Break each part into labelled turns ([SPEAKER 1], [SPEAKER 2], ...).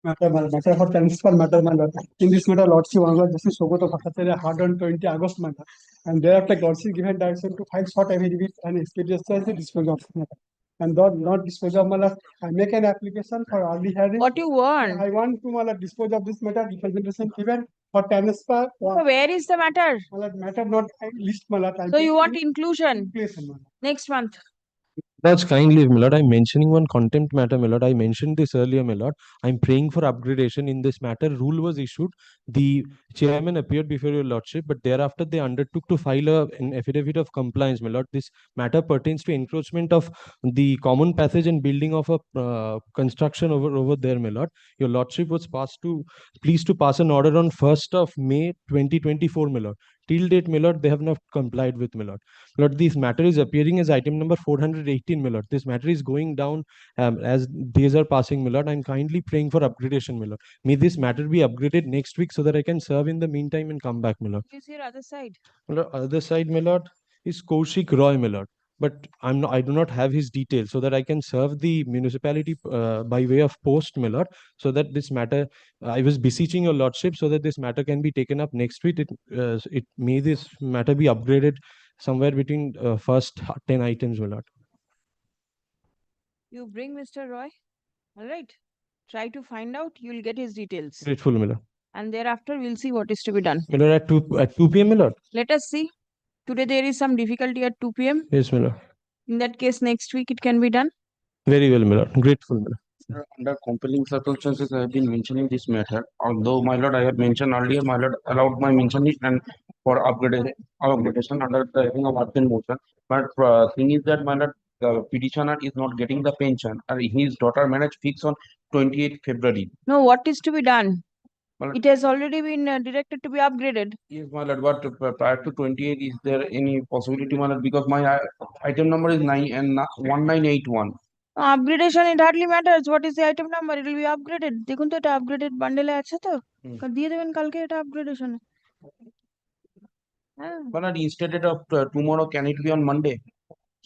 [SPEAKER 1] matter for transfer matter, my lord. In this matter, Lordship Honorable Justice Sogoto Bhattacharya had on 20 August matter, and thereafter Lordship given direction to file short affidavit and expeditiously dispose of matter. And though not dispose of matter, I make an application for early hearing.
[SPEAKER 2] What you want?
[SPEAKER 1] I want to matter dispose of this matter, representation given for transfer.
[SPEAKER 2] So where is the matter?
[SPEAKER 1] Matter not list matter.
[SPEAKER 2] So you want inclusion next month?
[SPEAKER 3] That's kindly, my lord. I'm mentioning one contempt matter, my lord. I mentioned this earlier, my lord. I'm praying for upgradation in this matter. Rule was issued. The chairman appeared before your lordship, but thereafter they undertook to file an affidavit of compliance, my lord. This matter pertains to encroachment of the common passage and building of a construction over there, my lord. Your lordship was pleased to pass an order on 1st of May 2024, my lord. Till date, my lord, they have not complied with, my lord. Lord, this matter is appearing as item number 418, my lord. This matter is going down as days are passing, my lord. I'm kindly praying for upgradation, my lord. May this matter be upgraded next week so that I can serve in the meantime and come back, my lord.
[SPEAKER 2] Is your other side?
[SPEAKER 3] My lord, other side, my lord, is Kaushik Roy, my lord. But I do not have his details so that I can serve the municipality by way of post, my lord, so that this matter, I was beseeching your lordship so that this matter can be taken up next week. It may this matter be upgraded somewhere between first 10 items, my lord.
[SPEAKER 2] You bring Mr. Roy. All right. Try to find out. You'll get his details.
[SPEAKER 3] Grateful, my lord.
[SPEAKER 2] And thereafter, we'll see what is to be done.
[SPEAKER 3] My lord, at 2 p.m., my lord.
[SPEAKER 2] Let us see. Today there is some difficulty at 2 p.m.
[SPEAKER 3] Yes, my lord.
[SPEAKER 2] In that case, next week it can be done.
[SPEAKER 3] Very well, my lord. Grateful, my lord.
[SPEAKER 4] Under compelling circumstances, I have been mentioning this matter. Although, my lord, I have mentioned earlier, my lord allowed my mentioning and for upgradation under the hearing of urgent motion. But thing is that, my lord, the petitioner is not getting the pension. His daughter marriage fixed on 28th February.
[SPEAKER 2] No, what is to be done?
[SPEAKER 4] Well,
[SPEAKER 2] it has already been directed to be upgraded.
[SPEAKER 4] Yes, my lord. But prior to 28, is there any possibility, my lord? Because my item number is 1981.
[SPEAKER 2] Upgradation, it hardly matters. What is the item number? It will be upgraded. দেখুন তো এটা upgraded bundle এ আছে তো দিয়ে দেবেন কালকে এটা upgradation
[SPEAKER 4] But instead of tomorrow, can it be on Monday?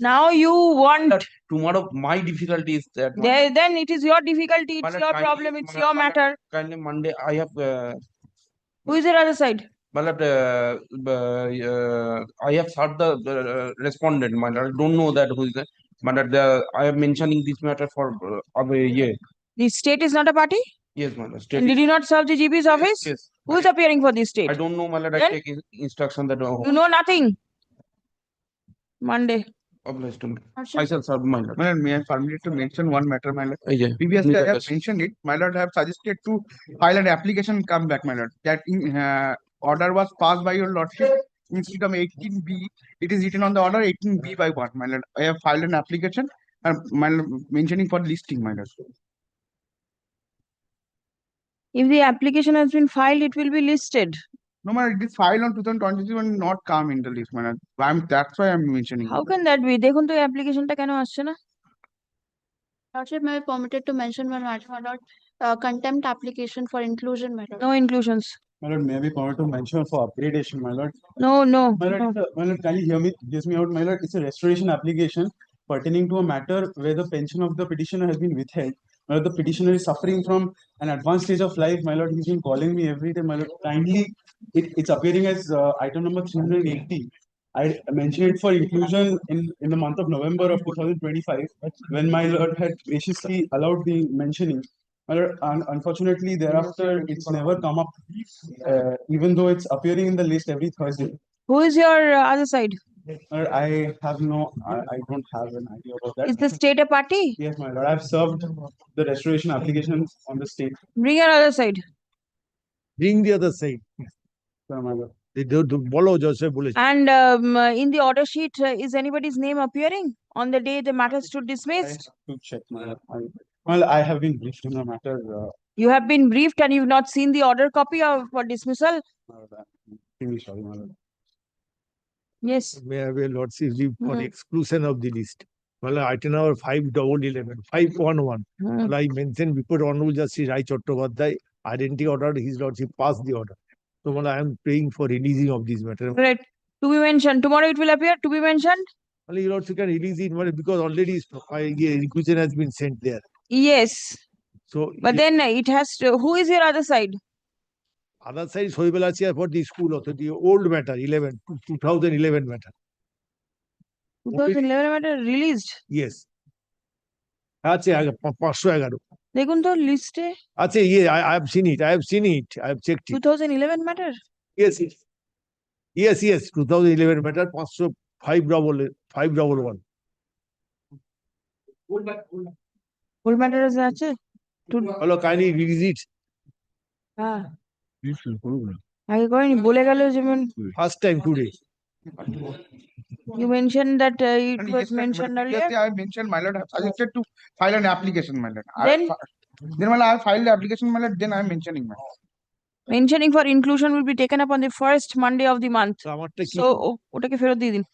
[SPEAKER 2] Now you want
[SPEAKER 4] tomorrow. My difficulty is that
[SPEAKER 2] then it is your difficulty. It's your problem. It's your matter.
[SPEAKER 4] Kindly Monday I have.
[SPEAKER 2] Who is the other side?
[SPEAKER 4] But I have served the respondent. I don't know that who is that. But I am mentioning this matter for a year.
[SPEAKER 2] The state is not a party?
[SPEAKER 4] Yes, my lord.
[SPEAKER 2] And did you not serve the GP's office?
[SPEAKER 4] Yes.
[SPEAKER 2] Who is appearing for the state?
[SPEAKER 4] I don't know, my lord. I take instruction that.
[SPEAKER 2] You know nothing. Monday.
[SPEAKER 4] I shall serve, my lord.
[SPEAKER 5] My lord, may I permit to mention one matter, my lord?
[SPEAKER 4] Yeah.
[SPEAKER 5] Previously, I have mentioned it. My lord, I have suggested to file an application and come back, my lord. That order was passed by your lordship. Instead of 18B, it is written on the order 18B by 1, my lord. I have filed an application and my lord, mentioning for listing, my lord.
[SPEAKER 2] If the application has been filed, it will be listed.
[SPEAKER 5] No, my lord, it is filed on 2022 and not come in the list, my lord. That's why I'm mentioning.
[SPEAKER 2] How can that be? দেখুন তো application টা কেন আসছে না?
[SPEAKER 6] Lordship, may I be permitted to mention one matter, my lord? Contempt application for inclusion, my lord.
[SPEAKER 2] No inclusions.
[SPEAKER 1] My lord, may I be permitted to mention for upgradation, my lord?
[SPEAKER 2] No.
[SPEAKER 1] My lord, kindly hear me out, my lord. It's a restoration application pertaining to a matter where the pension of the petitioner has been withheld. My lord, the petitioner is suffering from an advanced stage of life. My lord, he's been calling me every day. My lord, kindly, it's appearing as item number 380. I mentioned it for inclusion in the month of November of 2025 when my lord had graciously allowed the mentioning. Unfortunately, thereafter, it's never come up, even though it's appearing in the list every Thursday.
[SPEAKER 2] Who is your other side?
[SPEAKER 1] I don't have an idea about that.
[SPEAKER 2] Is the state a party?
[SPEAKER 1] Yes, my lord. I've served the restoration applications on the state.
[SPEAKER 2] Bring your other side.
[SPEAKER 7] Bring the other side.
[SPEAKER 1] Sir, my lord.
[SPEAKER 2] And in the order sheet, is anybody's name appearing on the day the matter stood dismissed?
[SPEAKER 1] I have to check, my lord. Well, I have been briefed on the matter.
[SPEAKER 2] You have been briefed and you've not seen the order copy for dismissal?
[SPEAKER 1] Sorry, my lord.
[SPEAKER 2] Yes.
[SPEAKER 7] May I have a lordship leave for exclusion of the list. Well, item number 511, 511. Well, I mentioned before Honorable Justice Rai Chattopadhyay, identity order, his lordship passed the order. So, well, I am praying for releasing of this matter.
[SPEAKER 2] Right. To be mentioned. Tomorrow it will appear to be mentioned?
[SPEAKER 7] Well, your lordship can release it because already requisition has been sent there.
[SPEAKER 2] Yes.
[SPEAKER 7] So
[SPEAKER 2] But then it has to, who is your other side?
[SPEAKER 7] other side Soibelachia for the school also, the old matter, 2011 matter.
[SPEAKER 2] 2011 matter released.
[SPEAKER 7] Yes. আছে 511
[SPEAKER 2] দেখুন তো লিস্টে
[SPEAKER 7] আছে I have seen it, I have checked it.
[SPEAKER 2] 2011 matter.
[SPEAKER 7] Yes 2011 matter 511
[SPEAKER 2] Full matter আছে
[SPEAKER 7] hello kindly release it.
[SPEAKER 2] হ্যাঁ আগে করেনি বলে গেল যেমন
[SPEAKER 7] First time today.
[SPEAKER 2] you mentioned that it
[SPEAKER 5] And
[SPEAKER 2] was
[SPEAKER 5] yesterday,
[SPEAKER 2] mentioned earlier.
[SPEAKER 5] yesterday I mentioned, my lord, I have suggested to file an application, my lord.
[SPEAKER 2] Then?
[SPEAKER 5] Then my lord, I filed the application, my lord, then I am mentioning, my lord.
[SPEAKER 2] Mentioning for inclusion will be taken up on the first Monday of the month.
[SPEAKER 7] So আমারটা কি
[SPEAKER 2] So ওটাকে ফেরত দিয়ে দিন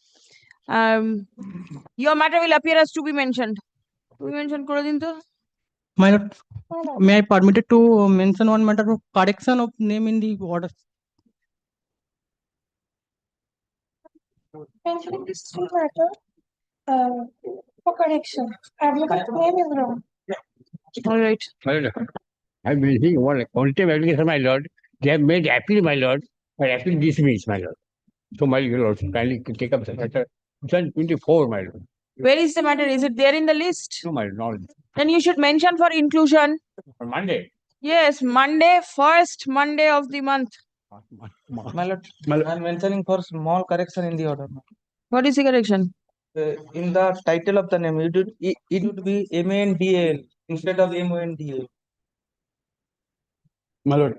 [SPEAKER 2] your matter will appear as to be mentioned. To be mentioned করে দিন তো
[SPEAKER 8] My lord, may I permitted to mention one matter of correction of name in the order?
[SPEAKER 9] Mentioning this matter for correction. Advocate name is wrong.
[SPEAKER 2] all right.
[SPEAKER 10] I'm making one contempt application, my lord. They have made appeal, my lord, but appeal dismissed, my lord. So, my lord, kindly take up the matter. 2024, my lord.
[SPEAKER 2] Where is the matter? Is it there in the list?
[SPEAKER 10] No, my lord.
[SPEAKER 2] Then you should mention for inclusion.
[SPEAKER 10] On Monday.
[SPEAKER 2] Yes, Monday, first Monday of the month.
[SPEAKER 8] My lord, I'm mentioning for small correction in the order.
[SPEAKER 2] What is the correction?
[SPEAKER 8] In the title of the name, it would be MANDAL instead of MONDAL.
[SPEAKER 1] My lord,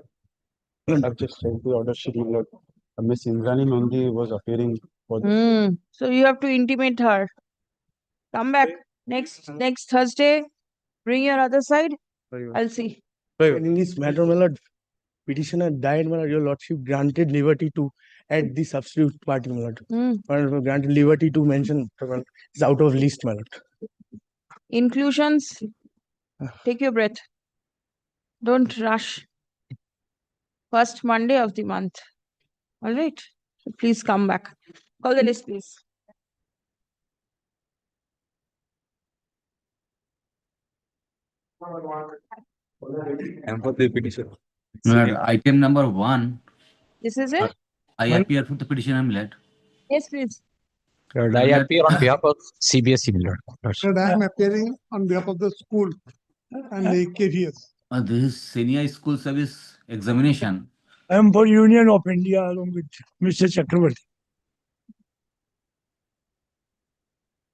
[SPEAKER 1] I've just checked the order sheet, my lord. Miss Indrani Nandi was appearing for this.
[SPEAKER 2] So you have to intimate her. Come back next Thursday. Bring your other side. I'll see.
[SPEAKER 11] In this matter, my lord, petitioner died, my lord, your lordship granted liberty to add the substitute party, my lord. My lord, granted liberty to mention, my lord, is out of list, my lord.
[SPEAKER 2] Inclusions. Take your breath. Don't rush. First Monday of the month. All right. So please come back. Call the list, please.
[SPEAKER 3] And for the petition.
[SPEAKER 12] Item number 1,
[SPEAKER 2] This is it?
[SPEAKER 12] I appear for the petition, I'm led.
[SPEAKER 2] Yes, please.
[SPEAKER 3] I appear on behalf of CBSE, my lord.
[SPEAKER 13] Sir, I am appearing on behalf of the school and the KVS.
[SPEAKER 12] This is senior school service examination.
[SPEAKER 11] I am for Union of India along with Mr. Chakravarti.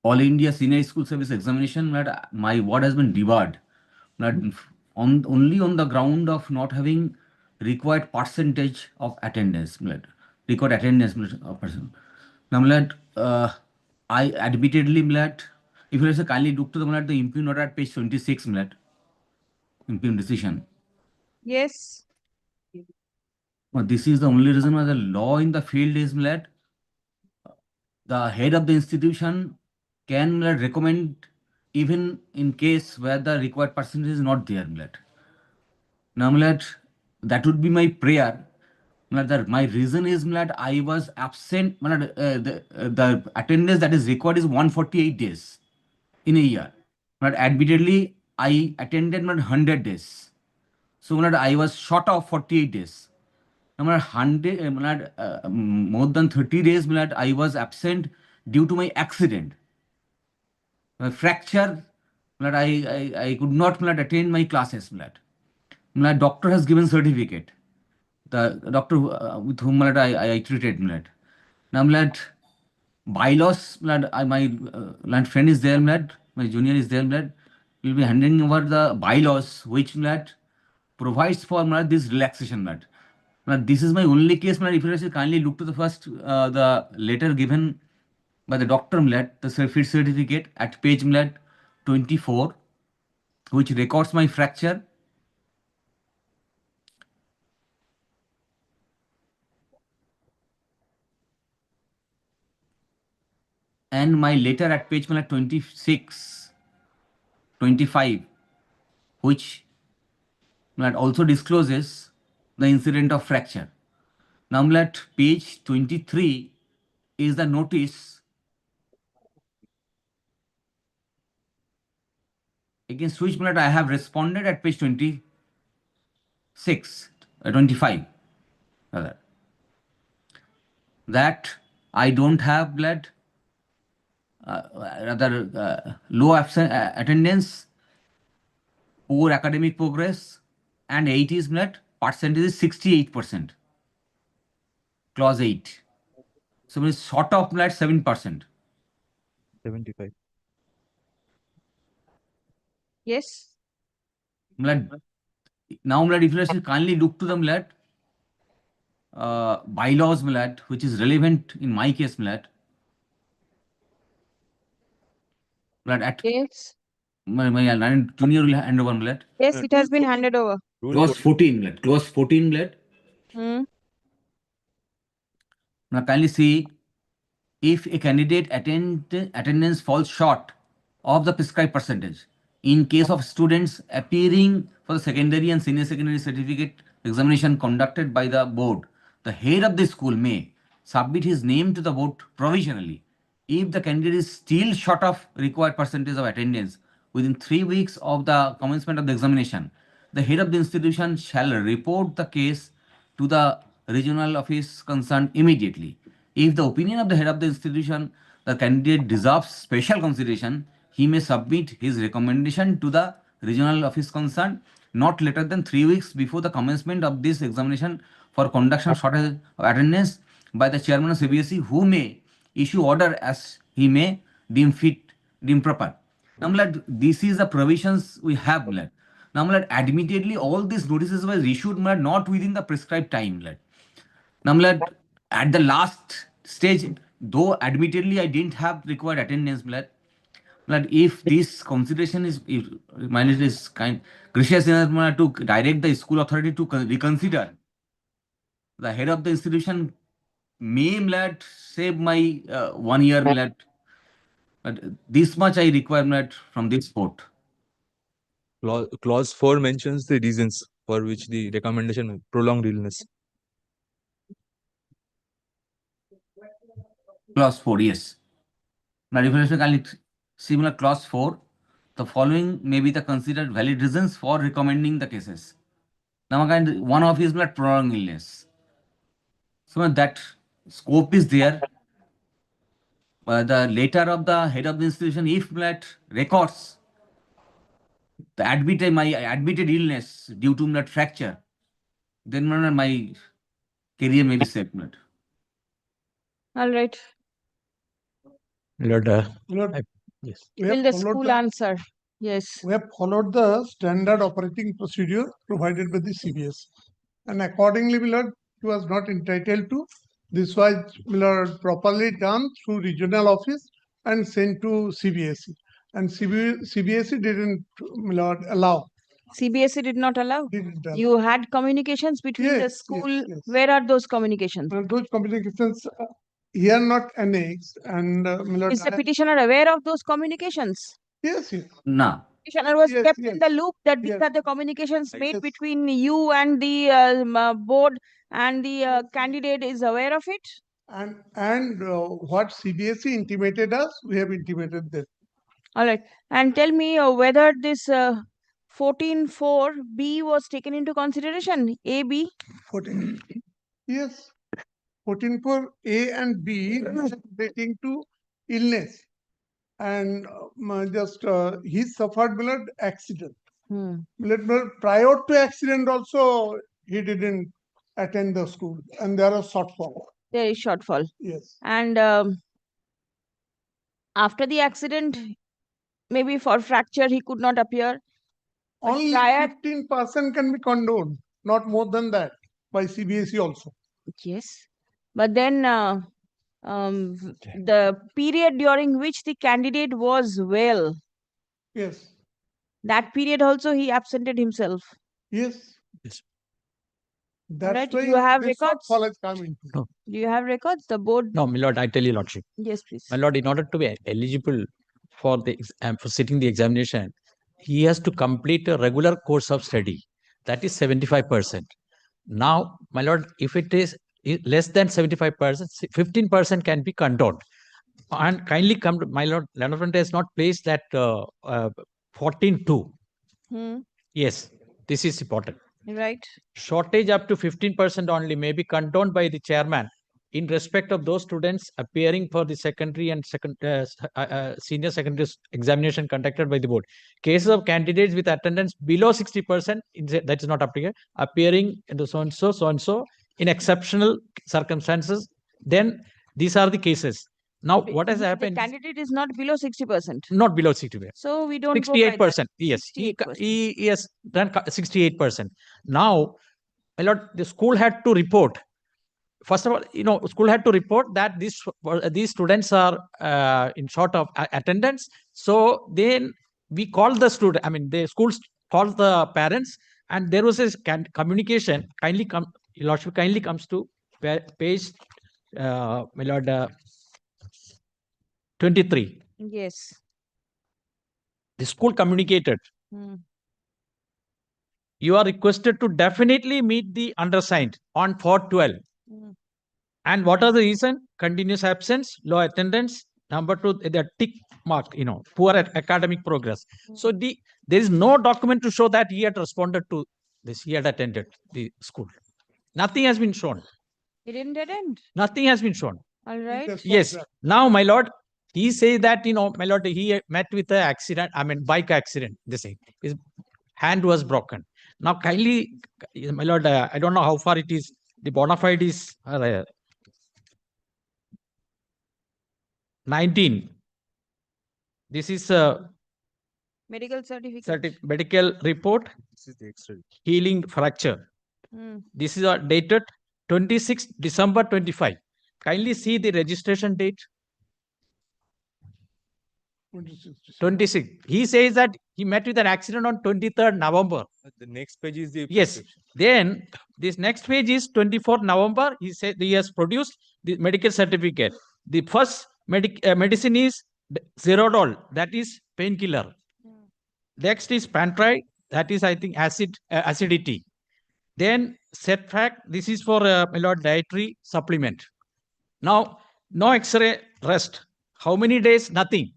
[SPEAKER 12] All India senior school service examination, that my word has been debarred. That only on the ground of not having required percentage of attendance, required attendance person. Now, I admittedly, if you kindly look to the impugn order at page 26, impugn decision.
[SPEAKER 2] Yes.
[SPEAKER 12] This is the only reason why the law in the field is the head of the institution can recommend even in case where the required percentage is not there. Now, that would be my prayer. My reason is I was absent. The attendance that is required is 148 days in a year. Admittedly, I attended 100 days. So I was short of 48 days. More than 30 days I was absent due to my accident. My fracture, I could not attend my classes. Doctor has given certificate. The doctor with whom I treated. Now, bylaws, my friend is there, my junior is there, will be handing over the bylaws which provides for this relaxation. This is my only case. If you kindly look to the first, the letter given by the doctor, the fit certificate at page 24, which records my fracture. And my letter at page 26, 25, which also discloses the incident of fracture. Now, page 23 is the notice against which, my lord, I have responded at page 25, rather, that I don't have, blood, low attendance, poor academic progress, and 8 is, blood, percentage is 68%. Clause 8. So it is short of, blood, 7%.
[SPEAKER 3] 75.
[SPEAKER 2] Yes.
[SPEAKER 12] Blood. Now, blood, if you kindly look to the, blood, bylaws, blood, which is relevant in my case, blood, at
[SPEAKER 2] Yes.
[SPEAKER 12] my junior will hand over, blood.
[SPEAKER 2] Yes, it has been handed over.
[SPEAKER 12] Clause 14, blood. Clause 14, blood.
[SPEAKER 2] Hmm.
[SPEAKER 12] Now kindly see, if a candidate attendance falls short of the prescribed percentage, in case of students appearing for the secondary and senior secondary certificate examination conducted by the board, the head of the school may submit his name to the board provisionally. If the candidate is still short of required percentage of attendance within 3 weeks of the commencement of the examination, the head of the institution shall report the case to the regional office concerned immediately. If the opinion of the head of the institution, the candidate deserves special consideration, he may submit his recommendation to the regional office concerned not later than 3 weeks before the commencement of this examination for conduction shortage of attendance by the chairman of CBSE, who may issue order as he may deem proper. Now, this is the provisions we have. Now, admittedly, all these notices were issued not within the prescribed time. Now, at the last stage, though admittedly I didn't have required attendance, if this consideration is, if manager is gracious enough to direct the school authority to reconsider, the head of the institution may save my 1 year, but this much I require from this court.
[SPEAKER 3] Clause 4 mentions the reasons for which the recommendation prolonged illness.
[SPEAKER 12] Clause 4, yes. Now, similar clause 4, the following may be the considered valid reasons for recommending the cases. Now, one of is prolonged illness. So that scope is there. The letter of the head of the institution, if records the my admitted illness due to fracture, then my career may be saved.
[SPEAKER 2] All right.
[SPEAKER 3] Lord,
[SPEAKER 13] yes.
[SPEAKER 2] Will the school answer? Yes.
[SPEAKER 13] We have followed the standard operating procedure provided by the CBS, and accordingly, my lord, he was not entitled to. This was, my lord, properly done through regional office and sent to CBSE, and CBSE didn't, my lord, allow.
[SPEAKER 2] CBSE did not allow. You had communications between the school.
[SPEAKER 13] Yes.
[SPEAKER 2] Where are those communications?
[SPEAKER 13] Those communications here not annexed, and my lord,
[SPEAKER 2] Is the petitioner aware of those communications?
[SPEAKER 13] Yes.
[SPEAKER 12] No.
[SPEAKER 2] Petitioner was kept in the loop that these are the communications made between you and the board, and the candidate is aware of it.
[SPEAKER 13] And what CBSE intimated us, we have intimated them.
[SPEAKER 2] All right. And tell me whether this 14.4b was taken into consideration, A, B?
[SPEAKER 13] 14. Yes. 14.4a and b relating to illness, and he suffered blood accident. Prior to accident also he didn't attend the school, and there is shortfall.
[SPEAKER 2] There is shortfall.
[SPEAKER 13] Yes.
[SPEAKER 2] And after the accident, maybe for fracture he could not appear.
[SPEAKER 13] Only 15% can be condoned, not more than that, by CBSE also.
[SPEAKER 2] Yes. But then the period during which the candidate was well.
[SPEAKER 13] Yes.
[SPEAKER 2] That period also he absented himself.
[SPEAKER 13] Yes. That's
[SPEAKER 2] right.
[SPEAKER 13] why
[SPEAKER 2] You have
[SPEAKER 13] this
[SPEAKER 2] records?
[SPEAKER 13] shortfall has come into.
[SPEAKER 2] Do you have records? The board?
[SPEAKER 14] No, my lord, I tell you, lordship.
[SPEAKER 2] Yes, please.
[SPEAKER 14] My lord, in order to be eligible for the for sitting the examination, he has to complete a regular course of study. That is 75%. Now, my lord, if it is less than 75%, 15% can be condoned. And kindly come to, my lord, Leonard has not placed that 14.2.
[SPEAKER 2] Hmm.
[SPEAKER 14] Yes, this is important.
[SPEAKER 2] Right.
[SPEAKER 14] Shortage up to 15% only may be condoned by the chairman in respect of those students appearing for the secondary and senior secondary examination conducted by the board. Cases of candidates with attendance below 60%, that is not applicable, appearing in the so-and-so in exceptional circumstances, then these are the cases. Now, what has happened?
[SPEAKER 2] The candidate is not below 60%.
[SPEAKER 14] Not below 60%.
[SPEAKER 2] So we don't go by that.
[SPEAKER 14] 68%. Yes,
[SPEAKER 2] 68%.
[SPEAKER 14] he has done 68%. Now, my lord, the school had to report. First of all, school had to report that these students are in short of attendance. So then we called the student. I mean, the schools called the parents, and there was a communication. Kindly come, Your Lordship, kindly comes to page, my lord, 23.
[SPEAKER 2] Yes.
[SPEAKER 14] The school communicated.
[SPEAKER 2] Hmm.
[SPEAKER 14] You are requested to definitely meet the undersigned on 4/12.
[SPEAKER 2] Hmm.
[SPEAKER 14] And what are the reason? Continuous absence, low attendance. Number 2, the tick mark, poor academic progress. So there is no document to show that he had responded to this. He had attended the school. Nothing has been shown.
[SPEAKER 2] He didn't attend.
[SPEAKER 14] Nothing has been shown.
[SPEAKER 2] All right.
[SPEAKER 14] Yes. Now, my lord, he says that, my lord, he met with an accident, bike accident. They say his hand was broken. Now, kindly, my lord, I don't know how far it is. The bona fide is 19. This is a
[SPEAKER 2] Medical certificate.
[SPEAKER 14] medical report.
[SPEAKER 3] This is the X-ray.
[SPEAKER 14] Healing fracture.
[SPEAKER 2] Hmm.
[SPEAKER 14] This is dated 26 December 25. Kindly see the registration date. 26. He says that he met with an accident on 23rd November.
[SPEAKER 3] The next page is the
[SPEAKER 14] Yes.
[SPEAKER 3] prescription.
[SPEAKER 14] Then this next page is 24th November. He said he has produced the medical certificate. The first medicine is Zerodol, that is painkiller. Next is Pantry, that is, I think, acidity. Then setback, this is for my lord, dietary supplement. Now, no X-ray, rest. How many days? Nothing.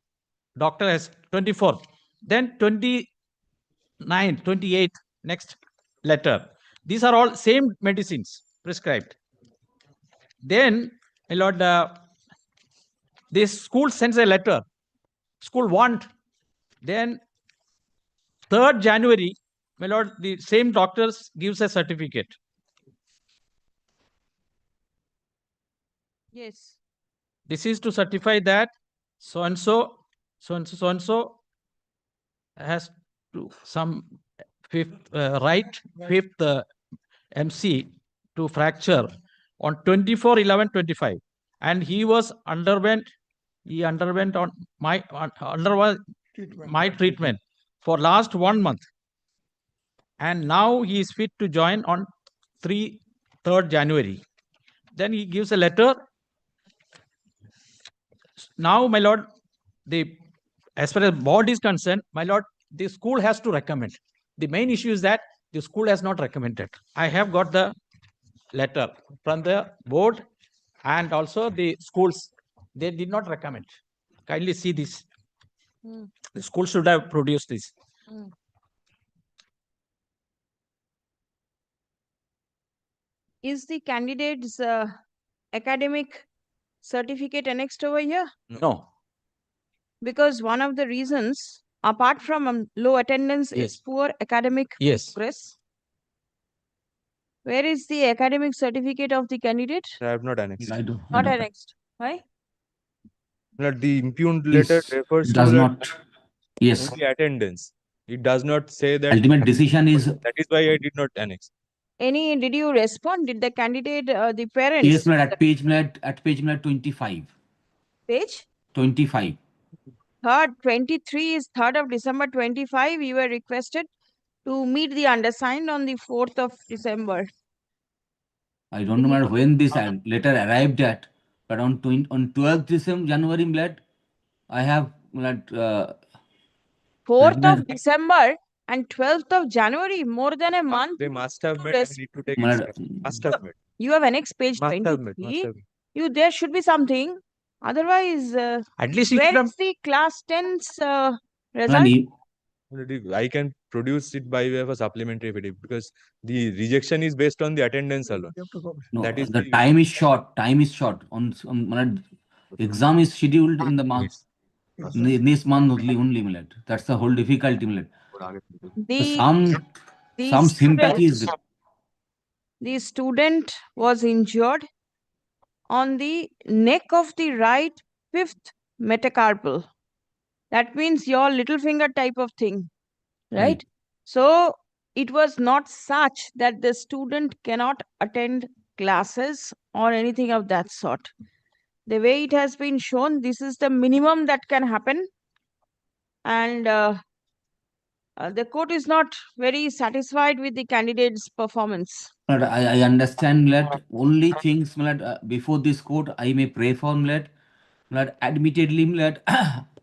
[SPEAKER 14] Doctor has 24th. Then 29, 28, next letter. These are all same medicines prescribed. Then, my lord, this school sends a letter. School want. Then 3rd January, my lord, the same doctors gives a certificate.
[SPEAKER 2] Yes.
[SPEAKER 14] This is to certify that so-and-so has to some fifth MC to fracture on 24/11/25, and he underwent on my treatment for last 1 month, and now he is fit to join on 3rd January. Then he gives a letter. Now, my lord, as far as board is concerned, my lord, the school has to recommend. The main issue is that the school has not recommended. I have got the letter from the board and also the schools. They did not recommend. Kindly see this. The school should have produced this.
[SPEAKER 2] Is the candidate's academic certificate annexed over here?
[SPEAKER 14] No.
[SPEAKER 2] Because one of the reasons, apart from low attendance,
[SPEAKER 14] Yes.
[SPEAKER 2] is poor academic
[SPEAKER 14] Yes.
[SPEAKER 2] progress. Where is the academic certificate of the candidate?
[SPEAKER 3] I have not annexed.
[SPEAKER 2] Not annexed. Why?
[SPEAKER 3] Not the impugned letter
[SPEAKER 12] This
[SPEAKER 3] refers
[SPEAKER 12] does
[SPEAKER 3] to
[SPEAKER 12] not. Yes.
[SPEAKER 3] only attendance. It does not say that.
[SPEAKER 12] Ultimate decision is.
[SPEAKER 3] That is why I did not annex.
[SPEAKER 2] Did you respond? Did the candidate, the parents?
[SPEAKER 12] Yes, at page 25.
[SPEAKER 2] Page?
[SPEAKER 12] 25.
[SPEAKER 2] 23 is 3rd of December 25. You were requested to meet the undersigned on the 4th of December.
[SPEAKER 12] I don't know when this letter arrived at, but on 12th January, I have
[SPEAKER 2] 4th of December and 12th of January, more than a month.
[SPEAKER 3] They must have met. I need to take it. Must have met.
[SPEAKER 2] You have annexed page
[SPEAKER 3] Must have
[SPEAKER 2] 23.
[SPEAKER 3] met. Must have met.
[SPEAKER 2] There should be something. Otherwise,
[SPEAKER 14] At least
[SPEAKER 2] where is the class 10's result?
[SPEAKER 3] I can produce it by way of a supplementary affidavit because the rejection is based on the attendance alone.
[SPEAKER 12] No,
[SPEAKER 3] That is
[SPEAKER 12] the time is short. Time is short. Exam is scheduled in the month. This month only, millet. That's the whole difficulty, millet. Some sympathy is there.
[SPEAKER 2] The student was injured on the neck of the right fifth metacarpal. That means your little finger type of thing, right? So it was not such that the student cannot attend classes or anything of that sort. The way it has been shown, this is the minimum that can happen. And the court is not very satisfied with the candidate's performance.
[SPEAKER 12] But I understand that only things that before this court I may pray for that admittedly that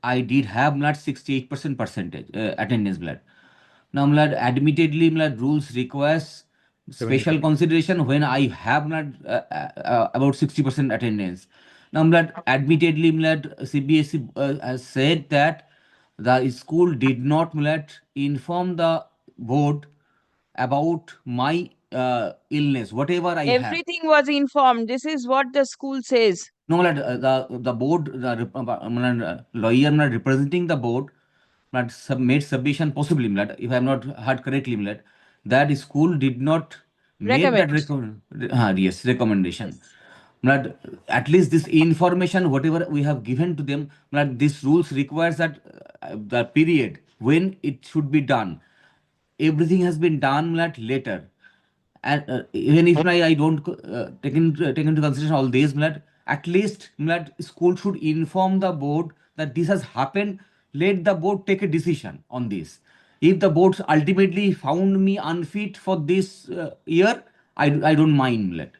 [SPEAKER 12] I did have that 68% percentage attendance blood. Now admittedly rules requires special consideration when I have not about 60% attendance. Now admittedly CBSE has said that the school did not inform the board about my illness, whatever I have.
[SPEAKER 2] Everything was informed. This is what the school says.
[SPEAKER 12] No, the board, the lawyer representing the board made submission possibly, if I have not heard correctly, that school did not make that recommendation. At least this information, whatever we have given to them, this rules requires that the period when it should be done. Everything has been done later. And even if I don't take into consideration all these, at least school should inform the board that this has happened. Let the board take a decision on this. If the boards ultimately found me unfit for this year, I don't mind.
[SPEAKER 14] My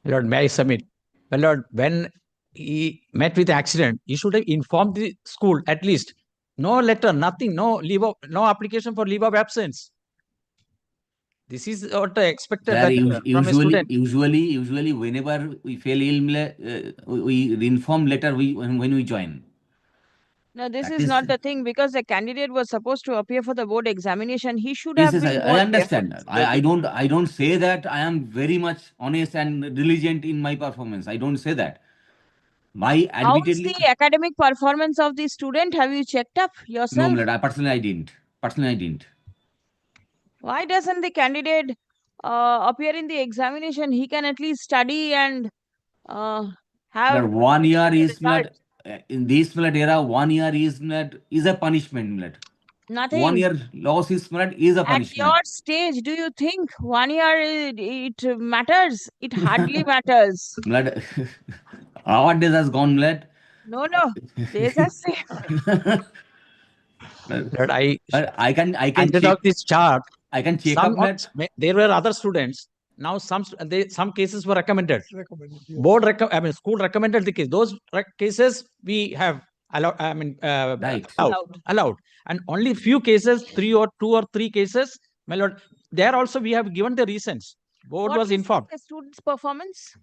[SPEAKER 14] lord, may I submit? My lord, when he met with the accident, he should have informed the school at least. No letter, nothing, no application for leave of absence. This is what I expected from a student.
[SPEAKER 12] Usually, whenever we fail ill, we inform letter when we join.
[SPEAKER 2] No, this is not the thing because the candidate was supposed to appear for the board examination. He should have been more
[SPEAKER 12] I understand. I don't say that I am very much honest and diligent in my performance. I don't say that.
[SPEAKER 2] How is the academic performance of the student? Have you checked up yourself?
[SPEAKER 12] No, personally I didn't.
[SPEAKER 2] Why doesn't the candidate appear in the examination? He can at least study and have
[SPEAKER 12] 1 year is in this era. 1 year is a punishment.
[SPEAKER 2] Nothing.
[SPEAKER 12] 1 year loss is a punishment.
[SPEAKER 2] At your stage, do you think 1 year it matters? It hardly matters.
[SPEAKER 12] Our days has gone,
[SPEAKER 2] No, days are same.
[SPEAKER 14] That I
[SPEAKER 12] can
[SPEAKER 14] handed
[SPEAKER 12] check
[SPEAKER 14] out this chart.
[SPEAKER 12] I can check up that.
[SPEAKER 14] There were other students. Now some cases were recommended. School recommended the case. Those cases we have allowed. And only few cases, 2 or 3 cases, my lord, there also we have given the reasons. Board was informed.
[SPEAKER 2] The student's performance?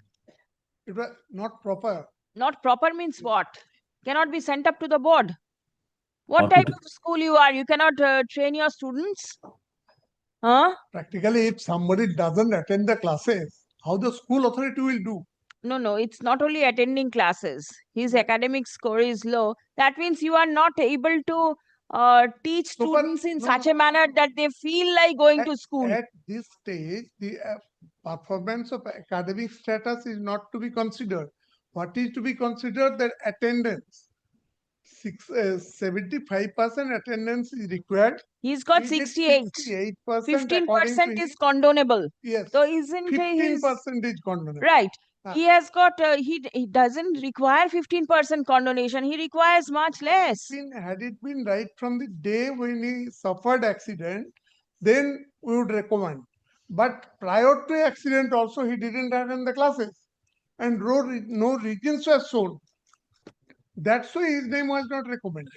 [SPEAKER 13] It was not proper.
[SPEAKER 2] Not proper means what? Cannot be sent up to the board. What type of school you are? You cannot train your students? Huh?
[SPEAKER 13] Practically, if somebody doesn't attend the classes, how the school authority will do?
[SPEAKER 2] No, it's not only attending classes. His academic score is low. That means you are not able to teach students in such a manner that they feel like going to school.
[SPEAKER 13] At this stage, the performance of academic status is not to be considered. What is to be considered? That attendance. 75% attendance is required.
[SPEAKER 2] He's got 68. 15% is condonable.
[SPEAKER 13] Yes.
[SPEAKER 2] So isn't
[SPEAKER 13] 15% is condonable.
[SPEAKER 2] Right. He has got, he doesn't require 15% condonation. He requires much less.
[SPEAKER 13] Had it been right from the day when he suffered accident, then we would recommend. But prior to accident also, he didn't attend the classes. And no reasons were shown. That's why his name was not recommended.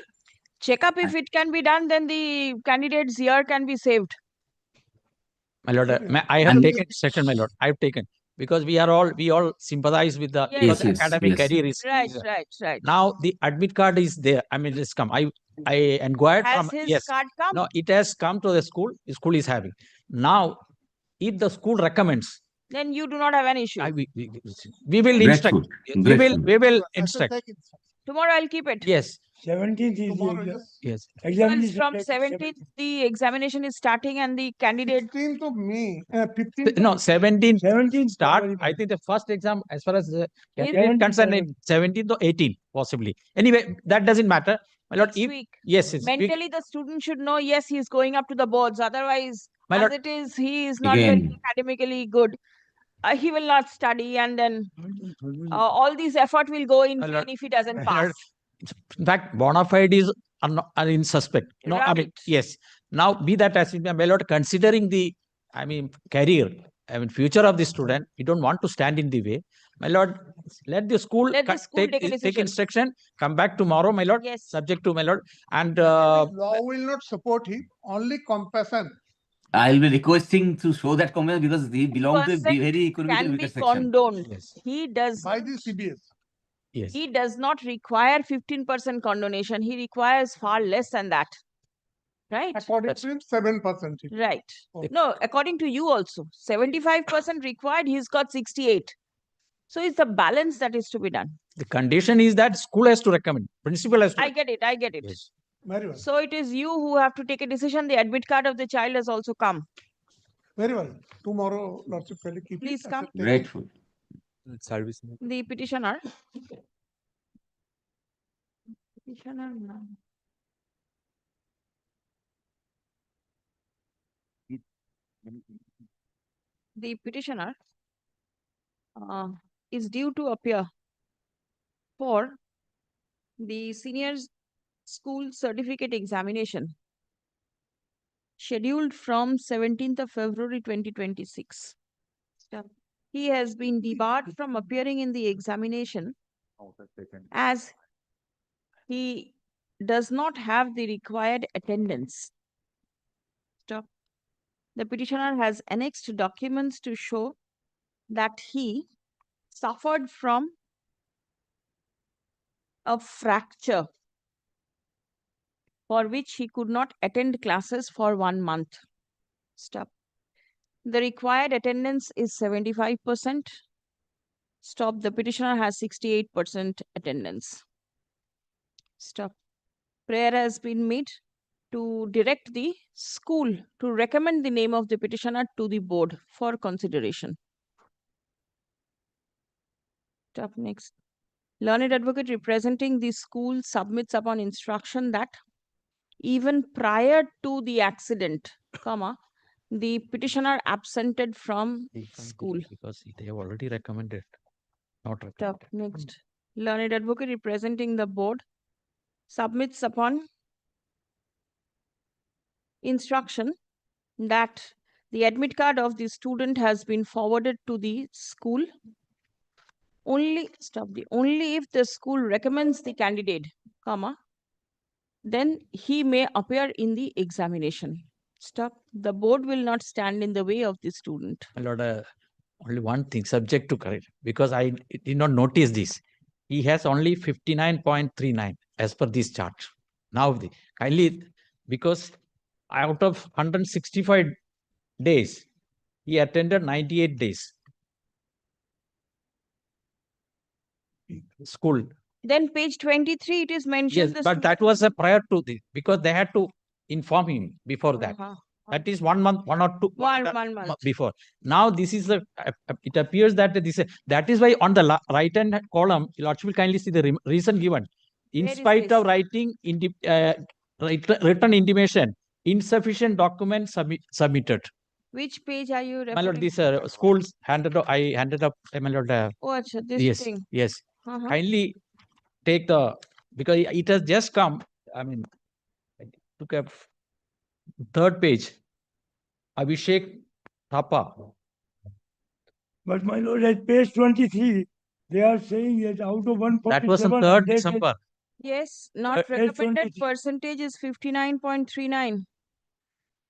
[SPEAKER 2] Check up if it can be done, then the candidate's year can be saved.
[SPEAKER 14] My lord, I have taken section, my lord. I have taken. because we all sympathize with the
[SPEAKER 2] Yes,
[SPEAKER 14] because
[SPEAKER 12] yes,
[SPEAKER 14] academic
[SPEAKER 12] yes.
[SPEAKER 14] career is
[SPEAKER 2] right.
[SPEAKER 14] now the admit card is there. I mean, it's come. I inquired
[SPEAKER 2] Has
[SPEAKER 14] from
[SPEAKER 2] his
[SPEAKER 14] yes.
[SPEAKER 2] card come?
[SPEAKER 14] No, it has come to the school. The school is having. Now, if the school recommends,
[SPEAKER 2] Then you do not have an issue.
[SPEAKER 14] we will instruct.
[SPEAKER 12] Grateful.
[SPEAKER 14] We
[SPEAKER 12] Grateful.
[SPEAKER 14] will instruct.
[SPEAKER 2] Tomorrow I'll keep it.
[SPEAKER 14] Yes.
[SPEAKER 11] 17th is
[SPEAKER 13] Tomorrow,
[SPEAKER 11] the
[SPEAKER 13] yes.
[SPEAKER 14] Yes.
[SPEAKER 2] Because
[SPEAKER 11] examination.
[SPEAKER 2] from
[SPEAKER 11] date is
[SPEAKER 2] 17th, the examination is starting and the candidate.
[SPEAKER 13] 15th of May, 15th.
[SPEAKER 14] No, 17
[SPEAKER 11] 17th
[SPEAKER 14] start.
[SPEAKER 11] February.
[SPEAKER 14] I think the first exam, as far as the
[SPEAKER 2] Is-
[SPEAKER 14] candidate concerned, 17th or 18th, possibly. Anyway, that doesn't matter. My lord,
[SPEAKER 2] Next
[SPEAKER 14] if
[SPEAKER 2] week.
[SPEAKER 14] yes, it's
[SPEAKER 2] Mentally, the student should know, yes, he is going up to the boards. Otherwise,
[SPEAKER 14] My
[SPEAKER 2] as
[SPEAKER 14] lord-
[SPEAKER 2] it is, he is not very
[SPEAKER 12] Again.
[SPEAKER 2] academically good. He will not study, and then all these effort will go in
[SPEAKER 14] My
[SPEAKER 2] vain
[SPEAKER 14] lord-
[SPEAKER 2] if he doesn't
[SPEAKER 14] my
[SPEAKER 2] pass.
[SPEAKER 14] lord, in fact, bona fide is are in suspect. No, I mean,
[SPEAKER 2] Right.
[SPEAKER 14] yes. Now, be that as it may, my lord, considering the, I mean, career, I mean, future of the student, we don't want to stand in the way. My lord, let the school,
[SPEAKER 2] Let the school take a
[SPEAKER 14] take
[SPEAKER 2] decision.
[SPEAKER 14] instruction, come back tomorrow, my lord,
[SPEAKER 2] Yes.
[SPEAKER 14] subject to my lord, and
[SPEAKER 13] Law will not support him, only compassion.
[SPEAKER 12] I'll be requesting to show that comment because he belongs to a
[SPEAKER 2] Percent
[SPEAKER 12] very economically
[SPEAKER 2] can
[SPEAKER 12] weaker
[SPEAKER 2] be
[SPEAKER 12] section.
[SPEAKER 2] condoned.
[SPEAKER 14] yes,
[SPEAKER 2] He does.
[SPEAKER 13] By the CBS.
[SPEAKER 14] yes.
[SPEAKER 2] He does not require 15% condonation. He requires far less than that. Right?
[SPEAKER 13] According to him, 7%.
[SPEAKER 2] Right.
[SPEAKER 13] Okay.
[SPEAKER 2] No, according to you also, 75% required, he's got 68. So it's the balance that is to be done.
[SPEAKER 14] The condition is that school has to recommend, principal has to.
[SPEAKER 2] I get it. I get it.
[SPEAKER 14] Yes.
[SPEAKER 13] Very well.
[SPEAKER 2] So it is you who have to take a decision. The admit card of the child has also come.
[SPEAKER 13] Very well. Tomorrow, Lordship will keep
[SPEAKER 2] Please
[SPEAKER 13] it.
[SPEAKER 2] come.
[SPEAKER 12] Grateful.
[SPEAKER 3] Service.
[SPEAKER 2] The petitioner. Petitioner. The petitioner is due to appear for the senior school certificate examination scheduled from 17th of February 2026. He has been debarred from appearing in the examination as he does not have the required attendance. Stop. The petitioner has annexed documents to show that he suffered from a fracture for which he could not attend classes for 1 month. Stop. The required attendance is 75%. Stop. The petitioner has 68% attendance. Stop. Prayer has been made to direct the school to recommend the name of the petitioner to the board for consideration. Stop. Next. Learned advocate representing the school submits upon instruction that even prior to the accident, the petitioner absented from school.
[SPEAKER 14] Because they have already recommended. Not recommended.
[SPEAKER 2] Stop. Next. Learned advocate representing the board submits upon instruction that the admit card of the student has been forwarded to the school only if the school recommends the candidate, then he may appear in the examination. Stop. The board will not stand in the way of the student.
[SPEAKER 14] My lord, only one thing, subject to correct, because I did not notice this. He has only 59.39 as per this chart. Now, kindly, because out of 165 days, he attended 98 days. School.
[SPEAKER 2] Then page 23, it is mentioned.
[SPEAKER 14] Yes, but that was a prior to this, because they had to inform him before that. That is 1 month, 1 or 2
[SPEAKER 2] one month
[SPEAKER 14] before. Now this is it appears that that is why on the right hand column, Lordship will kindly see the reason given. In
[SPEAKER 2] Where is
[SPEAKER 14] spite
[SPEAKER 2] this?
[SPEAKER 14] of writing written intimation, insufficient document submitted.
[SPEAKER 2] Which page are you referring?
[SPEAKER 14] My lord, these schools handed up. I handed up. My lord.
[SPEAKER 2] Oh, achha, this
[SPEAKER 14] yes,
[SPEAKER 2] thing.
[SPEAKER 14] yes. Kindly take the, because it has just come. I mean, I took a third page. Abhishek Thapa.
[SPEAKER 11] But my lord, at page 23, they are saying that out of 147,
[SPEAKER 14] That was on 3rd December.
[SPEAKER 2] Yes, not
[SPEAKER 11] Page
[SPEAKER 2] recommended
[SPEAKER 11] 23.
[SPEAKER 2] percentage is 59.39.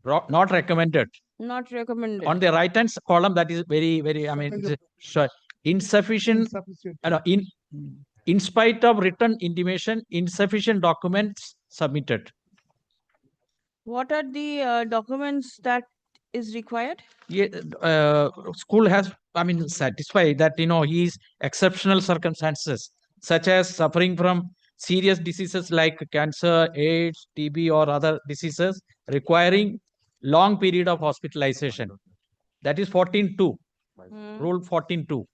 [SPEAKER 14] Not recommended.
[SPEAKER 2] Not recommended.
[SPEAKER 14] On the right hand column, that is very, I mean, insufficient, in spite of written intimation, insufficient documents submitted.
[SPEAKER 2] What are the documents that is required?
[SPEAKER 14] Yeah, school has, I mean, satisfied that, he is exceptional circumstances, such as suffering from serious diseases like cancer, AIDS, TB, or other diseases requiring long period of hospitalization. That is 14.2, rule 14.2.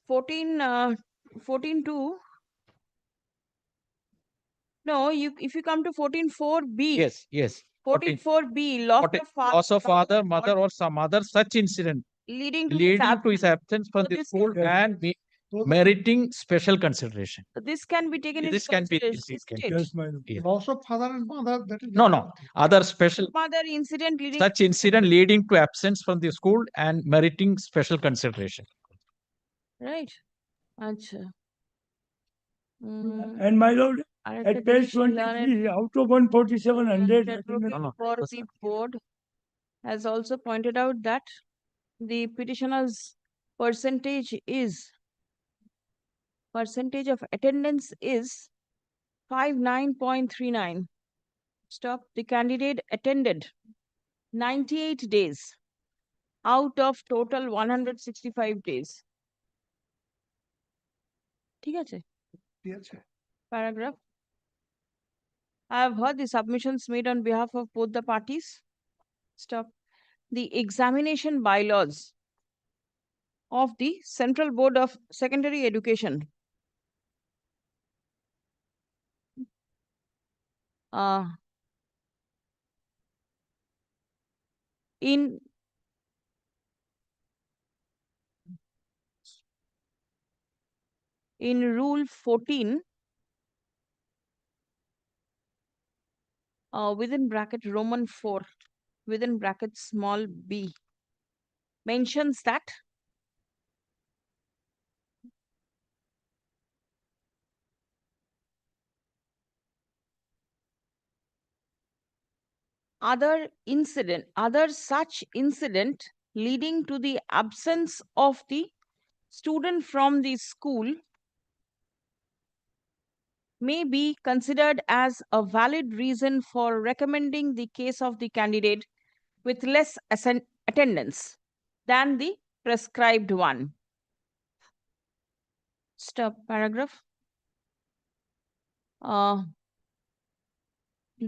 [SPEAKER 2] 14.2. No, if you come to 14.4b.
[SPEAKER 14] Yes.
[SPEAKER 2] 14.4b, loss of
[SPEAKER 14] father, mother, or some other such incident
[SPEAKER 2] leading to
[SPEAKER 14] his absence from the school and meriting special consideration.
[SPEAKER 2] This can be taken into
[SPEAKER 14] This can be
[SPEAKER 2] consideration.
[SPEAKER 13] Loss of father and mother, that is.
[SPEAKER 14] No. Other special
[SPEAKER 2] Mother incident leading
[SPEAKER 14] such incident leading to absence from the school and meriting special consideration.
[SPEAKER 2] right. Acha.
[SPEAKER 11] And my lord, at page 23, out of 147, 100.
[SPEAKER 2] For the board has also pointed out that the petitioner's percentage of attendance is 59.39. Stop. The candidate attended 98 days out of total 165 days. ঠিক আছে? Paragraph. I have heard the submissions made on behalf of both the parties. Stop. The examination bylaws of the Central Board of Secondary Education in Rule 14, within bracket Roman 4, within bracket small b, mentions that other such incident leading to the absence of the student from the school may be considered as a valid reason for recommending the case of the candidate with less attendance than the prescribed one. Stop. Paragraph.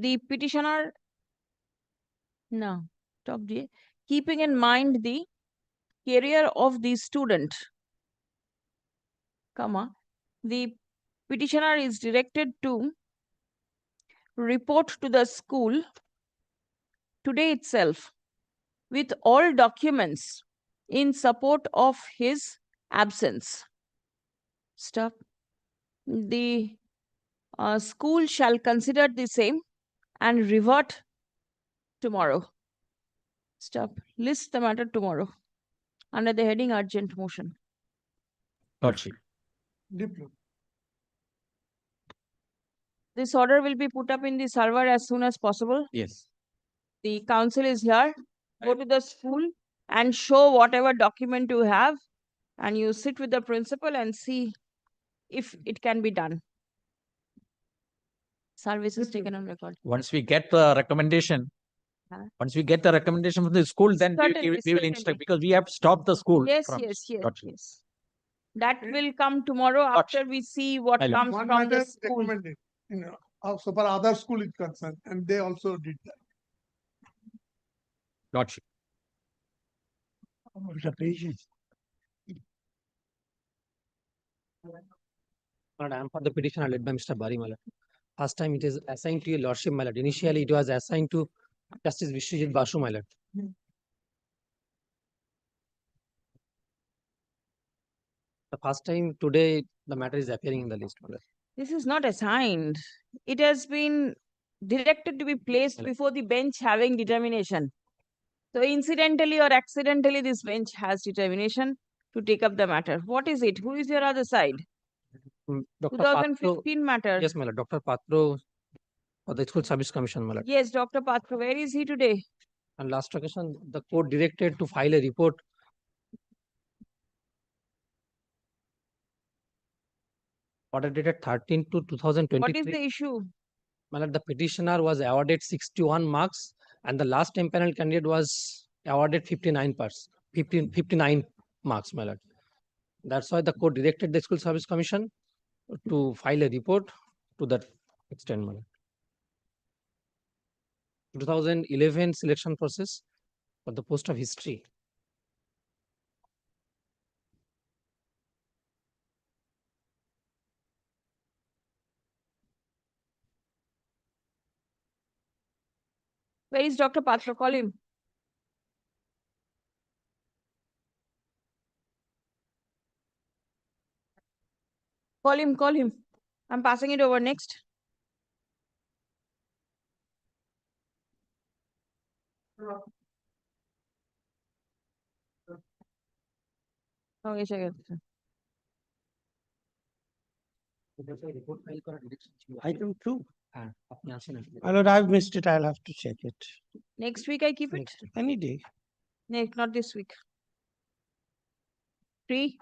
[SPEAKER 2] The petitioner, keeping in mind the career of the student, the petitioner is directed to report to the school today itself with all documents in support of his absence. Stop. The school shall consider the same and revert tomorrow. Stop. List the matter tomorrow under the heading urgent motion.
[SPEAKER 14] Lordship.
[SPEAKER 2] This order will be put up in the server as soon as possible.
[SPEAKER 14] Yes.
[SPEAKER 2] The council is here. Go to the school and show whatever document you have, and you sit with the principal and see if it can be done. Service is taken on record.
[SPEAKER 14] Once we get the recommendation, from the school, then we will instruct, because we have stopped the school.
[SPEAKER 2] Yes. That will come tomorrow after we see what comes from the school.
[SPEAKER 13] So far other school is concerned, and they also did that.
[SPEAKER 14] Lordship.
[SPEAKER 15] I am for the petition led by Mr. Bari Malad. First time it is assigned to your Lordship Malad. Initially it was assigned to Justice Vishwajit Basu Malad. The first time today the matter is appearing in the list.
[SPEAKER 2] This is not assigned. It has been directed to be placed before the bench having determination. So incidentally or accidentally, this bench has determination to take up the matter. What is it? Who is your other side?
[SPEAKER 15] Dr.
[SPEAKER 2] 2015 matter.
[SPEAKER 15] Yes, my lord. Dr. Patro for the School Service Commission, my lord.
[SPEAKER 2] Yes, Dr. Patro. Where is he today?
[SPEAKER 15] And last occasion, the court directed to file a report. Order dated 13 to 2023.
[SPEAKER 2] What is the issue?
[SPEAKER 15] My lord, the petitioner was awarded 61 marks and the last impaneled candidate was awarded 59 marks, my lord. That's why the court directed the School Service Commission to file a report to that extent, my lord. 2011 selection process for the post of history.
[SPEAKER 2] Where is Dr. Patra? Call him. Call him, call him. I'm passing it over next. Okay, check it.
[SPEAKER 11] Item 2. My lord, I've missed it. I'll have to check it.
[SPEAKER 2] Next week I keep it.
[SPEAKER 11] Any day.
[SPEAKER 2] Next, not this week. 3.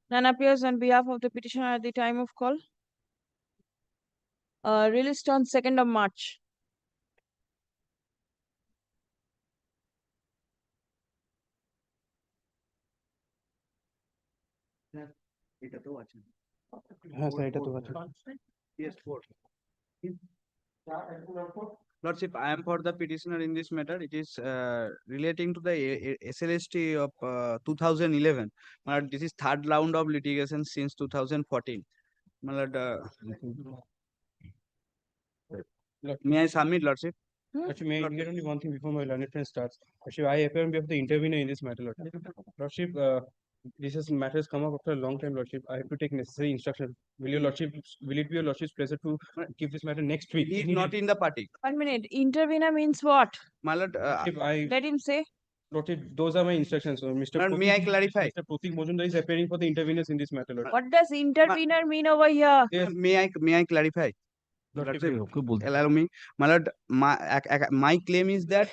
[SPEAKER 2] None appears on behalf of the petitioner at the time of call. Released on 2nd of March.
[SPEAKER 1] Yes, Lordship, I am for the petitioner in this matter. It is relating to the SLST of 2011. My lord, this is third round of litigation since 2014. My lord, may I submit, Lordship?
[SPEAKER 16] Actually, may I get only one thing before my learned friend starts? Actually, I appear on behalf of the intervener in this matter, Lordship. Matter has come up after a long time, Lordship. I have to take necessary instruction. Will it be your Lordship's pleasure to keep this matter next week?
[SPEAKER 1] He is not in the party.
[SPEAKER 2] 1 minute. Intervener means what?
[SPEAKER 1] My lord,
[SPEAKER 2] Let him say.
[SPEAKER 16] Lordship, those are my instructions. So, Mr.
[SPEAKER 1] May I clarify?
[SPEAKER 16] Mr. Pratik Majumdar is appearing for the interveners in this matter, Lord.
[SPEAKER 2] What does intervener mean over here?
[SPEAKER 16] Yes.
[SPEAKER 1] May I clarify? Allow me, my lord. My claim is that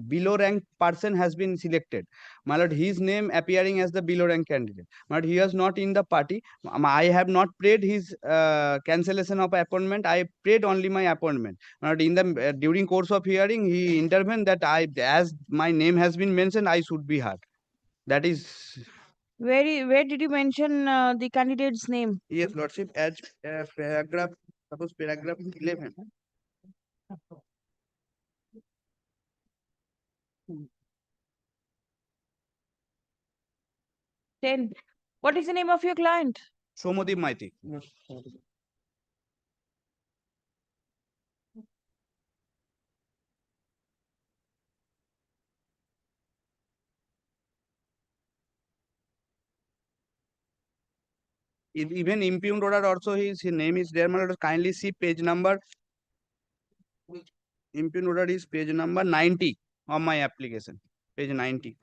[SPEAKER 1] below ranked person has been selected. My lord, his name appearing as the below ranked candidate. My lord, he was not in the party. I have not prayed his cancellation of appointment. I prayed only my appointment. My lord, in the during course of hearing, he intervened that as my name has been mentioned, I should be heard. That is.
[SPEAKER 2] Where did you mention the candidate's name?
[SPEAKER 1] Yes, Lordship, as paragraph. Suppose paragraph 11.
[SPEAKER 2] What is the name of your client?
[SPEAKER 1] Somodip Maiti. Even impugned order also his name is there. Kindly see page number. Impugned order is page number 90 of my application. Page 90.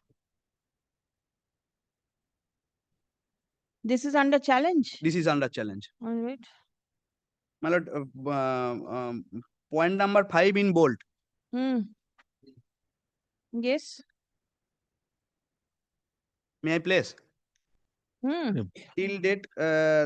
[SPEAKER 2] This is under challenge.
[SPEAKER 1] This is under challenge.
[SPEAKER 2] All right.
[SPEAKER 1] My lord, point number 5 in bold.
[SPEAKER 2] Yes.
[SPEAKER 1] May I place? Till date,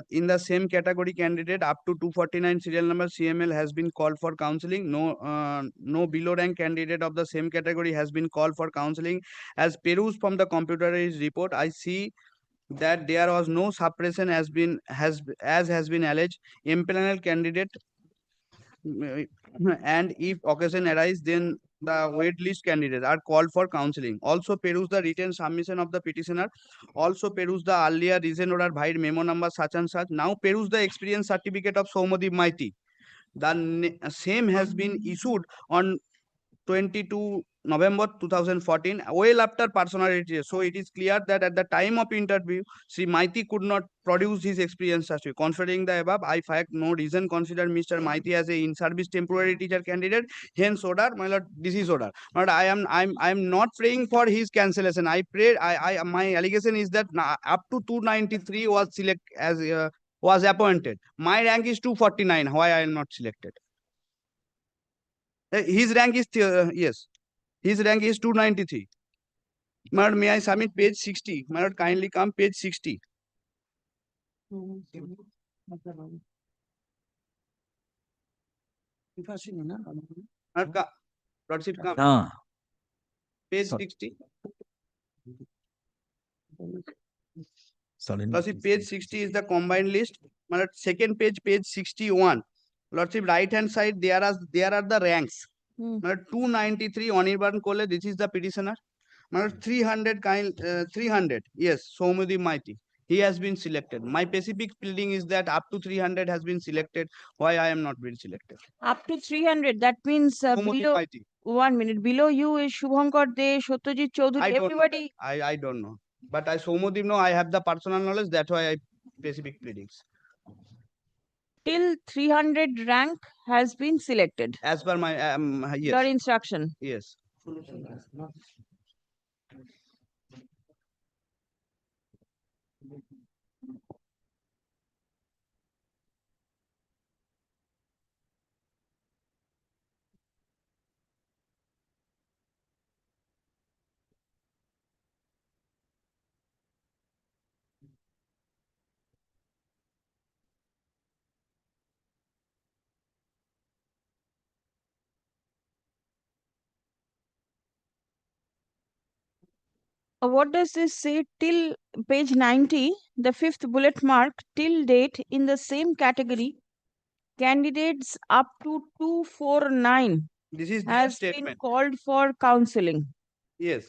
[SPEAKER 1] in the same category candidate up to 249 serial number CML has been called for counseling. No below rank candidate of the same category has been called for counseling. As perused from the computerized report, I see that there was no suppression has been alleged. Impanel candidate, and if occasion arise, then the wait list candidates are called for counseling. Also peruse the written submission of the petitioner. Also peruse the earlier reason order by memo number such and such. Now peruse the experience certificate of Somodip Maiti. The same has been issued on 22
[SPEAKER 17] November 2014, well after personality. So it is clear that at the time of interview, Sri Maiti could not produce his experience certificate. Considering the above, I find no reason consider Mr. Maiti as a in-service temporary teacher candidate. Hence, order, my lord, this is order. But I am not praying for his cancellation. I pray. My allegation is that up to 293 was select as was appointed. My rank is 249. Why I am not selected? His rank is yes. His rank is 293. My lord, may I submit page 60? My lord, kindly come page 60. Lordship, come. Page 60. Lordship, page 60 is the combined list. My lord, second page, page 61. Lordship, right hand side, there are the ranks. My lord, 293 Anirban Kole, this is the petitioner. My lord, 300 300. Yes, Soumudi Maiti. He has been selected. My specific pleading is that up to 300 has been selected. Why I am not been selected?
[SPEAKER 2] Up to 300. That means below. 1 minute. Below you is Shubhankar De, Satyajit Chaudhary, everybody.
[SPEAKER 17] I don't know. But I Soumudi know, I have the personal knowledge. That's why I specific pleadings.
[SPEAKER 2] Till 300 rank has been selected.
[SPEAKER 17] As per my yes.
[SPEAKER 2] Your instruction.
[SPEAKER 17] Yes.
[SPEAKER 2] What does this say? Till page 90, the fifth bullet mark, till date in the same category, candidates up to 249
[SPEAKER 17] this is
[SPEAKER 2] has been called for counseling.
[SPEAKER 17] Yes.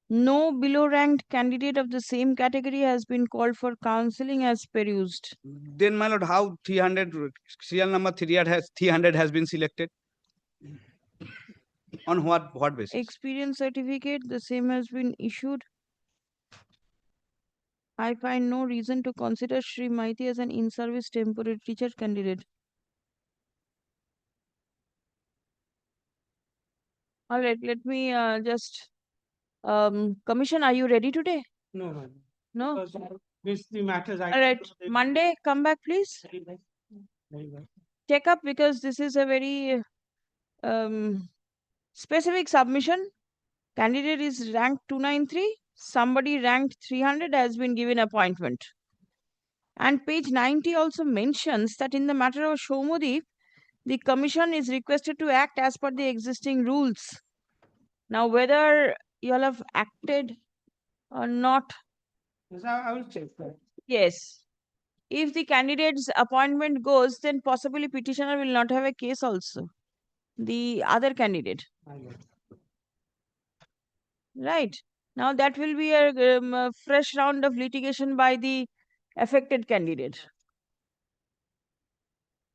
[SPEAKER 2] No below ranked candidate of the same category has been called for counseling as perused.
[SPEAKER 17] Then, my lord, how 300 serial number 300 has been selected? On what basis?
[SPEAKER 2] Experience certificate, the same has been issued. I find no reason to consider Sri Maiti as an in-service temporary teacher candidate. All right, let me just commission. Are you ready today?
[SPEAKER 16] No.
[SPEAKER 2] No.
[SPEAKER 16] This the matters.
[SPEAKER 2] All right, Monday, come back, please. Check up because this is a very specific submission. Candidate is ranked 293. Somebody ranked 300 has been given appointment. And page 90 also mentions that in the matter of Shomudi, the commission is requested to act as per the existing rules. Now, whether you all have acted or not.
[SPEAKER 16] Yes, I will check that.
[SPEAKER 2] Yes. If the candidate's appointment goes, then possibly petitioner will not have a case also. The other candidate. Right. Now that will be a fresh round of litigation by the affected candidate.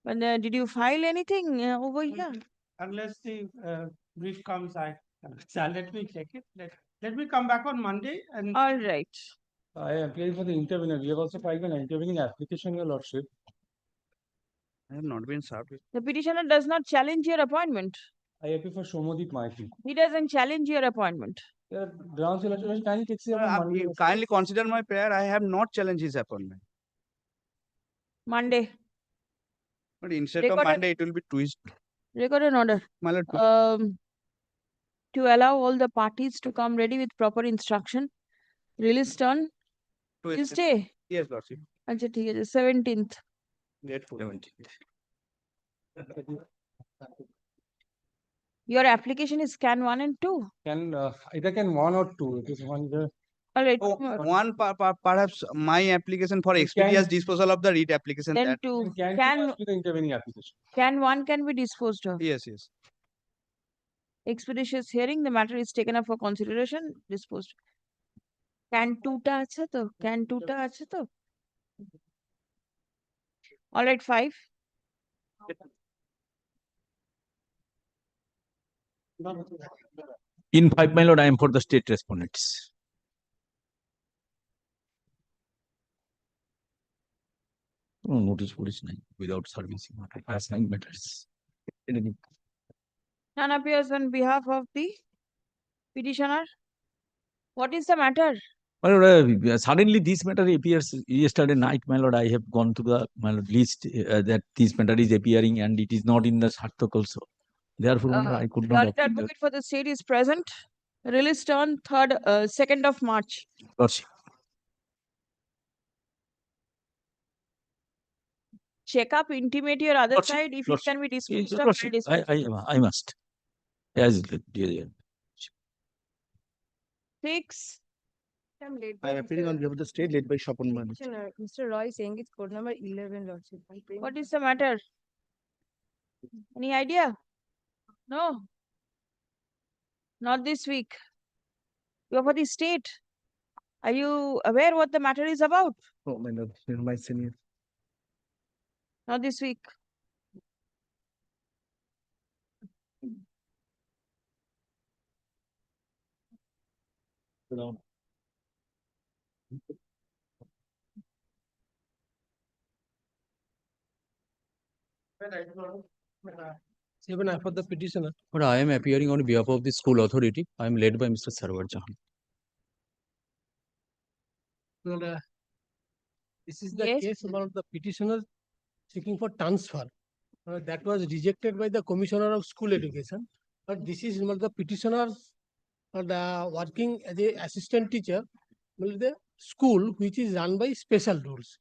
[SPEAKER 2] But did you file anything over here?
[SPEAKER 16] Unless the brief comes, let me check it. Let me come back on Monday and.
[SPEAKER 2] All right.
[SPEAKER 3] I applied for the intervener. We have also filed an intervening application, Your Lordship.
[SPEAKER 17] I have not been served.
[SPEAKER 2] The petitioner does not challenge your appointment.
[SPEAKER 3] I appeal for Shomodip Maiti.
[SPEAKER 2] He doesn't challenge your appointment.
[SPEAKER 3] Grounds, Your Lordship, kindly take on Monday.
[SPEAKER 17] Kindly consider my prayer. I have not challenged his appointment.
[SPEAKER 2] Monday.
[SPEAKER 17] But instead of Monday, it will be twist.
[SPEAKER 2] Record an order. To allow all the parties to come ready with proper instruction. Release turn. Tuesday.
[SPEAKER 17] Yes, Lordship.
[SPEAKER 2] अच्छा ठीक है 17th.
[SPEAKER 17] Date 17th.
[SPEAKER 2] Your application is can 1 and 2.
[SPEAKER 3] Either can 1 or 2. It is one.
[SPEAKER 2] All right.
[SPEAKER 17] One perhaps my application for expeditious disposal of the read application.
[SPEAKER 2] Then
[SPEAKER 17] that
[SPEAKER 2] 2
[SPEAKER 3] can the intervening application.
[SPEAKER 2] Can 1 can be disposed of.
[SPEAKER 17] Yes.
[SPEAKER 2] Expeditious hearing, the matter is taken up for consideration, disposed. Can 2 ta ache to? Can 2 ta ache to? All right, 5.
[SPEAKER 14] In 5, my lord, I am for the state respondents. No notice for this nine without servicing assigned matters.
[SPEAKER 2] None appears on behalf of the petitioner. What is the matter?
[SPEAKER 14] My lord, suddenly this matter appears yesterday night, my lord. I have gone to the my lord, list that this matter is appearing and it is not in the Sarthak also. Therefore, my lord, I could not.
[SPEAKER 2] The advocate for the state is present. Released on 2nd of March.
[SPEAKER 14] Lordship.
[SPEAKER 2] Check up, intimate your other
[SPEAKER 14] Lordship,
[SPEAKER 2] side if it
[SPEAKER 14] Lordship.
[SPEAKER 2] can be disposed of.
[SPEAKER 14] Lordship, I must. Yes, dear.
[SPEAKER 2] 6. I'm late.
[SPEAKER 11] I am appearing on behalf of the state led by Shapon Mani.
[SPEAKER 18] Mr. Roy saying it's code number 11, Lordship.
[SPEAKER 2] What is the matter? Any idea? No. Not this week. You are for the state. Are you aware what the matter is about?
[SPEAKER 11] Oh, my lord, you are my senior.
[SPEAKER 2] Not this week.
[SPEAKER 11] Down.
[SPEAKER 15] Even after the petitioner.
[SPEAKER 14] But I am appearing on behalf of the school authority. I am led by Mr. Sarwar Jahan.
[SPEAKER 15] Well, this is the case about the petitioner seeking for transfer. That was rejected by the Commissioner of School Education. But this is the petitioner working as a assistant teacher in the school which is run by special rules.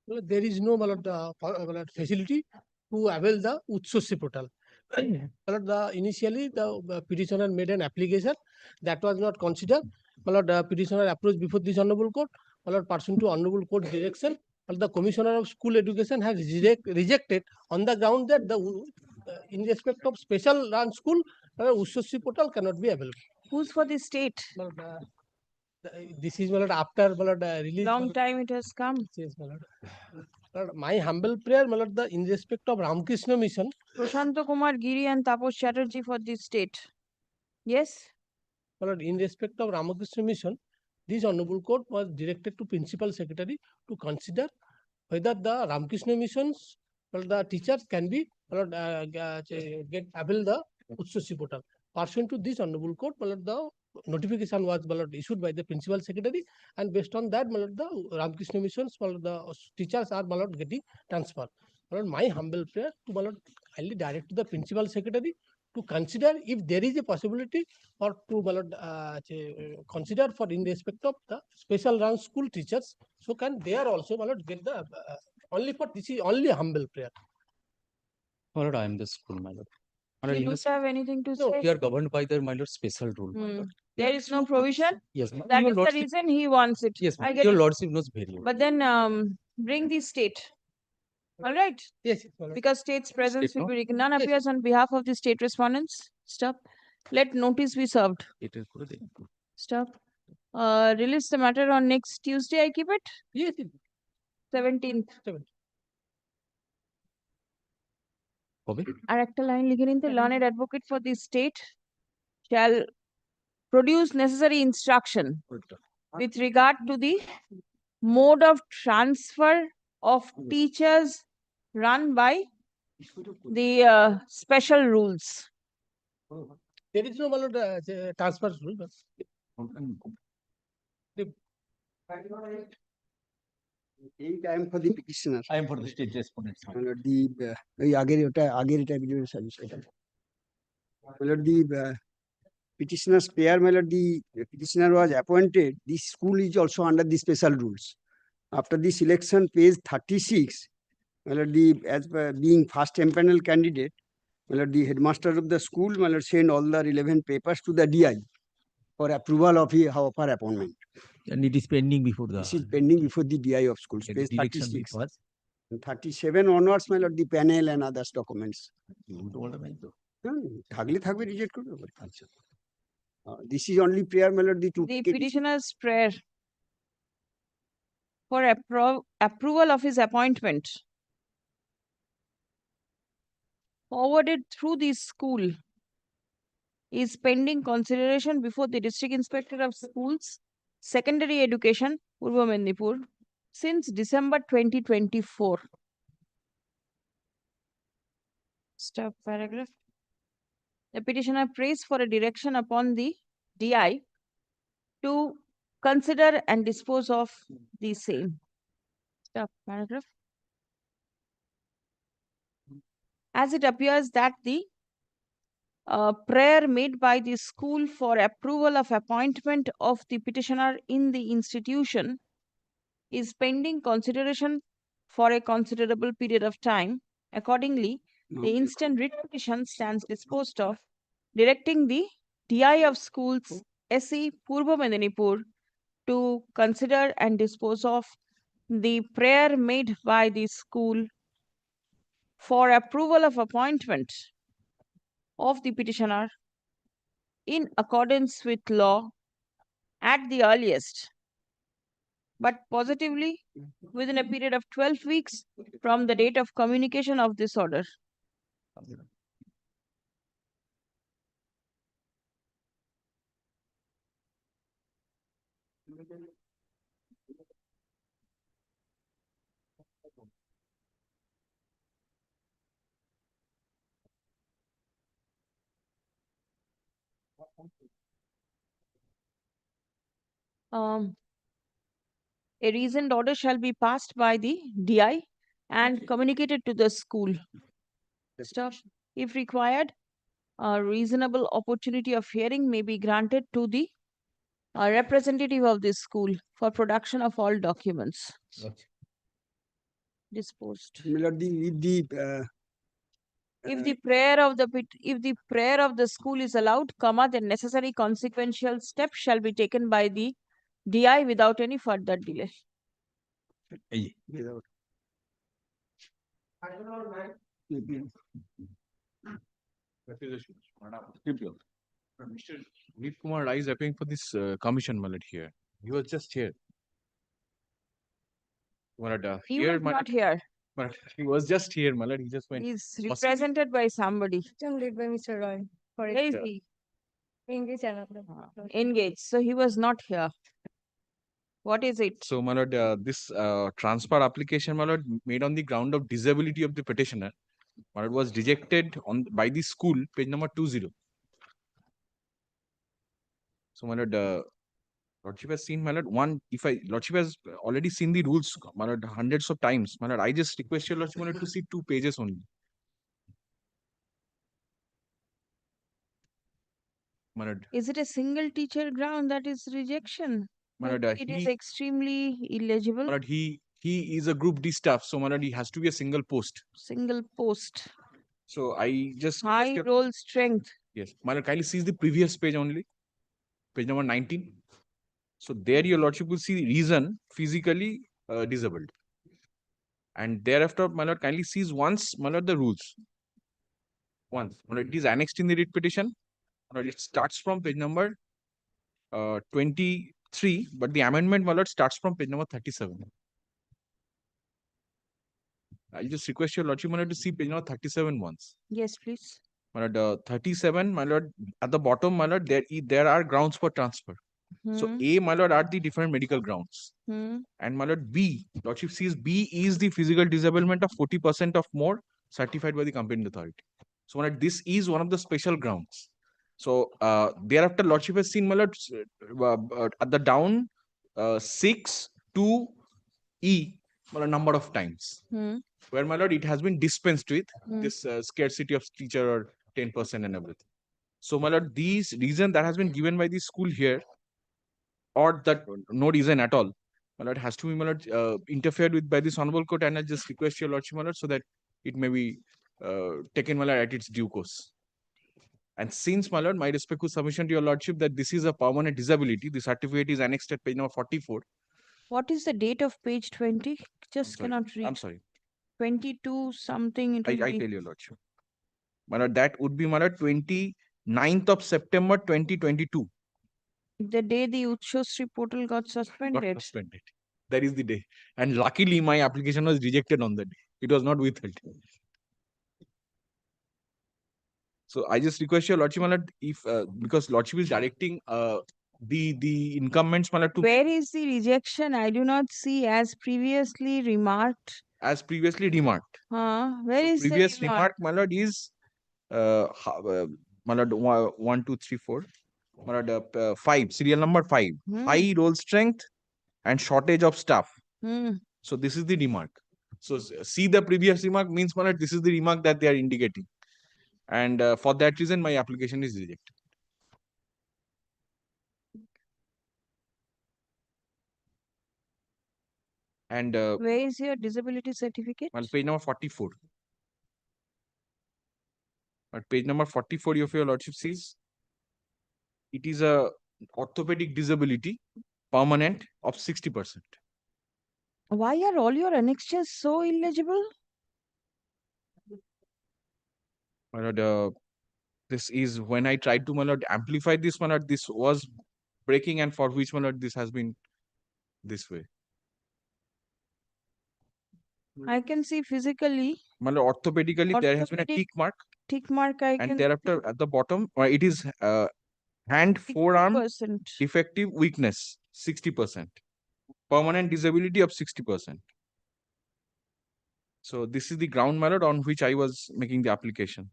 [SPEAKER 15] There is no facility to avail the Utsoshi portal. Initially, the petitioner made an application that was not considered. The petitioner approached before this honorable court. Pursuant to honorable court direction, the Commissioner of School Education has rejected on the ground that in respect of special run school, Utsoshi portal cannot be available.
[SPEAKER 2] Who's for the state?
[SPEAKER 15] This is after release.
[SPEAKER 2] Long time it has come.
[SPEAKER 15] Yes, my humble prayer, in respect of Ramakrishna Mission.
[SPEAKER 2] Prashanta Kumar Giri and Taposh Chatterjee for the state. Yes?
[SPEAKER 15] In respect of Ramakrishna Mission, this honorable court was directed to Principal Secretary to consider whether the Ramakrishna Missions, the teachers can be get avail the Utsoshi portal. Pursuant to this honorable court, the notification was issued by the Principal Secretary, and based on that, the Ramakrishna Missions, the teachers are getting transferred. My humble prayer to highly direct to the Principal Secretary to consider if there is a possibility or to consider for in respect of the special run school teachers, so can they are also get the only for this is only humble prayer.
[SPEAKER 14] My lord, I am the school, my lord. My
[SPEAKER 2] Do you have anything to say?
[SPEAKER 14] We are governed by the my lord special rule. My lord.
[SPEAKER 2] There is no provision.
[SPEAKER 14] Yes,
[SPEAKER 2] That
[SPEAKER 14] your
[SPEAKER 2] is the
[SPEAKER 14] lordship,
[SPEAKER 2] reason he wants it.
[SPEAKER 14] yes,
[SPEAKER 2] I get
[SPEAKER 14] your
[SPEAKER 2] it.
[SPEAKER 14] lordship knows very well.
[SPEAKER 2] But then bring the state. All right.
[SPEAKER 15] Yes,
[SPEAKER 2] because state's presence
[SPEAKER 14] State,
[SPEAKER 2] will
[SPEAKER 14] no?
[SPEAKER 2] be none appears on behalf of the state respondents. Stop. Let notice be served.
[SPEAKER 14] It is good.
[SPEAKER 2] Stop. Release the matter on next Tuesday. I keep it.
[SPEAKER 15] Yes.
[SPEAKER 2] 17th.
[SPEAKER 14] Bobby?
[SPEAKER 2] আর একটা line লিখে নিন তো learned advocate for the state shall produce necessary instruction with regard to the mode of transfer of teachers run by the special rules.
[SPEAKER 15] There is no transfer rule.
[SPEAKER 19] I am for the petitioner.
[SPEAKER 14] I am for the state respondents.
[SPEAKER 19] The petitioner's pair, the petitioner was appointed. This school is also under the special rules. After the selection, page 36, as being first empanel candidate, the headmaster of the school send all the relevant papers to the DI for approval of her appointment.
[SPEAKER 14] And it is pending before the.
[SPEAKER 19] This is pending before the DI of schools. Page 36. 37 onwards, the panel and others documents. This is only prayer, the
[SPEAKER 2] petitioner's prayer for approval of his appointment forwarded through the school is pending consideration before the District Inspector of Schools, Secondary Education, Purva Mendipur, since December 2024. Stop paragraph. The petitioner prays for a direction upon the DI to consider and dispose of the same. Stop paragraph. As it appears that the prayer made by the school for approval of appointment of the petitioner in the institution is pending consideration for a considerable period of time. Accordingly, the instant writ petition stands disposed of, directing the DI of schools SE Purva Medinipur to consider and dispose of the prayer made by the school for approval of appointment of the petitioner in accordance with law at the earliest, but positively within a period of 12 weeks from the date of communication of this order. A reasoned order shall be passed by the DI and communicated to the school. Stop. If required, a reasonable opportunity of hearing may be granted to the representative of the school for production of all documents. Disposed. If the prayer of the school is allowed, then necessary consequential steps shall be taken by the DI without any further delay.
[SPEAKER 20] Mr. Deep Kumar Rai is appearing for this commission, Malad, here. He was just here. Malad,
[SPEAKER 2] He was not here.
[SPEAKER 20] Malad, he was just here, Malad. He just went.
[SPEAKER 2] He's represented by somebody.
[SPEAKER 18] Led by Mr. Roy.
[SPEAKER 2] Where is he?
[SPEAKER 18] Engage
[SPEAKER 2] Engaged. So he was not here. What is it?
[SPEAKER 20] So, Malad, this transfer application, Malad, made on the ground of disability of the petitioner, Malad, was rejected by the school, page number 20. So, Malad, Lordship has seen, Malad, Lordship has already seen the rules, Malad, hundreds of times. Malad, I just request your Lordship, Malad, to see 2 pages only. Malad.
[SPEAKER 2] Is it a single teacher ground that is rejection?
[SPEAKER 20] Malad,
[SPEAKER 2] It is extremely illegible.
[SPEAKER 20] Malad, he is a group D staff, so Malad, he has to be a single post.
[SPEAKER 2] Single post.
[SPEAKER 20] So I just
[SPEAKER 2] high roll strength.
[SPEAKER 20] Yes, Malad, kindly sees the previous page only, page number 19. So there your Lordship will see reason physically disabled. And thereafter, Malad, kindly sees once, Malad, the rules. Once. Malad, it is annexed in the writ petition. Malad, it starts from page number 23, but the amendment, Malad, starts from page number 37. I'll just request your Lordship, Malad, to see page number 37 once.
[SPEAKER 2] Yes, please.
[SPEAKER 20] Malad, 37, Malad, at the bottom, Malad, there are grounds for transfer. So A, Malad, are the different medical grounds. And Malad, B, Lordship sees B is the physical disablement of 40% of more certified by the competent authority. So Malad, this is one of the special grounds. So thereafter, Lordship has seen, Malad, at the down 6 to E, Malad, number of times. Where, Malad, it has been dispensed with this scarcity of teacher or 10% and everything. So, Malad, these reason that has been given by the school here, or that no reason at all, Malad, has to be, Malad, interfered with by this honorable court, and I just request your Lordship, Malad, so that it may be taken, Malad, at its due course. And since, Malad, my respectful submission to your Lordship that this is a permanent disability, the certificate is annexed at page number 44.
[SPEAKER 2] What is the date of page 20? Just cannot read.
[SPEAKER 20] I'm sorry.
[SPEAKER 2] 22 something.
[SPEAKER 20] I tell your Lordship. Malad, that would be, Malad, 29th of September 2022.
[SPEAKER 2] The day the Uchshosri portal got suspended.
[SPEAKER 20] Got suspended. That is the day. And luckily, my application was rejected on that day. It was not withheld. So I just request your lordship, my lord, if because lordship is directing the incumbents, my lord, to
[SPEAKER 2] Where is the rejection? I do not see as previously remarked.
[SPEAKER 20] as previously remarked.
[SPEAKER 2] Where
[SPEAKER 20] So
[SPEAKER 2] is the
[SPEAKER 20] previous
[SPEAKER 2] remark?
[SPEAKER 20] remark, my lord, is my lord, 1, 2, 3, 4. My lord, 5, serial number 5. High roll strength and shortage of staff. So this is the remark. So see the previous remark means, my lord, this is the remark that they are indicating. And for that reason, my application is rejected. And
[SPEAKER 2] where is your disability certificate?
[SPEAKER 20] on page number 44. At page number 44 of your lordship says it is a orthopedic disability permanent of 60%.
[SPEAKER 2] Why are all your annexures so illegible?
[SPEAKER 20] My lord, this is when I tried to, my lord, amplify this, my lord, this was breaking, and for which, my lord, this has been this way.
[SPEAKER 2] I can see physically.
[SPEAKER 20] My lord, orthopedically, there has been a tick mark.
[SPEAKER 2] Tick mark I
[SPEAKER 20] And
[SPEAKER 2] can
[SPEAKER 20] thereafter, at the bottom, it is hand, forearm,
[SPEAKER 2] 60%.
[SPEAKER 20] effective weakness, 60%. Permanent disability of 60%. So this is the ground, my lord, on which I was making the application.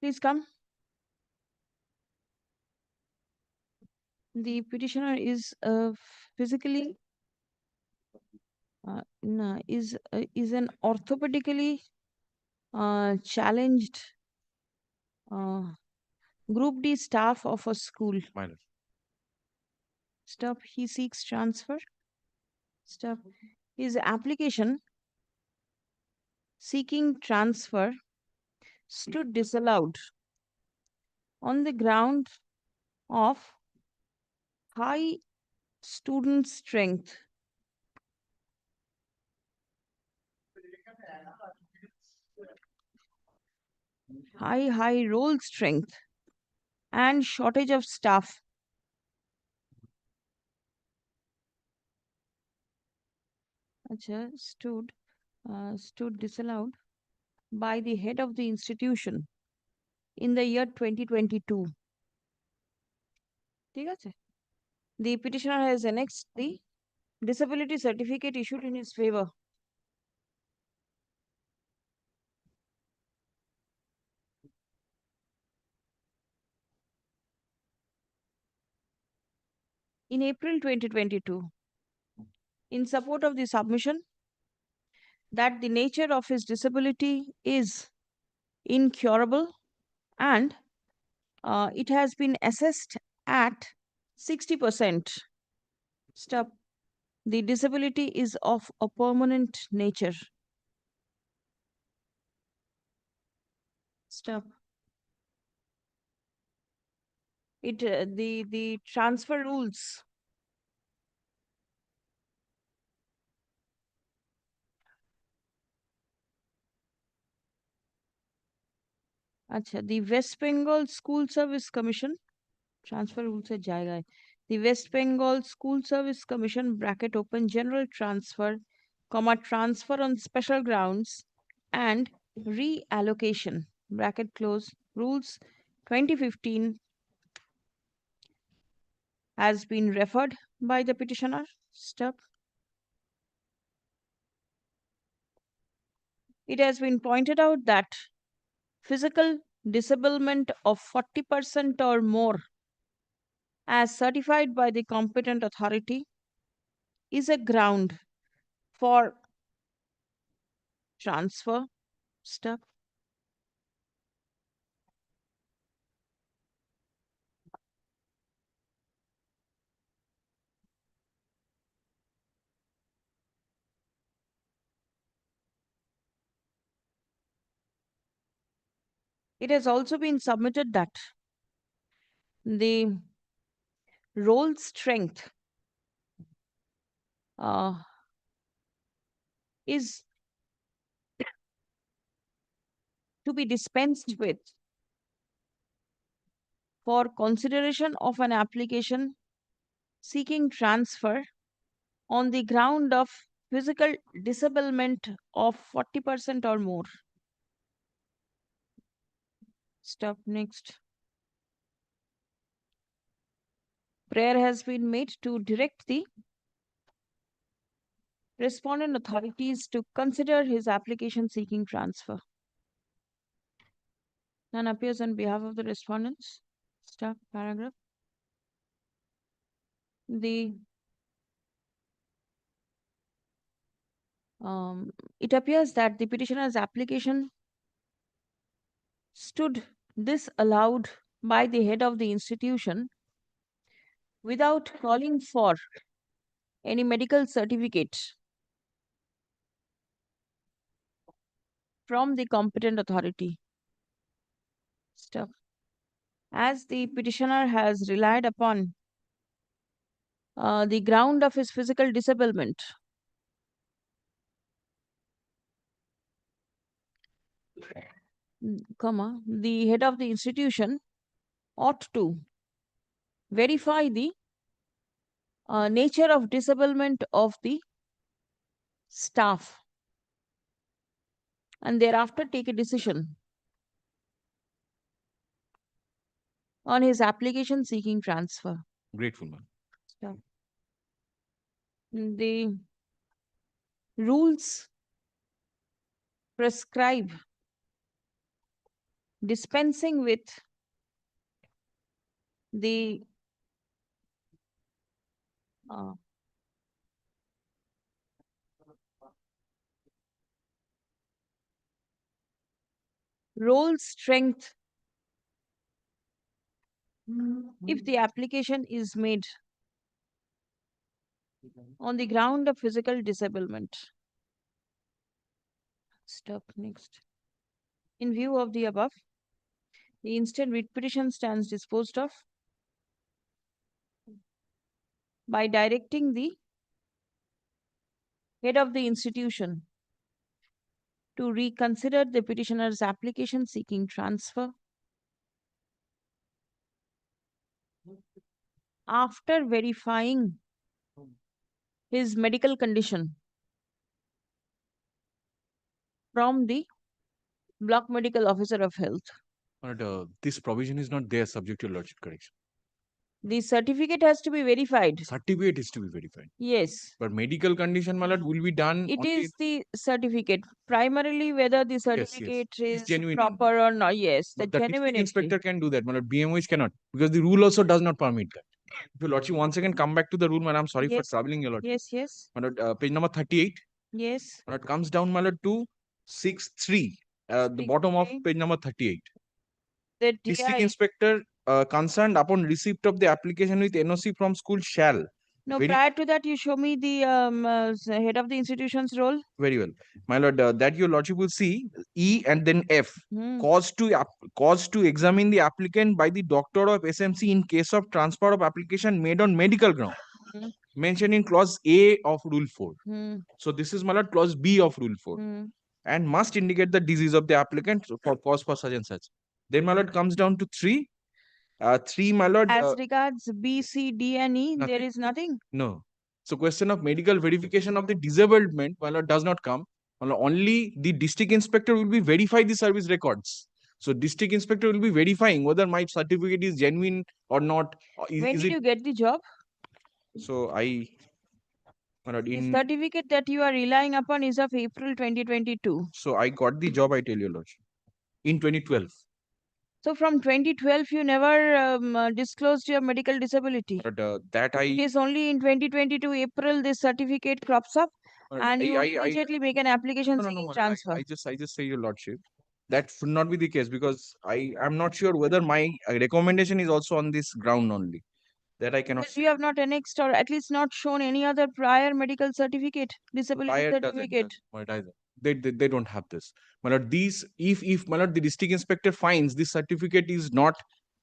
[SPEAKER 2] Please come. The petitioner is physically is an orthopedically challenged Group D staff of a school.
[SPEAKER 20] Minor.
[SPEAKER 2] Stop. He seeks transfer. Stop. His application seeking transfer stood disallowed on the ground of high student strength. High roll strength and shortage of staff. Stood disallowed by the head of the institution in the year 2022. The petitioner has annexed the disability certificate issued in his favor. In April 2022, in support of the submission that the nature of his disability is incurable and it has been assessed at 60%. Stop. The disability is of a permanent nature. Stop. The transfer rules the West Bengal School Service Commission transfer rules से जाएगा है. The West Bengal School Service Commission bracket open general transfer, comma transfer on special grounds and reallocation bracket close rules 2015 has been referred by the petitioner. Stop. It has been pointed out that physical disablement of 40% or more as certified by the competent authority is a ground for transfer. Stop. It has also been submitted that the roll strength is to be dispensed with for consideration of an application seeking transfer on the ground of physical disablement of 40% or more. Stop. Next. Prayer has been made to direct the respondent authorities to consider his application seeking transfer. None appears on behalf of the respondents. Stop. Paragraph. It appears that the petitioner's application stood disallowed by the head of the institution without calling for any medical certificate from the competent authority. Stop. As the petitioner has relied upon the ground of his physical disablement, the head of the institution ought to verify the nature of disablement of the staff and thereafter take a decision on his application seeking transfer.
[SPEAKER 20] Grateful, man.
[SPEAKER 2] Stop. The rules prescribe dispensing with the role strength if the application is made on the ground of physical disablement. Stop. Next. In view of the above, the instant writ petition stands disposed of by directing the head of the institution to reconsider the petitioner's application seeking transfer after verifying his medical condition from the block medical officer of health.
[SPEAKER 20] But this provision is not there, subject to your lordship correction.
[SPEAKER 2] The certificate has to be verified.
[SPEAKER 20] Certificate is to be verified.
[SPEAKER 2] Yes.
[SPEAKER 20] But medical condition, my lord, will be done.
[SPEAKER 2] It is the certificate. Primarily whether the certificate is
[SPEAKER 20] genuine.
[SPEAKER 2] proper or not. Yes.
[SPEAKER 20] The
[SPEAKER 2] The
[SPEAKER 20] district inspector can do that, my lord. BMOH cannot, because the rule also does not permit that. If your lordship once again come back to the rule, man, I'm sorry for troubling your lordship.
[SPEAKER 2] Yes, yes.
[SPEAKER 20] My lord, page number 38.
[SPEAKER 2] Yes.
[SPEAKER 20] My lord, comes down, my lord, to 6.3. The bottom of page number 38.
[SPEAKER 2] The
[SPEAKER 20] District
[SPEAKER 2] DI.
[SPEAKER 20] inspector concerned upon receipt of the application with NOC from school shall.
[SPEAKER 2] No, prior to that, you show me the head of the institution's role.
[SPEAKER 20] Very well. My lord, that your lordship will see E and then F. Cause to examine the applicant by the doctor of SMC in case of transfer of application made on medical ground. Mentioned in clause A of rule 4. So this is, my lord, clause B of rule 4. And must indicate the disease of the applicant for cause for such and such. Then, my lord, comes down to 3. 3, my lord.
[SPEAKER 2] As regards B, C, D, and E, there is nothing.
[SPEAKER 20] No. So question of medical verification of the disablement, my lord, does not come. Only the district inspector will be verify the service records. So district inspector will be verifying whether my certificate is genuine or not.
[SPEAKER 2] When did you get the job?
[SPEAKER 20] So my lord,
[SPEAKER 2] The certificate that you are relying upon is of April 2022.
[SPEAKER 20] So I got the job, I tell you, lordship, in 2012.
[SPEAKER 2] So from 2012, you never disclosed your medical disability.
[SPEAKER 20] But that
[SPEAKER 2] It is only in 2022 April this certificate crops up, and you immediately make an application seeking transfer.
[SPEAKER 20] I just say, your lordship, that should not be the case, because I am not sure whether my recommendation is also on this ground only. That I cannot.
[SPEAKER 2] Because you have not annexed or at least not shown any other prior medical certificate, disability certificate.
[SPEAKER 20] They don't have this. My lord, these if my lord, the district inspector finds this certificate is not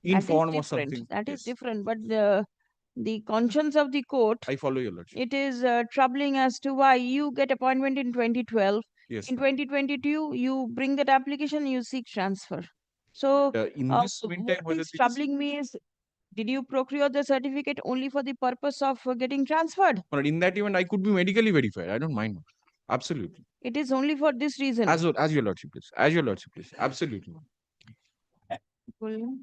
[SPEAKER 20] in form or something.
[SPEAKER 2] That is different. But the conscience of the court,
[SPEAKER 20] I follow your lordship.
[SPEAKER 2] it is troubling as to why you get appointment in 2012.
[SPEAKER 20] Yes.
[SPEAKER 2] In 2022, you bring that application, you seek transfer. So
[SPEAKER 20] in this
[SPEAKER 2] what is troubling me is Did you procure the certificate only for the purpose of getting transferred?
[SPEAKER 20] But in that event, I could be medically verified. I don't mind. Absolutely.
[SPEAKER 2] It is only for this reason.
[SPEAKER 20] As your lordship please. As your lordship please. Absolutely.
[SPEAKER 2] Full-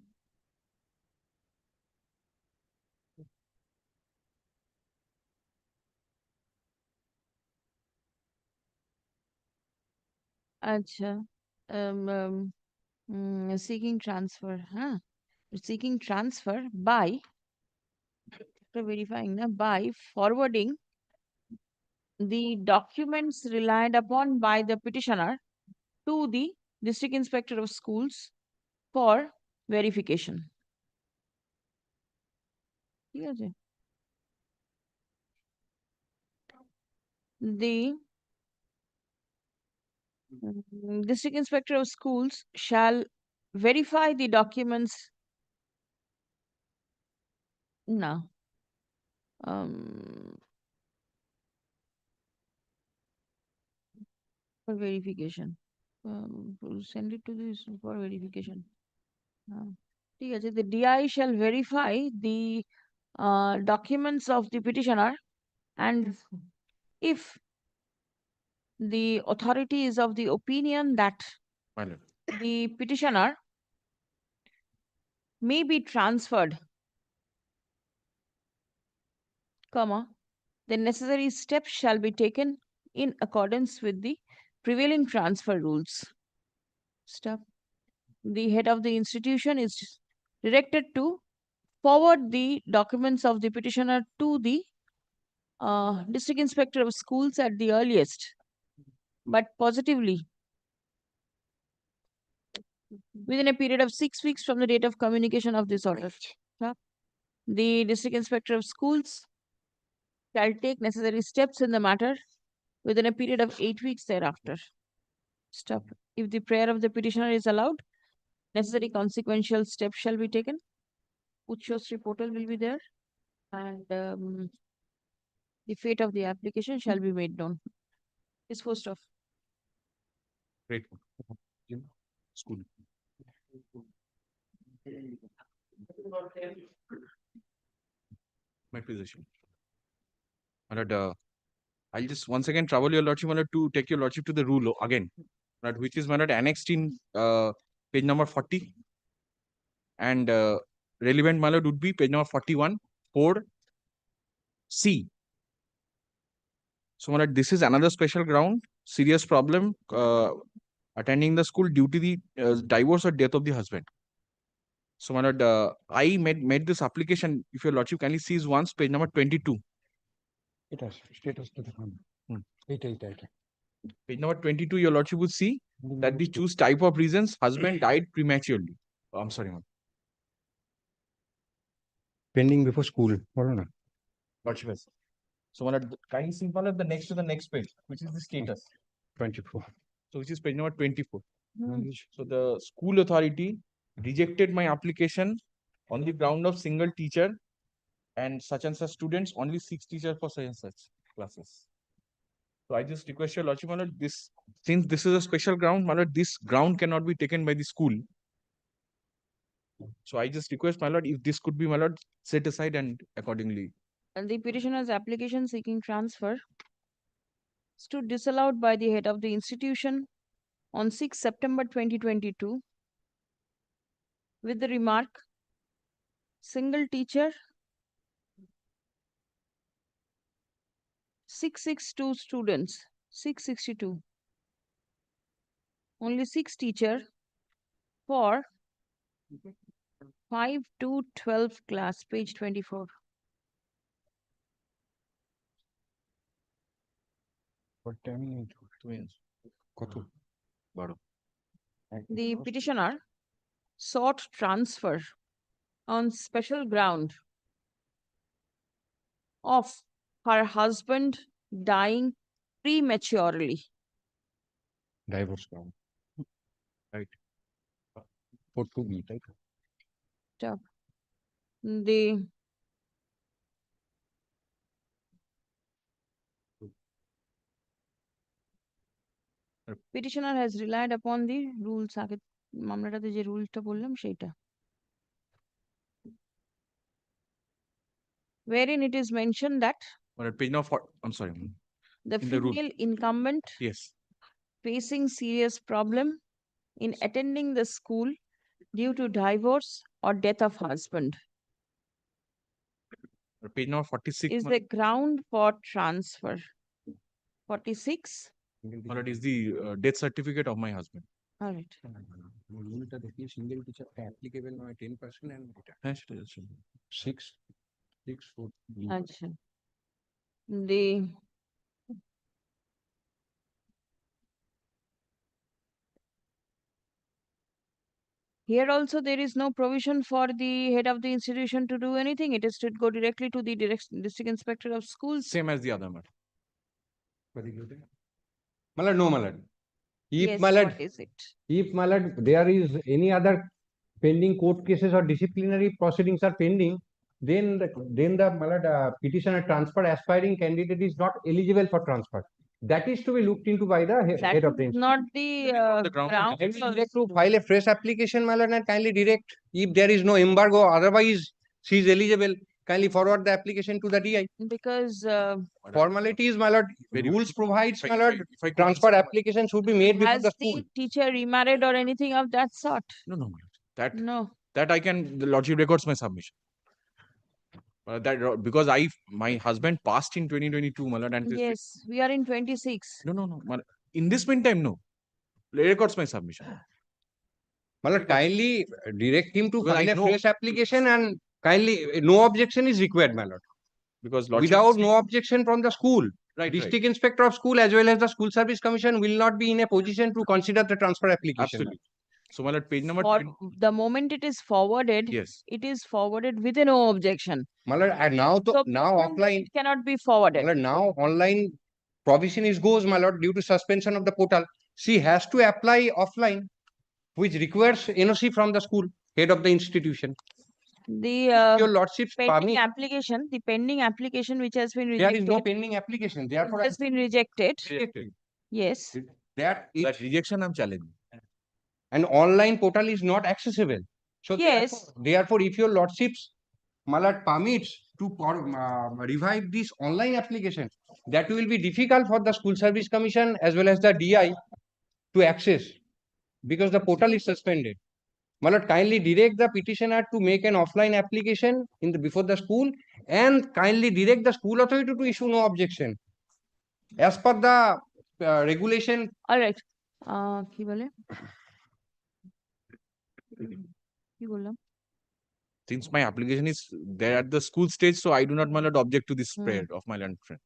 [SPEAKER 2] Acha. Seeking transfer. Huh? Seeking transfer by verifying by forwarding the documents relied upon by the petitioner to the district inspector of schools for verification. ঠিক আছে? The district inspector of schools shall verify the documents. No. For verification. Send it to this for verification. ঠিক আছে, the DI shall verify the documents of the petitioner, and if the authority is of the opinion that the petitioner may be transferred, comma, the necessary steps shall be taken in accordance with the prevailing transfer rules. Step. The head of the institution is directed to forward the documents of the petitioner to the district inspector of schools at the earliest, but positively within a period of 6 weeks from the date of communication of this order. The district inspector of schools shall take necessary steps in the matter within a period of 8 weeks thereafter. Stop. If the prayer of the petitioner is allowed, necessary consequential steps shall be taken. Uchchosri portal will be there, and the fate of the application shall be made known. Disposed of.
[SPEAKER 20] Great. School. My position. But I'll just once again trouble your lordship to take your lordship to the rule again, right, which is annexed in page number 40, and relevant would be page number 41, 4C. So this is another special ground, serious problem attending the school due to the divorce or death of the husband. So I made this application, if your lordship kindly sees once, page number 22.
[SPEAKER 10] Status to the
[SPEAKER 20] Page number 22, your lordship would see that the choose type of reasons husband died prematurely. Oh, I'm sorry,
[SPEAKER 10] pending before school.
[SPEAKER 20] Lordship has. So kindly see the next to the next page, which is the status.
[SPEAKER 10] 24.
[SPEAKER 20] So which is page number 24. So the school authority rejected my application on the ground of single teacher and such students, only 6 teachers for such and such classes. So I just request your lordship, this, since this is a special ground, this ground cannot be taken by the school. So I just request, my lord, if this could be, my lord, set aside and accordingly.
[SPEAKER 2] And the petitioner's application seeking transfer stood disallowed by the head of the institution on 6 September 2022 with the remark, single teacher, 662 students, 662. Only 6 teacher for 5 to 12 class, page 24. The petitioner sought transfer on special ground of her husband dying prematurely.
[SPEAKER 10] Divorce ground.
[SPEAKER 20] Right.
[SPEAKER 10] For 2B, right?
[SPEAKER 2] Stop. The petitioner has relied upon the rules. আগে মামলাটাতে যে রুলটা বললাম সেইটা wherein it is mentioned that
[SPEAKER 20] Page number I'm sorry.
[SPEAKER 2] the
[SPEAKER 20] In the rule.
[SPEAKER 2] female incumbent
[SPEAKER 20] Yes.
[SPEAKER 2] facing serious problem in attending the school due to divorce or death of husband
[SPEAKER 20] Page number 46.
[SPEAKER 2] is the ground for transfer. 46.
[SPEAKER 20] Or it is the death certificate of my husband.
[SPEAKER 2] All right.
[SPEAKER 10] Single teacher applicable by 10% and
[SPEAKER 20] Yes, it is.
[SPEAKER 10] 6.
[SPEAKER 2] Acha. The here also there is no provision for the head of the institution to do anything. It is to go directly to the district inspector of schools.
[SPEAKER 20] Same as the other matter.
[SPEAKER 21] Malad, no, Malad. If
[SPEAKER 2] Yes,
[SPEAKER 21] Malad,
[SPEAKER 2] what is it?
[SPEAKER 21] if Malad, there is any other pending court cases or disciplinary proceedings are pending, then the Malad petitioner transfer aspiring candidate is not eligible for transfer. That is to be looked into by the head of the
[SPEAKER 2] That is
[SPEAKER 21] institution.
[SPEAKER 2] not the ground.
[SPEAKER 21] Kindly direct to file a fresh application, Malad, and kindly direct if there is no embargo. Otherwise, she is eligible. Kindly forward the application to the DI.
[SPEAKER 2] Because
[SPEAKER 21] Formalities, my lord. Rules provides, my lord. Transfer application should be made before
[SPEAKER 2] has
[SPEAKER 21] the
[SPEAKER 2] the
[SPEAKER 21] school.
[SPEAKER 2] teacher remarried or anything of that sort?
[SPEAKER 20] No. That
[SPEAKER 2] No.
[SPEAKER 20] that I can. The lordship records my submission. That because my husband passed in 2022, my lord, and this
[SPEAKER 2] Yes, we are in 26.
[SPEAKER 20] no. In this meantime, no. Records my submission.
[SPEAKER 21] My lord, kindly direct him to
[SPEAKER 20] Because
[SPEAKER 21] file
[SPEAKER 20] I
[SPEAKER 21] a
[SPEAKER 20] know-
[SPEAKER 21] fresh application and kindly no objection is required, my lord.
[SPEAKER 20] Because lordship
[SPEAKER 21] Without no objection from the school,
[SPEAKER 20] Right,
[SPEAKER 21] district inspector of school as well as the school service commission will not be in a position to consider the transfer application.
[SPEAKER 20] Absolutely. So, my lord, page number
[SPEAKER 2] For
[SPEAKER 20] 20.
[SPEAKER 2] the moment it is forwarded,
[SPEAKER 20] Yes.
[SPEAKER 2] it is forwarded with no objection.
[SPEAKER 21] My lord, and now
[SPEAKER 2] So
[SPEAKER 21] now offline.
[SPEAKER 2] it cannot be forwarded.
[SPEAKER 21] My lord, now online provision is goes, my lord, due to suspension of the portal. She has to apply offline, which requires NOC from the school, head of the institution.
[SPEAKER 2] The
[SPEAKER 21] Your lordship's
[SPEAKER 2] pending application, the pending application which has been
[SPEAKER 21] there
[SPEAKER 2] rejected.
[SPEAKER 21] is no pending application. Therefore,
[SPEAKER 2] Has been rejected.
[SPEAKER 20] Rejected.
[SPEAKER 2] Yes.
[SPEAKER 21] That
[SPEAKER 20] rejection I'm challenging.
[SPEAKER 21] An online portal is not accessible. So
[SPEAKER 2] yes.
[SPEAKER 21] Therefore, if your lordship's Malad permits to revive this online application, that will be difficult for the school service commission as well as the DI to access because the portal is suspended. Malad, kindly direct the petitioner to make an offline application before the school and kindly direct the school authority to issue no objection. As per the regulation.
[SPEAKER 2] All right. কি বলে? কি বললাম?
[SPEAKER 20] Since my application is there at the school stage, so I do not, my lord, object to this prayer of my learned friend.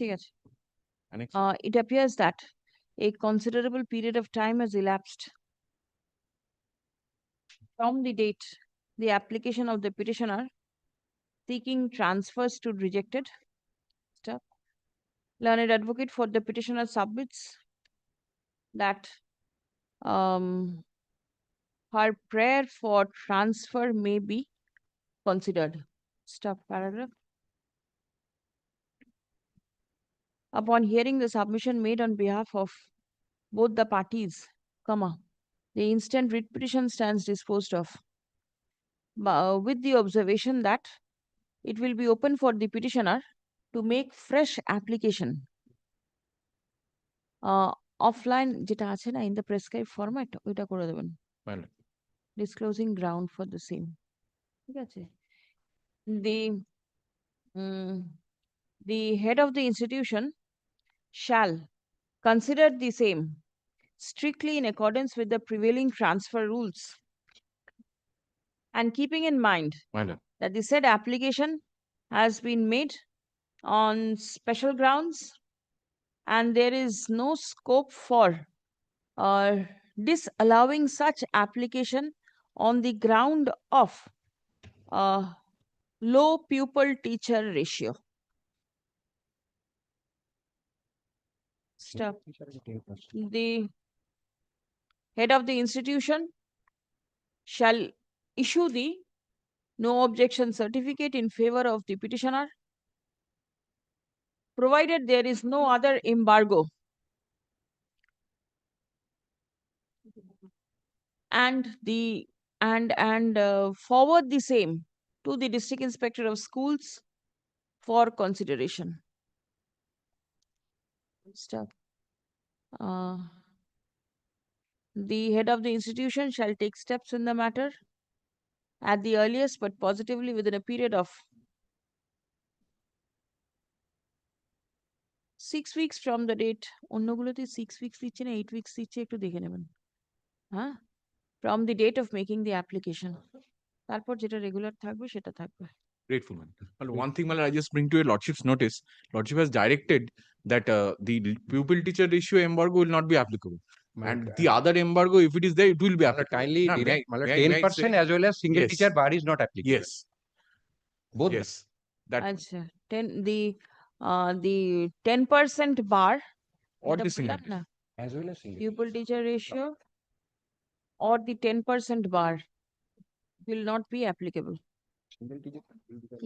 [SPEAKER 2] ঠিক আছে.
[SPEAKER 20] Annex.
[SPEAKER 2] It appears that a considerable period of time has elapsed from the date the application of the petitioner seeking transfers to rejected. Learned advocate for the petitioner submits that her prayer for transfer may be considered. Stop paragraph. Upon hearing the submission made on behalf of both the parties, the instant writ petition stands disposed of, with the observation that it will be open for the petitioner to make fresh application offline যেটা আছে না in the prescribed format ওইটা করে দেবেন disclosing ground for the same ঠিক আছে the head of the institution shall consider the same strictly in accordance with the prevailing transfer rules and keeping in mind that the said application has been made on special grounds and there is no scope for disallowing such application on the ground of low pupil teacher ratio. Stop. The head of the institution shall issue the no objection certificate in favor of the petitioner, provided there is no other embargo and the forward the same to the District Inspector of Schools for consideration. Stop. The head of the institution shall take steps in the matter at the earliest, but positively within a period of 6 weeks from the date. অন্যগুলোতে 6 weeks দিচ্ছে না 8 weeks দিচ্ছে একটু দেখে নেবেন হ্যাঁ from the date of making the application. তারপর যেটা regular থাকবে সেটা থাকবে.
[SPEAKER 20] Grateful, man. Well, one thing, I just bring to your lordship's notice. Lordship has directed that the pupil-teacher ratio embargo will not be applicable, and the other embargo, if it is there, it will be applicable.
[SPEAKER 21] Kindly
[SPEAKER 20] No,
[SPEAKER 21] direct,
[SPEAKER 20] may I
[SPEAKER 21] 10%
[SPEAKER 20] say-
[SPEAKER 21] as well as single
[SPEAKER 20] Yes.
[SPEAKER 21] teacher bar is not applicable.
[SPEAKER 20] Yes.
[SPEAKER 21] Both.
[SPEAKER 20] Yes. That
[SPEAKER 2] আচ্ছা 10% bar
[SPEAKER 20] or
[SPEAKER 2] এটা
[SPEAKER 20] the single
[SPEAKER 2] বললাম না
[SPEAKER 21] As well as single.
[SPEAKER 2] pupil teacher ratio or the 10% bar will not be applicable.
[SPEAKER 21] Single teacher.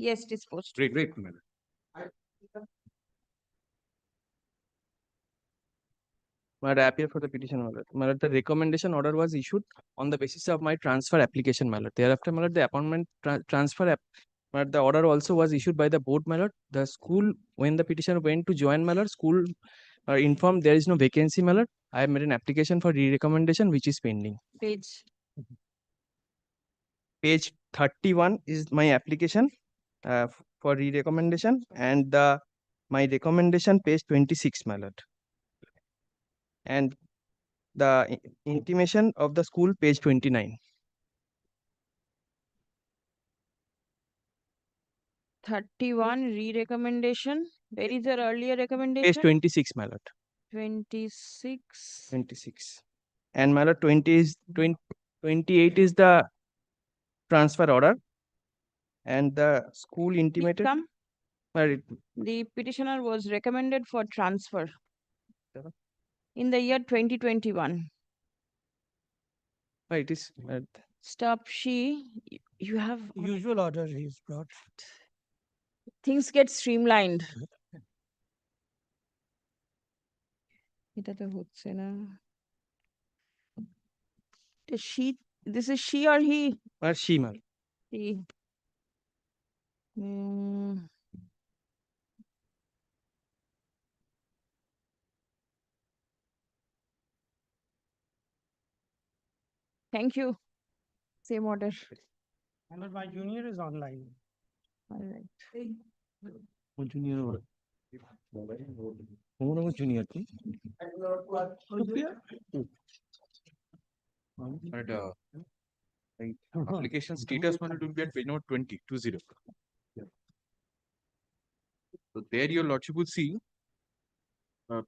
[SPEAKER 2] Yes, it is posted.
[SPEAKER 20] Great, madam.
[SPEAKER 4] My appeal for the petition, my lord. My lord, the recommendation order was issued on the basis of my transfer application, my lord. Thereafter, my lord, the appointment transfer app, my lord, the order also was issued by the board, my lord. The school, when the petitioner went to join, my lord, school informed there is no vacancy, my lord. I have made an application for re-recommendation, which is pending. Page 31 is my application for re-recommendation, and my recommendation page 26, my lord. And the intimation of the school page 29.
[SPEAKER 2] 31 re-recommendation. Where is your earlier recommendation?
[SPEAKER 4] Page 26, my lord.
[SPEAKER 2] 26.
[SPEAKER 4] 26. And my lord, 28 is the transfer order. And the school intimated.
[SPEAKER 2] Come.
[SPEAKER 4] My lord,
[SPEAKER 2] The petitioner was recommended for transfer in the year 2021.
[SPEAKER 4] it is.
[SPEAKER 2] Stop. You have
[SPEAKER 15] Usual order is brought.
[SPEAKER 2] things get streamlined. এটা তো হচ্ছে না this is she or he?
[SPEAKER 4] She, my lord.
[SPEAKER 2] He. Thank you. Same order.
[SPEAKER 15] And my junior is online.
[SPEAKER 2] All right.
[SPEAKER 3] Junior. Junior.
[SPEAKER 20] But application status will be at page number 20. So there your lordship would see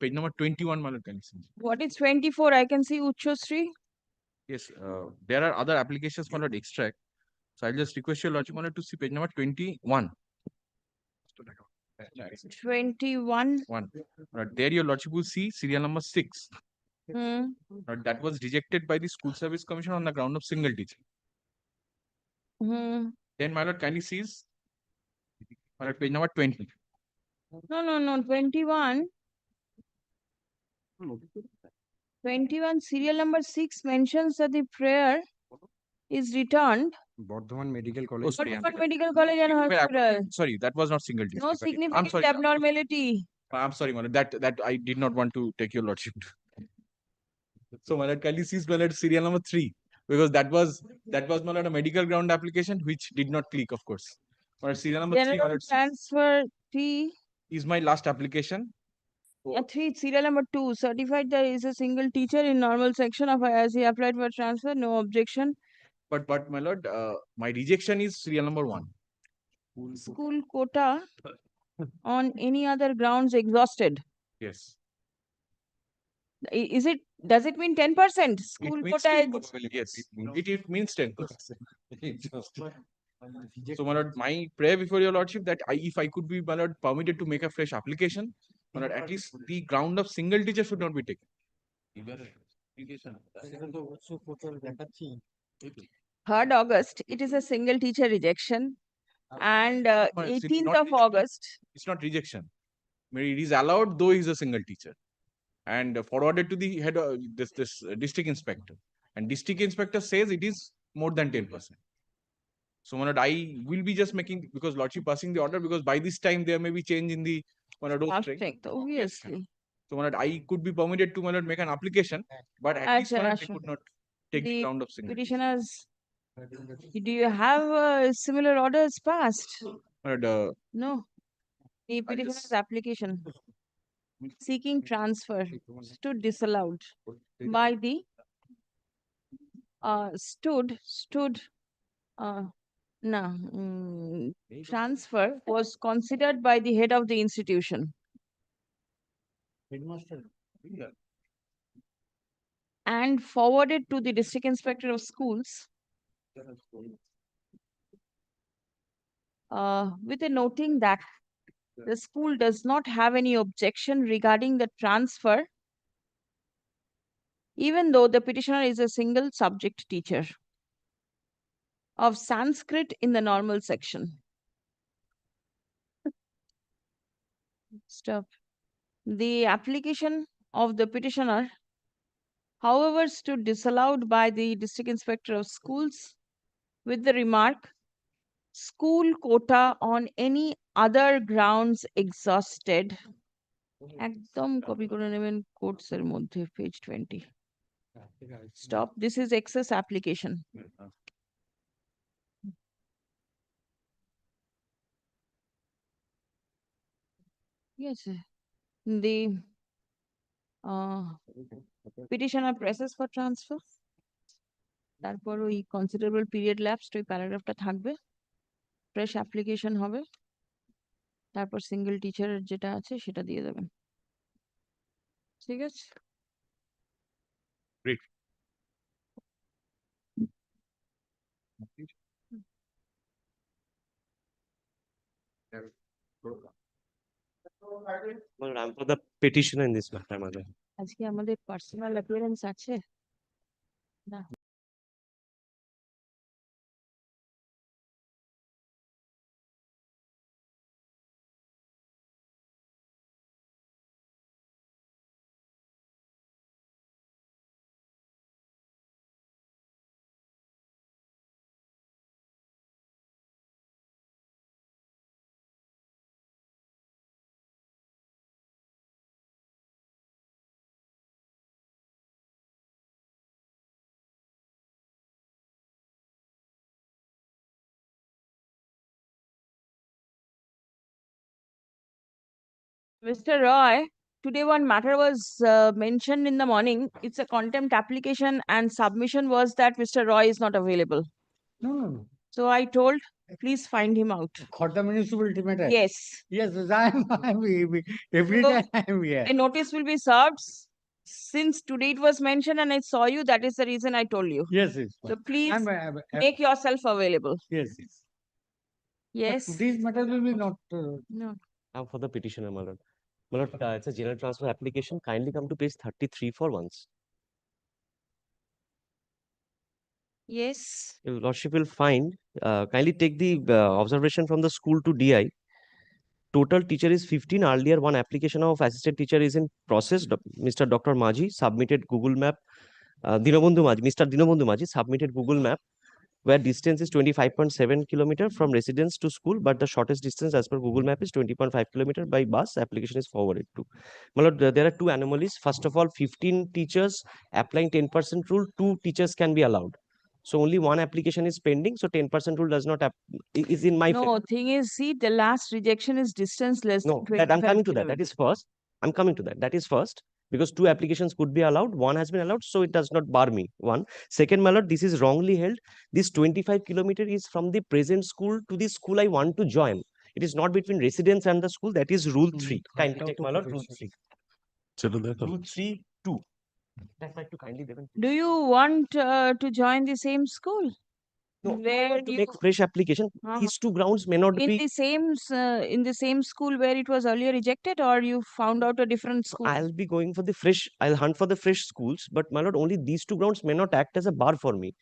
[SPEAKER 20] page number 21, my lord, can you see?
[SPEAKER 2] What is 24? I can see Uchosri.
[SPEAKER 20] Yes, there are other applications for not extract. So I'll just request your lordship to see page number 21.
[SPEAKER 2] 21.
[SPEAKER 20] There your lordship will see serial number 6.
[SPEAKER 2] Hmm.
[SPEAKER 20] That was rejected by the School Service Commission on the ground of single teacher.
[SPEAKER 2] Hmm.
[SPEAKER 20] Then my lord kindly sees page number 20.
[SPEAKER 2] No. 21. 21 serial number 6 mentions that the prayer is returned.
[SPEAKER 21] Bardhaman Medical College.
[SPEAKER 20] Oh, sorry,
[SPEAKER 2] Bardhaman Medical College and Hospital.
[SPEAKER 20] Sorry, that was not single teacher.
[SPEAKER 2] No
[SPEAKER 20] I'm
[SPEAKER 2] significant
[SPEAKER 20] sorry.
[SPEAKER 2] abnormality.
[SPEAKER 20] I'm sorry, my lord. That I did not want to take your lordship. So my lord kindly sees my lord serial number 3, because that was my lord a medical ground application which did not click, of course. My lord, serial number 3, my
[SPEAKER 2] General
[SPEAKER 20] lord,
[SPEAKER 2] transfer 3.
[SPEAKER 20] is my last application.
[SPEAKER 2] 3 serial number 2 certified there is a single teacher in normal section of as he applied for transfer. No objection.
[SPEAKER 20] But my lord, my rejection is serial number 1.
[SPEAKER 2] School quota on any other grounds exhausted.
[SPEAKER 20] Yes.
[SPEAKER 2] Does it mean 10%? School quota is
[SPEAKER 20] Yes, it means 10%. So my lord, my prayer before your lordship that if I could be, my lord, permitted to make a fresh application, my lord, at least the ground of single teacher should not be taken.
[SPEAKER 2] 3rd August, it is a single teacher rejection. And 18th of August.
[SPEAKER 20] It's not rejection. It is allowed though he is a single teacher. And forwarded to the head of this district inspector. And district inspector says it is more than 10%. So my lord, I will be just making, because lordship passing the order, because by this time there may be change in the my lord, oath string.
[SPEAKER 2] Perfect, obviously.
[SPEAKER 20] So my lord, I could be permitted to my lord make an application, but at least my lord, they could not take the round of signature.
[SPEAKER 2] Petitioners, do you have similar orders passed?
[SPEAKER 20] My lord,
[SPEAKER 2] No. The petitioner's application seeking transfer stood disallowed by the transfer was considered by the head of the institution and forwarded to the district inspector of schools with a noting that the school does not have any objection regarding the transfer, even though the petitioner is a single subject teacher of Sanskrit in the normal section. Stop. The application of the petitioner, however, stood disallowed by the district inspector of schools with the remark, school quota on any other grounds exhausted. একদম copy করে নেবেন quotes এর মধ্যে page 20. Stop. This is excess application. Yes. The petitioner presses for transfer. তারপর ওই considerable period lapsed ওই প্যারাগ্রাফটা থাকবে, fresh application হবে, তারপর সিঙ্গেল টিচারের যেটা আছে সেটা দিয়ে দেবেন। ঠিক আছে?
[SPEAKER 20] Great.
[SPEAKER 6] Well, I'm for the petitioner in this matter, mother.
[SPEAKER 2] আজকে আমাদের পার্সোনাল অ্যাপিয়ারেন্স আছে না? Mr. Roy, today one matter was mentioned in the morning. It's a contempt application and submission was that Mr. Roy is not available.
[SPEAKER 10] No.
[SPEAKER 2] So I told, please find him out.
[SPEAKER 10] Kharda municipality matter?
[SPEAKER 2] Yes.
[SPEAKER 10] Yes, I'm every
[SPEAKER 2] So,
[SPEAKER 10] time I'm here.
[SPEAKER 2] a notice will be served. Since today it was mentioned and I saw you, that is the reason I told you.
[SPEAKER 10] Yes.
[SPEAKER 2] So please
[SPEAKER 10] I'm
[SPEAKER 2] make yourself available.
[SPEAKER 10] Yes.
[SPEAKER 2] Yes.
[SPEAKER 10] But these matters will be not.
[SPEAKER 2] No.
[SPEAKER 6] I'm for the petitioner, my lord. My lord, it's a general transfer application. Kindly come to page 33 for once.
[SPEAKER 2] Yes.
[SPEAKER 6] Your lordship will find, kindly take the observation from the school to DI. Total teacher is 15. Earlier, one application of assistant teacher is in process. Mr. Dr. Maji submitted Google Map. Mr. Dinobandhu Maji submitted Google Map, where distance is 25.7 kilometer from residence to school, but the shortest distance as per Google Map is 20.5 kilometer by bus. Application is forwarded to. My lord, there are two anomalies. First of all, 15 teachers applying 10% rule, 2 teachers can be allowed. So only one application is pending. So 10% rule does not is in my favor.
[SPEAKER 2] No, thing is, see, the last rejection is distance less
[SPEAKER 6] No,
[SPEAKER 2] than
[SPEAKER 6] that I'm
[SPEAKER 2] 25
[SPEAKER 6] coming to that. That
[SPEAKER 2] kilometers.
[SPEAKER 6] is first. I'm coming to that. That is first. Because 2 applications could be allowed. 1 has been allowed, so it does not bar me. 1. Second, my lord, this is wrongly held. This 25 kilometer is from the present school to the school I want to join. It is not between residence and the school. That is rule 3. Kindly take, my lord, rule 3. Rule 3, 2. That's like to kindly given.
[SPEAKER 2] Do you want to join the same school?
[SPEAKER 6] No,
[SPEAKER 2] Where
[SPEAKER 6] to
[SPEAKER 2] you
[SPEAKER 6] make fresh application. These 2 grounds may not
[SPEAKER 2] in
[SPEAKER 6] be.
[SPEAKER 2] the same school where it was earlier rejected, or you found out a different school?
[SPEAKER 6] I'll be going for the fresh. I'll hunt for the fresh schools, but my lord, only these 2 grounds may not act as a bar for me.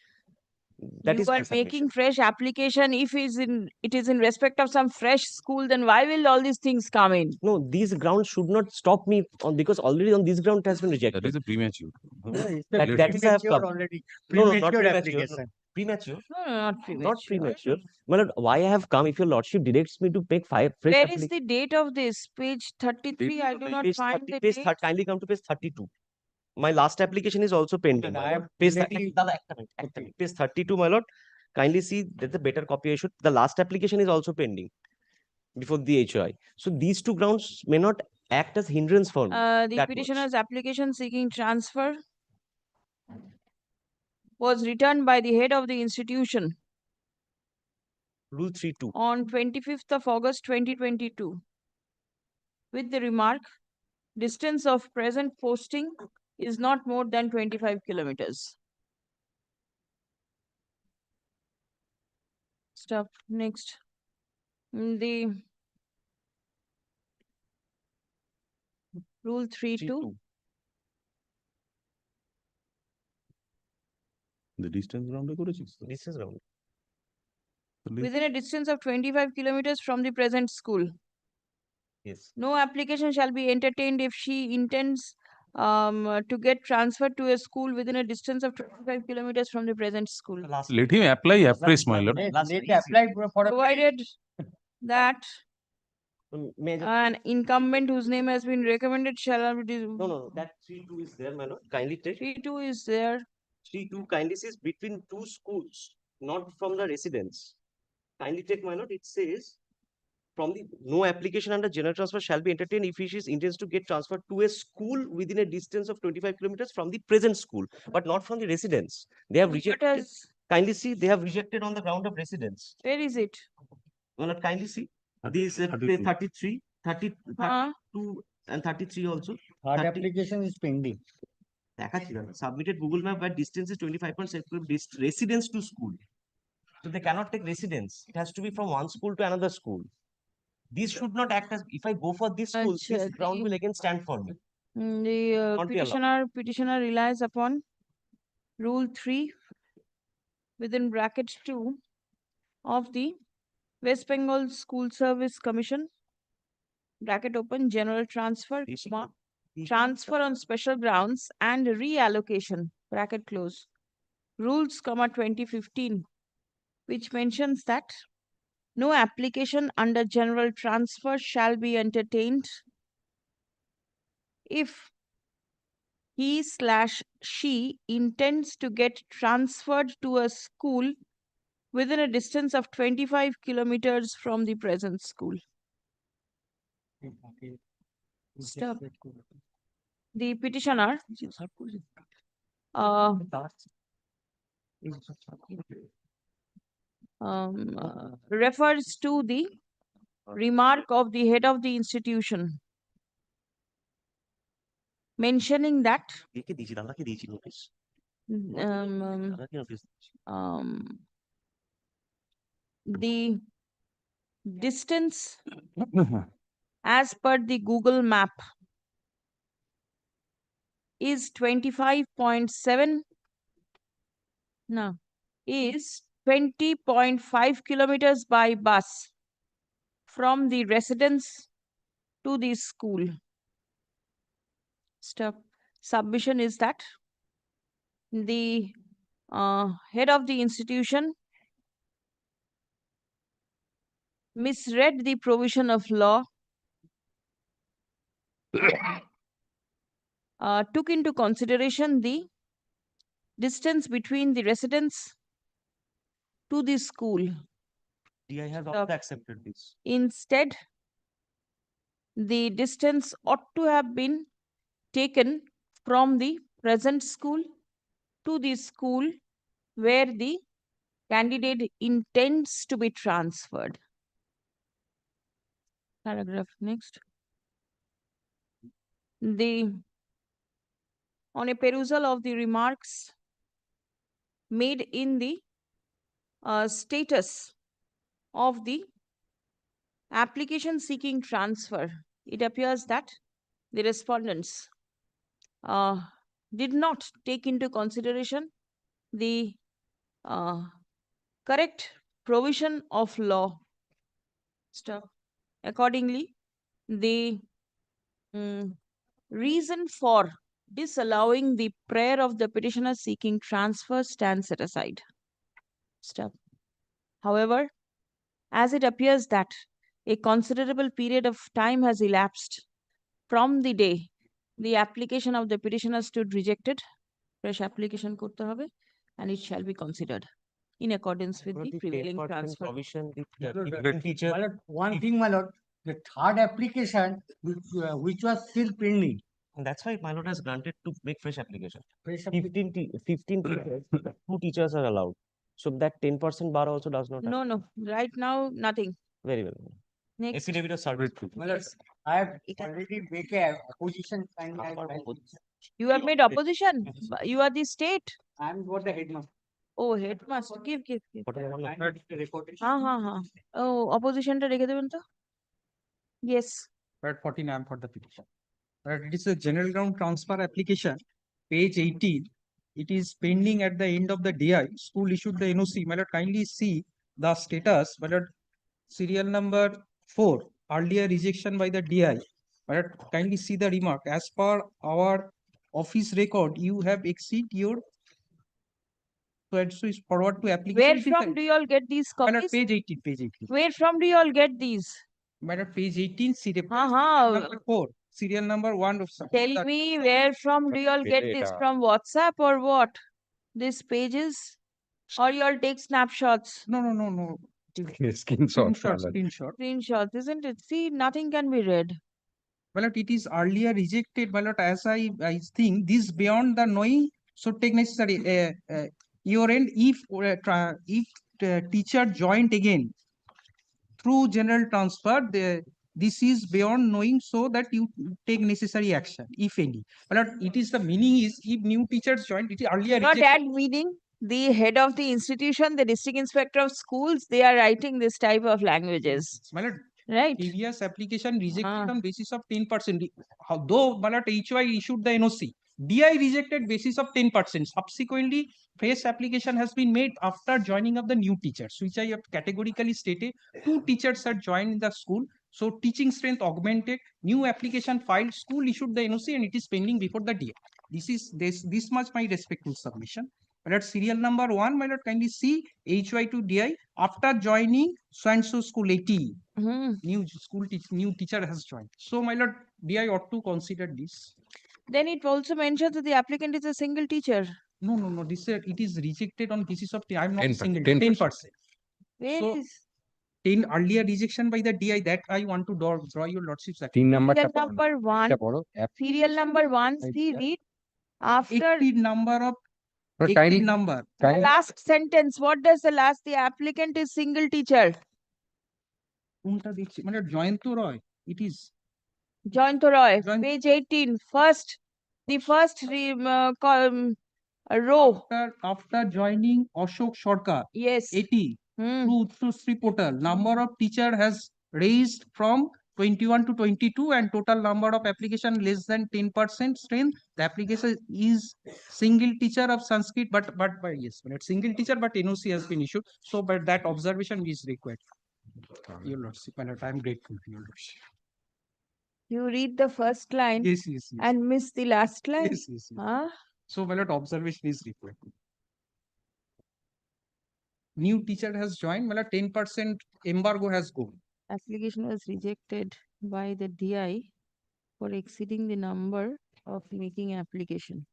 [SPEAKER 6] That
[SPEAKER 2] you
[SPEAKER 6] is
[SPEAKER 2] are
[SPEAKER 6] my submission.
[SPEAKER 2] making fresh application. If it is in respect of some fresh school, then why will all these things come in?
[SPEAKER 6] No, these grounds should not stop me on, because already on this ground it has been rejected.
[SPEAKER 20] That is a premature.
[SPEAKER 6] That is a
[SPEAKER 10] Premature already.
[SPEAKER 6] no, not
[SPEAKER 10] Premature
[SPEAKER 6] premature.
[SPEAKER 10] application.
[SPEAKER 6] Premature?
[SPEAKER 2] No, not premature.
[SPEAKER 6] Not premature. My lord, why I have come if your lordship directs me to make 5 fresh
[SPEAKER 2] Where is the date of this? Page 33. I do not
[SPEAKER 6] page
[SPEAKER 2] find
[SPEAKER 6] 30,
[SPEAKER 2] the
[SPEAKER 6] page
[SPEAKER 2] date.
[SPEAKER 6] 30, kindly come to page 32. My last application is also pending.
[SPEAKER 10] I have
[SPEAKER 6] Page
[SPEAKER 10] already-
[SPEAKER 6] 30, page 32, my lord. Kindly see that's a better copy I should. The last application is also pending before the HOI. So these two grounds may not act as hindrance for me.
[SPEAKER 2] The
[SPEAKER 6] that much.
[SPEAKER 2] petitioner's application seeking transfer was returned by the head of the institution
[SPEAKER 6] Rule 3.2.
[SPEAKER 2] on 25th of August 2022 with the remark, distance of present posting is not more than 25 kilometers. Stop. Next. The Rule 3.2.
[SPEAKER 5] The distance round
[SPEAKER 6] Distance round.
[SPEAKER 2] Within a distance of 25 kilometers from the present school.
[SPEAKER 6] Yes.
[SPEAKER 2] No application shall be entertained if she intends to get transferred to a school within a distance of 25 kilometers from the present school.
[SPEAKER 5] Let him apply afresh, my lord.
[SPEAKER 10] Let apply for a
[SPEAKER 2] Provided that
[SPEAKER 6] May
[SPEAKER 2] an incumbent whose name has been recommended shall be.
[SPEAKER 6] No. That 3.2 is there, my lord. Kindly take.
[SPEAKER 2] 3.2 is there.
[SPEAKER 6] 3.2 kindly says between two schools, not from the residence. Kindly take, my lord. It says from the no application under general transfer shall be entertained if he intends to get transferred to a school within a distance of 25 kilometers from the present school, but not from the residence. They have rejected. Kindly see, they have rejected on the ground of residence.
[SPEAKER 2] Where is it?
[SPEAKER 6] My lord, kindly see. This 33, 32, and 33 also.
[SPEAKER 10] Third application is pending.
[SPEAKER 6] Submitted Google Map where distance is 25% residence to school. So they cannot take residence. It has to be from one school to another school. These should not act as, if I go for this school, this ground will again stand for me.
[SPEAKER 2] The
[SPEAKER 6] Not be allowed.
[SPEAKER 2] petitioner relies upon Rule 3 within bracket 2 of the West Bengal School Service Commission, bracket open, general transfer, transfer on special grounds and reallocation, bracket close. Rules, 2015, which mentions that no application under general transfer shall be entertained if he/she intends to get transferred to a school within a distance of 25 kilometers from the present school. Stop. The petitioner refers to the remark of the head of the institution mentioning that the distance as per the Google map is 25.7 is 20.5 kilometers by bus from the residence to the school. Stop. Submission is that the head of the institution misread the provision of law, took into consideration the distance between the residence to the school.
[SPEAKER 6] DI has also accepted this.
[SPEAKER 2] Instead, the distance ought to have been taken from the present school to the school where the candidate intends to be transferred. Paragraph next. On a perusal of the remarks made in the status of the application seeking transfer, it appears that the respondents did not take into consideration the correct provision of law. Accordingly, the reason for disallowing the prayer of the petitioner seeking transfer stands set aside. step. However, as it appears that a considerable period of time has elapsed from the day the application of the petitioner stood rejected, fresh application korte hobe, and it shall be considered in accordance with the prevailing transfer.
[SPEAKER 6] Provision,
[SPEAKER 10] My lord, one thing, my lord, the third application which was still pending.
[SPEAKER 6] And that's why my lord has granted to make fresh application.
[SPEAKER 10] Fresh
[SPEAKER 6] 15 teachers, 2 teachers are allowed. So that 10% bar also does not
[SPEAKER 2] No, no, right now, nothing.
[SPEAKER 6] Very well.
[SPEAKER 2] Next.
[SPEAKER 6] Affidavit of service.
[SPEAKER 10] My lord, I have already made a opposition sign.
[SPEAKER 2] You have made opposition? You are the state?
[SPEAKER 10] I am for the headmaster.
[SPEAKER 2] Oh, headmaster. Give.
[SPEAKER 10] Recording.
[SPEAKER 2] Oh, opposition ta rekhe deben to? Yes.
[SPEAKER 7] Part 14, I am for the petition. It is a general ground transfer application, page 18. It is pending at the end of the DI. School issued the NOC. My lord, kindly see the status. My lord, serial number 4, earlier rejection by the DI. My lord, kindly see the remark. As per our office record, you have exceed your. So is forward to application.
[SPEAKER 2] Where from do you all get these
[SPEAKER 7] My lord,
[SPEAKER 2] copies?
[SPEAKER 7] page 18, page 18.
[SPEAKER 2] Where from do you all get these?
[SPEAKER 7] Madam, page 18, serial
[SPEAKER 2] number
[SPEAKER 7] 4, serial number 1 of
[SPEAKER 2] Tell me where from do you all get this? From WhatsApp or what? These pages? Or you all take snapshots?
[SPEAKER 7] No.
[SPEAKER 2] Screenshot, isn't it? See, nothing can be read.
[SPEAKER 7] Well, it is earlier rejected, but as I think this beyond the knowing should take necessary your end if teacher joined again through general transfer, this is beyond knowing, so that you take necessary action, if any. But it is the meaning is if new teachers joined, it is earlier
[SPEAKER 2] Not
[SPEAKER 7] rejected.
[SPEAKER 2] that meaning. The head of the institution, the district inspector of schools, they are writing this type of languages. Right.
[SPEAKER 7] Previous application rejected on basis of 10%. Though HY issued the NOC, DI rejected basis of 10%. Subsequently, fresh application has been made after joining of the new teachers, which I have categorically stated. 2 teachers are joined in the school. So teaching strength augmented, new application filed, school issued the NOC, and it is pending before the DI. This much my respectful submission. But serial number 1, my lord, kindly see HY to DI after joining so and so school 80. New teacher has joined. So my lord, DI ought to consider this.
[SPEAKER 2] Then it also mentions that the applicant is a single teacher.
[SPEAKER 7] No. This it is rejected on basis of I am not
[SPEAKER 14] 10%,
[SPEAKER 7] single
[SPEAKER 14] 10%.
[SPEAKER 2] Where
[SPEAKER 7] So,
[SPEAKER 2] is
[SPEAKER 7] 10 earlier rejection by the DI, that I want to draw your lordship's
[SPEAKER 2] serial number 1? Serial number 1, see, read. After
[SPEAKER 7] number of number.
[SPEAKER 2] Last sentence, what does the last? The applicant is single teacher.
[SPEAKER 7] Jayanto Roy, it is.
[SPEAKER 2] Jayanto Roy, page 18, the first row.
[SPEAKER 7] After joining Ashok Sarkar,
[SPEAKER 2] yes,
[SPEAKER 7] 80, through Utsusri portal, number of teacher has raised from 21 to 22, and total number of application less than 10% strength. The application is single teacher of Sanskrit, but yes, single teacher, but NOC has been issued. So, but that observation is required. Your lordship, I am grateful to your lordship.
[SPEAKER 2] You read the first line
[SPEAKER 7] Yes.
[SPEAKER 2] and miss the last line.
[SPEAKER 7] Yes. So, my lord, observation is required. New teacher has joined, 10% embargo has gone.
[SPEAKER 2] Application was rejected by the DI for exceeding the number of making application.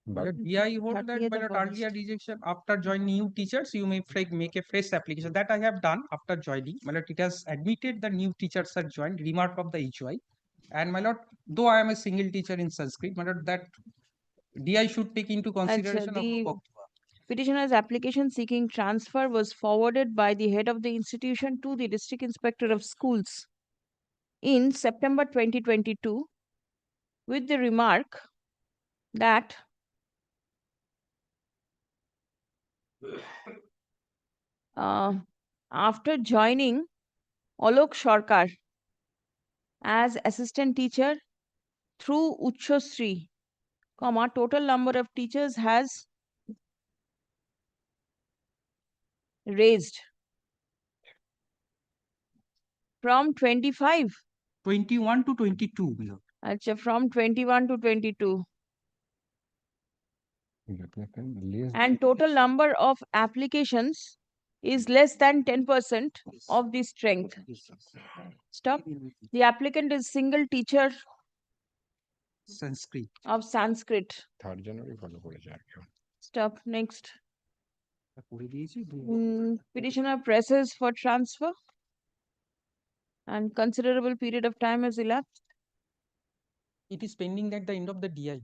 [SPEAKER 7] But DI hold that earlier rejection after joining new teachers, you may make a fresh application. That I have done after joining. My lord, it has admitted the new teachers are joined. Remark of the HY. And my lord, though I am a single teacher in Sanskrit, my lord, that DI should take into consideration of
[SPEAKER 2] petitioner's application seeking transfer was forwarded by the head of the institution to the district inspector of schools in September 2022 with the remark that after joining Alok Sarkar as assistant teacher through Uchchosri, total number of teachers has raised from 21
[SPEAKER 7] to 22.
[SPEAKER 2] From 21 to 22. and total number of applications is less than 10% of the strength. Stop. The applicant is single teacher
[SPEAKER 7] Sanskrit.
[SPEAKER 2] of Sanskrit. Stop. Next. Petitioner presses for transfer and considerable period of time has elapsed.
[SPEAKER 7] It is pending at the end of the DI.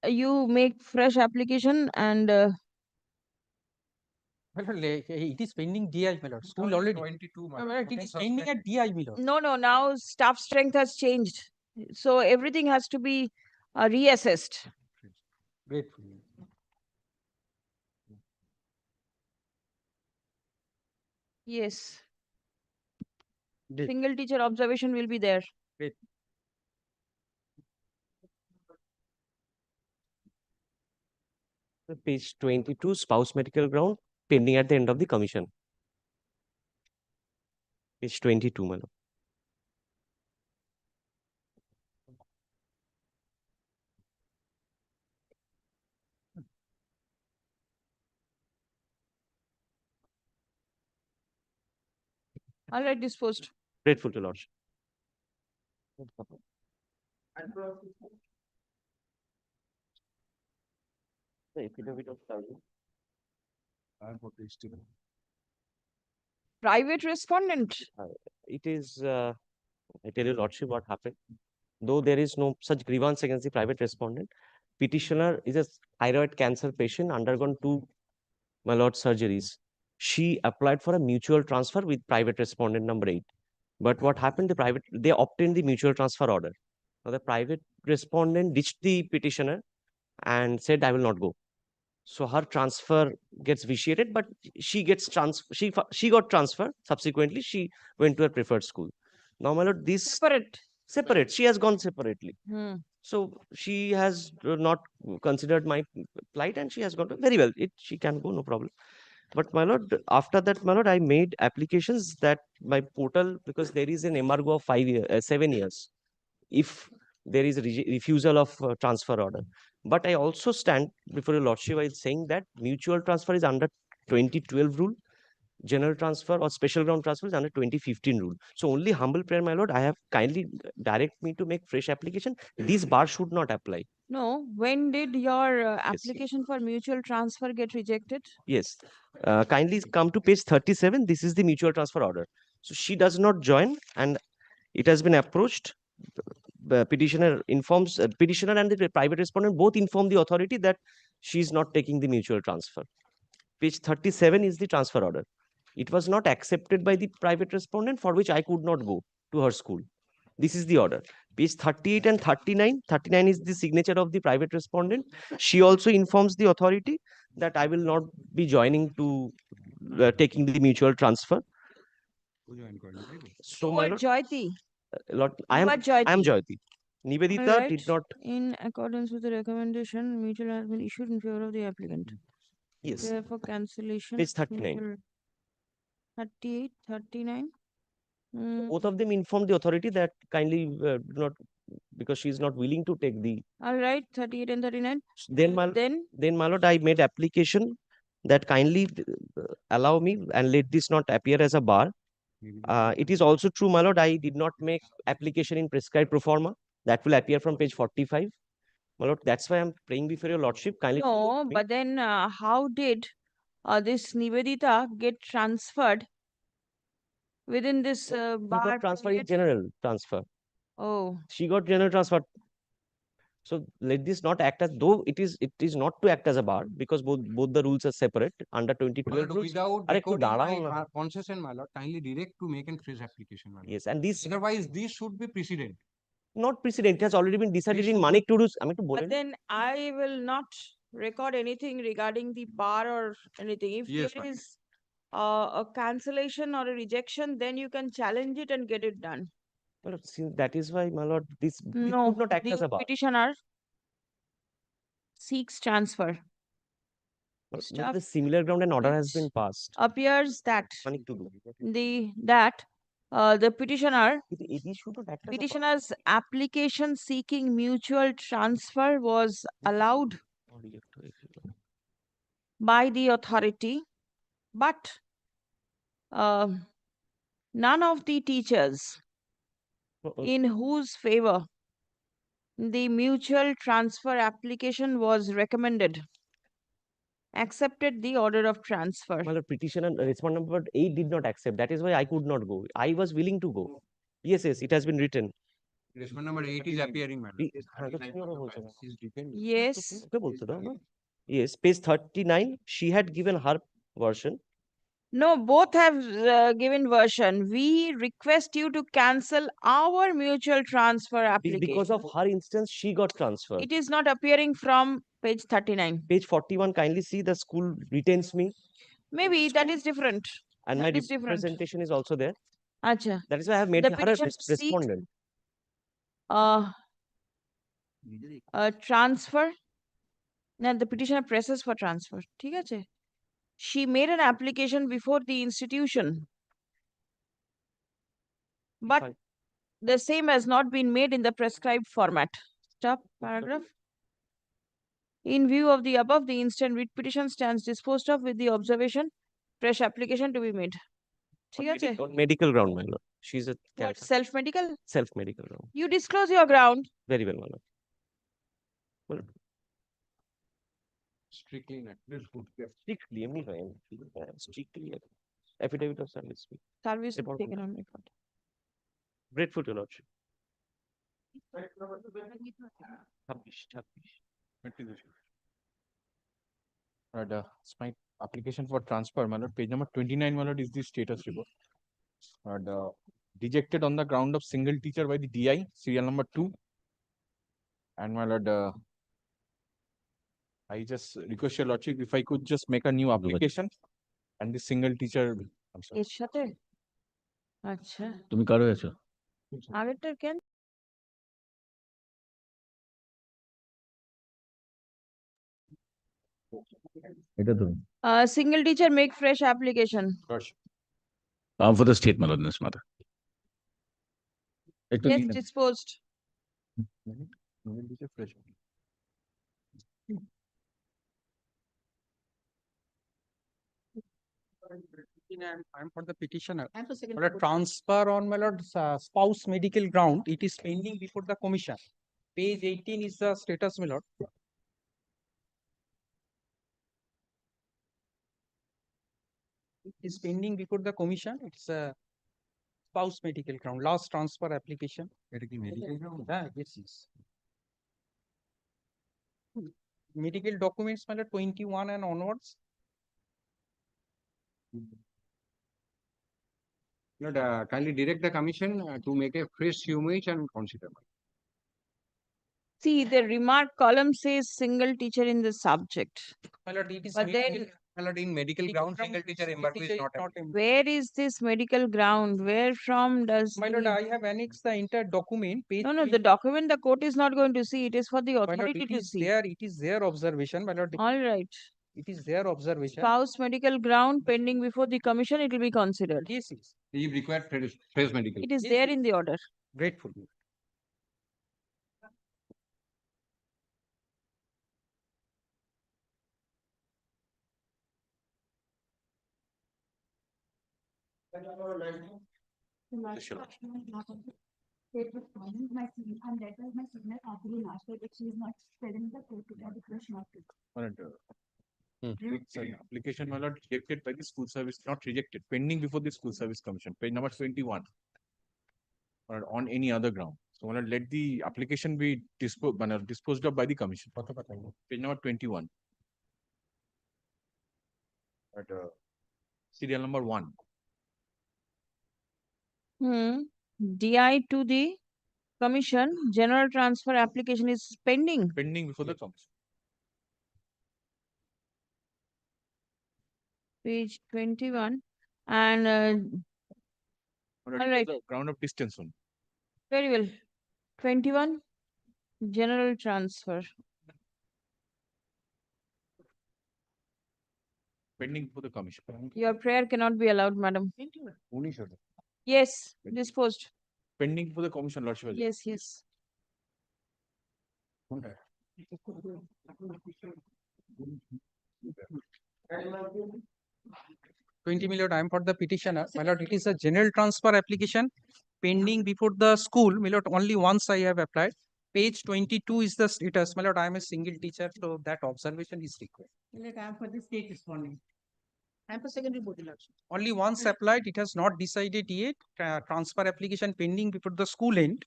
[SPEAKER 2] You make fresh application and
[SPEAKER 7] It is pending DI, my lord. School already. 22, it is pending at DI, my lord.
[SPEAKER 2] no, now staff strength has changed, so everything has to be reassessed.
[SPEAKER 7] Grateful.
[SPEAKER 2] Yes. Single teacher observation will be there.
[SPEAKER 7] Great.
[SPEAKER 6] Page 22, spouse medical ground, pending at the end of the commission. Page 22, madam.
[SPEAKER 2] All right, disposed.
[SPEAKER 6] Grateful to lordship. The affidavit of service.
[SPEAKER 2] Private respondent.
[SPEAKER 6] It is, I tell you, lordship, what happened. Though there is no such grievance against the private respondent, petitioner is a thyroid cancer patient, undergone 2, my lord, surgeries. She applied for a mutual transfer with private respondent number 8. But what happened? They obtained the mutual transfer order. Now the private respondent ditched the petitioner and said, I will not go. So her transfer gets vitiated, but she gets she got transferred. Subsequently, she went to her preferred school. Now, my lord, this separate. She has gone separately. So she has not considered my plight, and she has gone to, very well. She can go, no problem. But my lord, after that, my lord, I made applications that my portal, because there is an embargo of 7 years if there is a refusal of transfer order. But I also stand before your lordship while saying that mutual transfer is under 2012 rule, general transfer or special ground transfer is under 2015 rule. So only humble prayer, my lord, I have kindly direct me to make fresh application. This bar should not apply.
[SPEAKER 2] No, when did your application for mutual transfer get rejected?
[SPEAKER 6] Yes. Kindly come to page 37. This is the mutual transfer order. So she does not join, and it has been approached. Petitioner informs petitioner and the private respondent both inform the authority that she is not taking the mutual transfer. Page 37 is the transfer order. It was not accepted by the private respondent, for which I could not go to her school. This is the order. Page 38 and 39. 39 is the signature of the private respondent. She also informs the authority that I will not be joining to taking the mutual transfer. So, my lord,
[SPEAKER 2] Jayati.
[SPEAKER 6] I am Jayati. Nivedita did not.
[SPEAKER 2] In accordance with the recommendation, mutual has been issued in favor of the applicant.
[SPEAKER 6] Yes.
[SPEAKER 2] Therefore, cancellation.
[SPEAKER 6] Page 39.
[SPEAKER 2] 38, 39.
[SPEAKER 6] Both of them informed the authority that kindly do not, because she is not willing to take the.
[SPEAKER 2] All right, 38 and 39.
[SPEAKER 6] Then, my lord, I made application that kindly allow me and let this not appear as a bar. It is also true, my lord, I did not make application in prescribed pro forma. That will appear from page 45. My lord, that's why I'm praying before your lordship. Kindly.
[SPEAKER 2] No, but then how did this Nivedita get transferred within this bar?
[SPEAKER 6] Transfer is general transfer.
[SPEAKER 2] Oh.
[SPEAKER 6] She got general transfer. So let this not act as though it is not to act as a bar, because both the rules are separate under 2012 rules.
[SPEAKER 21] Without recording my concession, my lord, kindly direct to make a fresh application, my lord.
[SPEAKER 6] Yes, and this
[SPEAKER 21] otherwise this should be precedent.
[SPEAKER 6] Not precedent. It has already been decided in Manik to do.
[SPEAKER 2] But then I will not record anything regarding the bar or anything. If
[SPEAKER 21] Yes,
[SPEAKER 2] there is a cancellation or a rejection, then you can challenge it and get it done.
[SPEAKER 6] Well, since that is why, my lord, this
[SPEAKER 2] No,
[SPEAKER 6] could not act as a bar.
[SPEAKER 2] petitioner seeks transfer.
[SPEAKER 6] The similar ground and order has been passed.
[SPEAKER 2] Appears that the petitioner's application seeking mutual transfer was allowed by the authority, but none of the teachers in whose favor the mutual transfer application was recommended accepted the order of transfer.
[SPEAKER 6] Well, the petitioner respondent number 8 did not accept. That is why I could not go. I was willing to go. Yes, yes, it has been written.
[SPEAKER 21] Respondent number 8 is appearing, madam.
[SPEAKER 2] Yes.
[SPEAKER 6] Yes, page 39. She had given her version.
[SPEAKER 2] No, both have given version. We request you to cancel our mutual transfer application.
[SPEAKER 6] Because of her instance, she got transferred.
[SPEAKER 2] It is not appearing from page 39.
[SPEAKER 6] Page 41, kindly see the school retains me.
[SPEAKER 2] Maybe that is different.
[SPEAKER 6] And
[SPEAKER 2] that
[SPEAKER 6] my
[SPEAKER 2] is different.
[SPEAKER 6] representation is also there.
[SPEAKER 2] Acha.
[SPEAKER 6] That is why I have made
[SPEAKER 2] The
[SPEAKER 6] her a
[SPEAKER 2] petitioner seeks,
[SPEAKER 6] respondent.
[SPEAKER 2] Transfer. Now the petitioner presses for transfer. ঠিক আছে? She made an application before the institution, but the same has not been made in the prescribed format. Stop paragraph. In view of the above, the instant writ petition stands disposed of with the observation fresh application to be made. ঠিক আছে?
[SPEAKER 6] On medical ground, my lord. She's a
[SPEAKER 2] What, self-medical?
[SPEAKER 6] self-medical ground.
[SPEAKER 2] You disclose your ground.
[SPEAKER 6] Very well, my lord. Well,
[SPEAKER 21] Strictly not.
[SPEAKER 6] strictly, strictly. Affidavit of service.
[SPEAKER 2] Service taken on record.
[SPEAKER 6] Grateful to lordship.
[SPEAKER 20] It's my application for transfer, my lord. Page number 29, my lord, is the status report. And rejected on the ground of single teacher by the DI, serial number 2. And my lord, I just request your lordship if I could just make a new application and the single teacher. I'm sorry.
[SPEAKER 2] এর সাথে? আচ্ছা।
[SPEAKER 14] তুমি কারো আছো?
[SPEAKER 2] আগেরটার কেন?
[SPEAKER 14] এটা তুমি।
[SPEAKER 2] Single teacher make fresh application.
[SPEAKER 14] For the state, my lord, in this matter.
[SPEAKER 2] Yes, disposed.
[SPEAKER 7] I'm for the petitioner. For a transfer on my lord spouse medical ground, it is pending before the commission. Page 18 is the status, my lord. It is pending before the commission. It's a spouse medical ground, last transfer application.
[SPEAKER 21] Medical ground?
[SPEAKER 7] Yes, yes. Medical documents, my lord, 21 and onwards.
[SPEAKER 21] Lord, kindly direct the commission to make a fresh humage and consider.
[SPEAKER 2] See, the remark column says single teacher in the subject.
[SPEAKER 7] My lord, it is
[SPEAKER 2] But then,
[SPEAKER 21] My lord, in medical ground, single teacher embargo is not.
[SPEAKER 2] where is this medical ground? Where from does
[SPEAKER 7] My lord, I have annexed the entire document. Page
[SPEAKER 2] No, the document the court is not going to see. It is for the authority to see.
[SPEAKER 7] It is their observation, my lord.
[SPEAKER 2] All right.
[SPEAKER 7] It is their observation.
[SPEAKER 2] Spouse medical ground pending before the commission, it will be considered.
[SPEAKER 7] Yes, yes.
[SPEAKER 21] You require fresh medical.
[SPEAKER 2] It is there in the order.
[SPEAKER 7] Grateful.
[SPEAKER 20] Sorry, application, my lord, rejected by the school service, not rejected, pending before the school service commission, page number 21. Or on any other ground. So, my lord, let the application be disposed of by the commission. Page number 21. At serial number 1.
[SPEAKER 2] DI to the commission, general transfer application is pending.
[SPEAKER 20] Pending before the commission.
[SPEAKER 2] Page 21. And all right.
[SPEAKER 20] Ground of distance one.
[SPEAKER 2] Very well. 21. General transfer.
[SPEAKER 20] Pending before the commission.
[SPEAKER 2] Your prayer cannot be allowed, madam. Yes, disposed.
[SPEAKER 20] Pending before the commission, lordship.
[SPEAKER 2] Yes, yes.
[SPEAKER 7] 20 my lord, I am for the petitioner. My lord, it is a general transfer application pending before the school. My lord, only once I have applied. Page 22 is the status. My lord, I am a single teacher, so that observation is required.
[SPEAKER 9] I am for the state responding. I am for secondary board election.
[SPEAKER 7] Only once applied, it has not decided yet. Transfer application pending before the school end.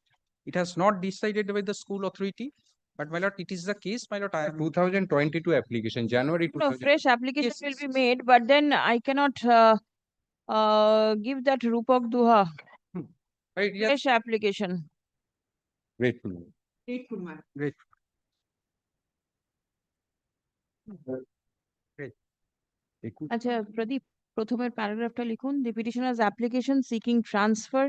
[SPEAKER 7] It has not decided by the school authority. But my lord, it is the case, my lord. I am
[SPEAKER 21] 2022 application, January
[SPEAKER 2] No,
[SPEAKER 21] 2000.
[SPEAKER 2] fresh application will be made, but then I cannot give that Rupak Duha.
[SPEAKER 7] Right, yes.
[SPEAKER 2] Fresh application.
[SPEAKER 21] Grateful.
[SPEAKER 9] Grateful, ma'am.
[SPEAKER 7] Great.
[SPEAKER 2] আচ্ছা প্রদীপ প্রথমের প্যারাগ্রাফটা লিখুন the petitioner's application seeking transfer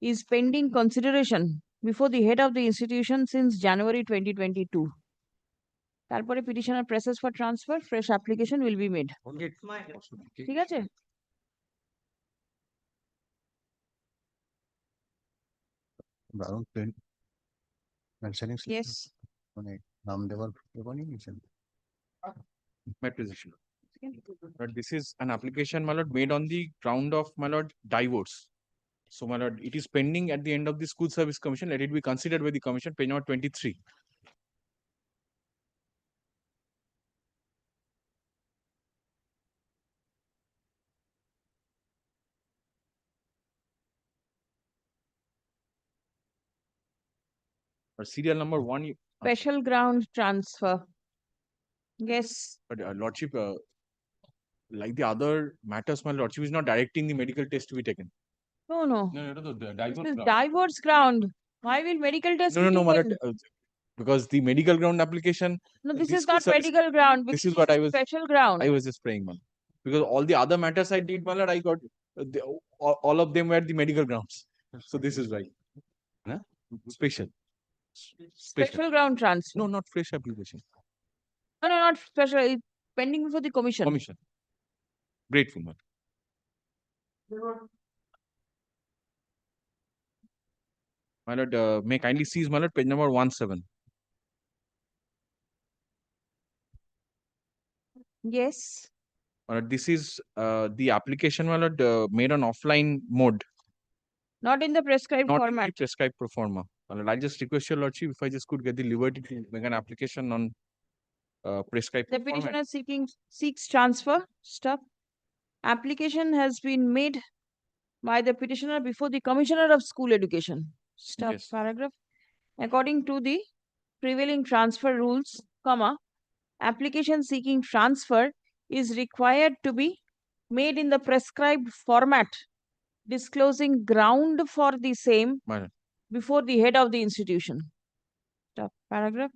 [SPEAKER 2] is pending consideration before the head of the institution since January 2022. তারপরে petitioner presses for transfer, fresh application will be made. ঠিক আছে? Yes.
[SPEAKER 20] My position. But this is an application, my lord, made on the ground of, my lord, divorce. So, my lord, it is pending at the end of the school service commission. Let it be considered by the commission, page number 23. Or serial number 1.
[SPEAKER 2] Special ground transfer. Yes.
[SPEAKER 20] But lordship, like the other matters, my lordship is not directing the medical test to be taken.
[SPEAKER 2] No, no.
[SPEAKER 20] No, the
[SPEAKER 2] This
[SPEAKER 20] divorce
[SPEAKER 2] is
[SPEAKER 20] ground.
[SPEAKER 2] divorce ground. Why will medical test
[SPEAKER 20] No,
[SPEAKER 2] be
[SPEAKER 20] my
[SPEAKER 2] taken?
[SPEAKER 20] lord, because the medical ground application.
[SPEAKER 2] No, this
[SPEAKER 20] the
[SPEAKER 2] is
[SPEAKER 20] school
[SPEAKER 2] not
[SPEAKER 20] service-
[SPEAKER 2] medical ground.
[SPEAKER 20] This
[SPEAKER 2] because
[SPEAKER 20] is what I was.
[SPEAKER 2] Special ground.
[SPEAKER 20] I was just praying, man. Because all the other matters I did, my lord, I got all of them were the medical grounds. So this is right. Huh? Special.
[SPEAKER 2] Special ground transfer.
[SPEAKER 20] No, not fresh application.
[SPEAKER 2] No, no, not special. It's pending before the commission.
[SPEAKER 20] Commission. Grateful, man. My lord, may kindly seize, my lord, page number 17.
[SPEAKER 2] Yes.
[SPEAKER 20] This is the application, my lord, made on offline mode.
[SPEAKER 2] Not in the prescribed
[SPEAKER 20] Not in
[SPEAKER 2] format.
[SPEAKER 20] the prescribed pro forma. My lord, I just request your lordship if I just could get the liberty to make an application on prescribed
[SPEAKER 2] The
[SPEAKER 20] pro format.
[SPEAKER 2] petitioner seeks transfer. Stop. Application has been made by the petitioner before the Commissioner of School Education. Stop.
[SPEAKER 20] Yes.
[SPEAKER 2] Paragraph. According to the prevailing transfer rules, comma, application seeking transfer is required to be made in the prescribed format, disclosing ground for the same
[SPEAKER 20] My lord.
[SPEAKER 2] before the head of the institution. Stop. Paragraph.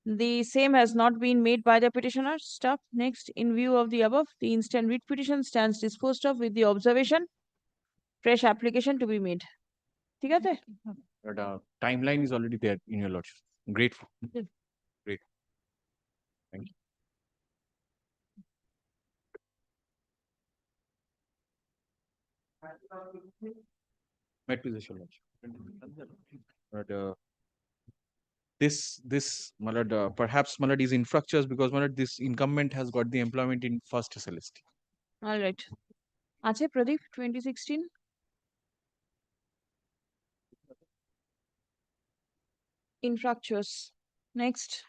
[SPEAKER 2] The same has not been made by the petitioner. Stop. Next, in view of the above, the instant writ petition stands disposed of with the observation, fresh application to be made. ঠিক আছে?
[SPEAKER 20] But timeline is already there in your lordship. Grateful.
[SPEAKER 2] Yes.
[SPEAKER 20] Great. Thank you. Met with your lordship. But this, my lord, perhaps, my lord, is infructuous because, my lord, this incumbent has got the employment in first SLST.
[SPEAKER 2] All right. আছে Pradeep 2016? Infructuous. Next.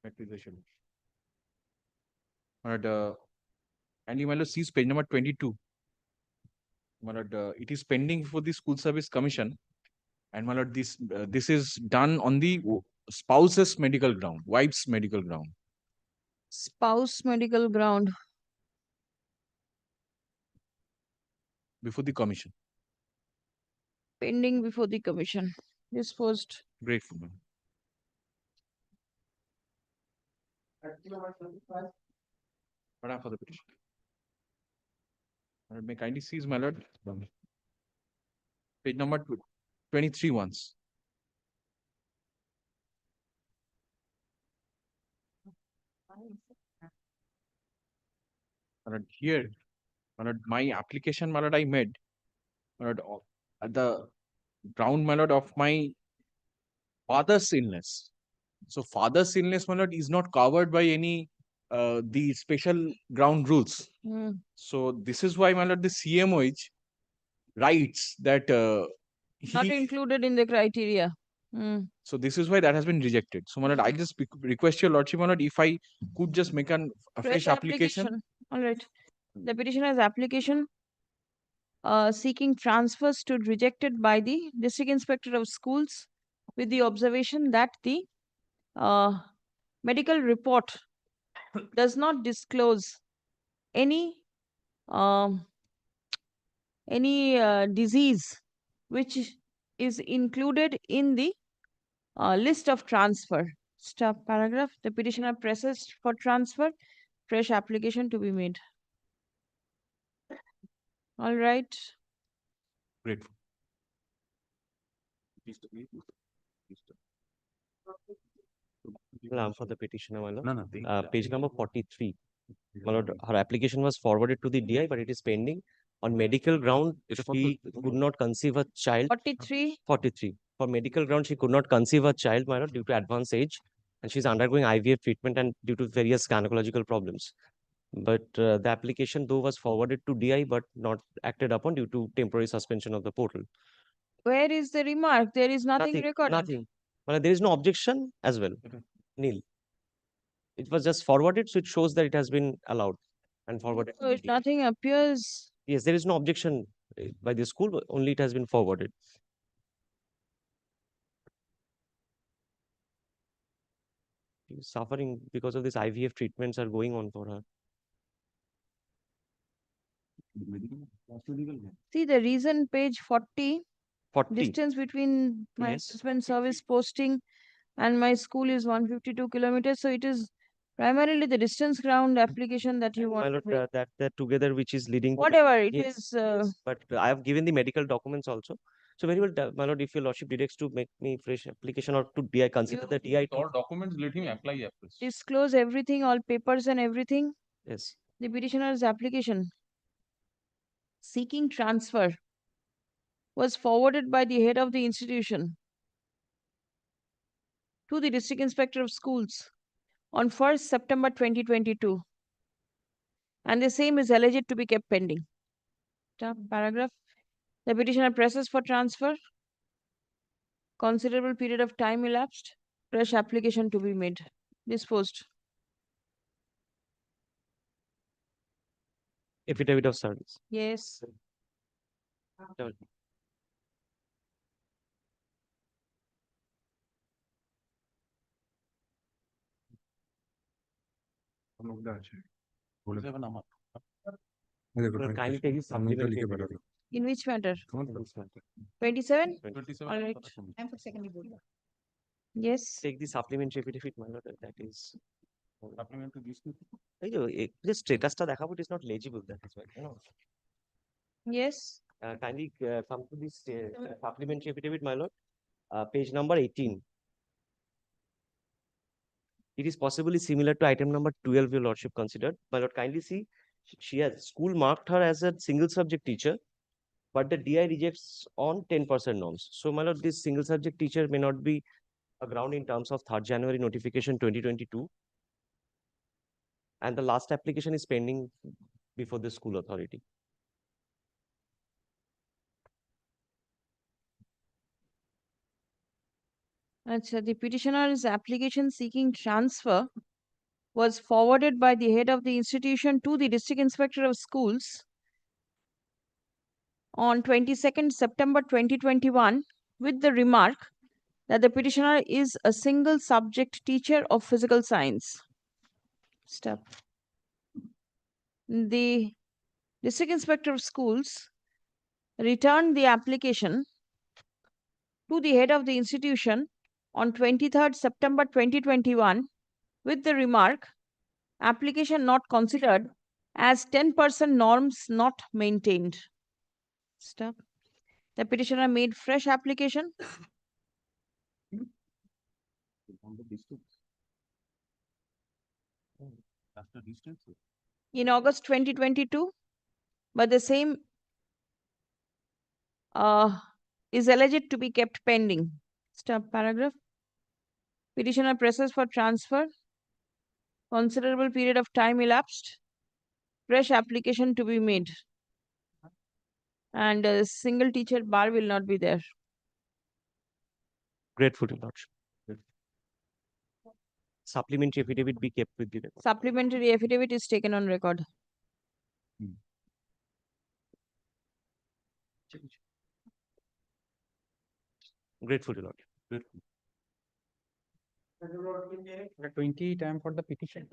[SPEAKER 20] Met with your lordship. My lord, and my lord, sees page number 22. My lord, it is pending for the School Service Commission. And my lord, this is done on the spouse's medical ground, wife's medical ground.
[SPEAKER 2] Spouse medical ground.
[SPEAKER 20] Before the commission.
[SPEAKER 2] Pending before the commission. Disposed.
[SPEAKER 20] Grateful, ma'am. For the petition. My lord, may kindly seize, my lord. Page number 23 once. My lord, here, my lord, my application, my lord, I made. My lord, at the ground, my lord, of my father's illness. So father's illness, my lord, is not covered by any the special ground rules. So this is why, my lord, the CMOH writes that
[SPEAKER 2] Not included in the criteria.
[SPEAKER 20] so this is why that has been rejected. So, my lord, I just request your lordship, my lord, if I could just make a fresh application.
[SPEAKER 2] All right. The petitioner's application seeking transfers stood rejected by the district inspector of schools with the observation that the medical report does not disclose any disease which is included in the list of transfer. Stop paragraph. The petitioner presses for transfer. Fresh application to be made. All right.
[SPEAKER 5] Grateful.
[SPEAKER 6] For the petitioner, my lord.
[SPEAKER 5] No.
[SPEAKER 6] Page number 43. My lord, her application was forwarded to the DI, but it is pending. On medical ground, she could not conceive a child.
[SPEAKER 2] 43.
[SPEAKER 6] 43. For medical ground, she could not conceive a child, my lord, due to advanced age. And she's undergoing IVF treatment and due to various gynecological problems. But the application, though, was forwarded to DI, but not acted upon due to temporary suspension of the portal.
[SPEAKER 2] Where is the remark? There is nothing recorded.
[SPEAKER 6] Nothing. Well, there is no objection as well. Nil. It was just forwarded, so it shows that it has been allowed and forwarded.
[SPEAKER 2] So if nothing appears.
[SPEAKER 6] Yes, there is no objection by the school, but only it has been forwarded. She's suffering because of this IVF treatments are going on for her.
[SPEAKER 2] See the reason, page 40.
[SPEAKER 6] 40.
[SPEAKER 2] Distance between my
[SPEAKER 6] Yes.
[SPEAKER 2] husband's service posting and my school is 152 kilometers. So it is primarily the distance ground application that you want.
[SPEAKER 6] My lord, that together which is leading to
[SPEAKER 2] Whatever it
[SPEAKER 6] yes,
[SPEAKER 2] is.
[SPEAKER 6] yes. But I have given the medical documents also. So very well, my lord, if your lordship directs to make me fresh application or to DI, consider the DI.
[SPEAKER 5] All documents, let him apply afresh.
[SPEAKER 2] Disclose everything, all papers and everything.
[SPEAKER 6] Yes.
[SPEAKER 2] The petitioner's application seeking transfer was forwarded by the head of the institution to the district inspector of schools on 1st September 2022. And the same is alleged to be kept pending. Paragraph. The petitioner presses for transfer. Considerable period of time elapsed. Fresh application to be made. Disposed.
[SPEAKER 6] Affidavit of service.
[SPEAKER 2] Yes.
[SPEAKER 6] Kindly take his supplementary affidavit.
[SPEAKER 2] In which matter? 27?
[SPEAKER 6] 27.
[SPEAKER 2] All right.
[SPEAKER 9] I'm for secondly board.
[SPEAKER 6] Yes. Take the supplementary affidavit, my lord. That is.
[SPEAKER 5] Supplementary this.
[SPEAKER 6] The status it is not legible. That is why. You know.
[SPEAKER 2] Yes.
[SPEAKER 6] Kindly come to this supplementary affidavit, my lord. Page number 18. It is possibly similar to item number 12, your lordship considered. My lord, kindly see, she has school marked her as a single subject teacher, but the DI rejects on 10% norms. So, my lord, this single subject teacher may not be a ground in terms of 3rd January notification 2022. And the last application is pending before the school authority.
[SPEAKER 2] The petitioner's application seeking transfer was forwarded by the head of the institution to the district inspector of schools on 22nd September 2021 with the remark that the petitioner is a single subject teacher of physical science. Step. The district inspector of schools returned the application to the head of the institution on 23rd September 2021 with the remark, application not considered as 10% norms not maintained. Stop. The petitioner made fresh application. In August 2022, but the same is alleged to be kept pending. Stop paragraph. Petitioner presses for transfer. Considerable period of time elapsed. Fresh application to be made. And a single teacher bar will not be there.
[SPEAKER 6] Grateful, Your Lordship. Supplementary affidavit be kept with the record.
[SPEAKER 2] Supplementary affidavit is taken on record.
[SPEAKER 6] Grateful, Your Lordship. Grateful.
[SPEAKER 7] 20 time for the petition.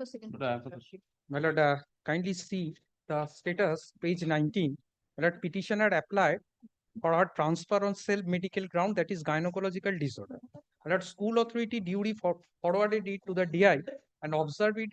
[SPEAKER 7] My lord, kindly see the status, page 19. My lord, petitioner applied for her transfer on self-medical ground, that is gynecological disorder. My lord, school authority duly forwarded it to the DI and observed it.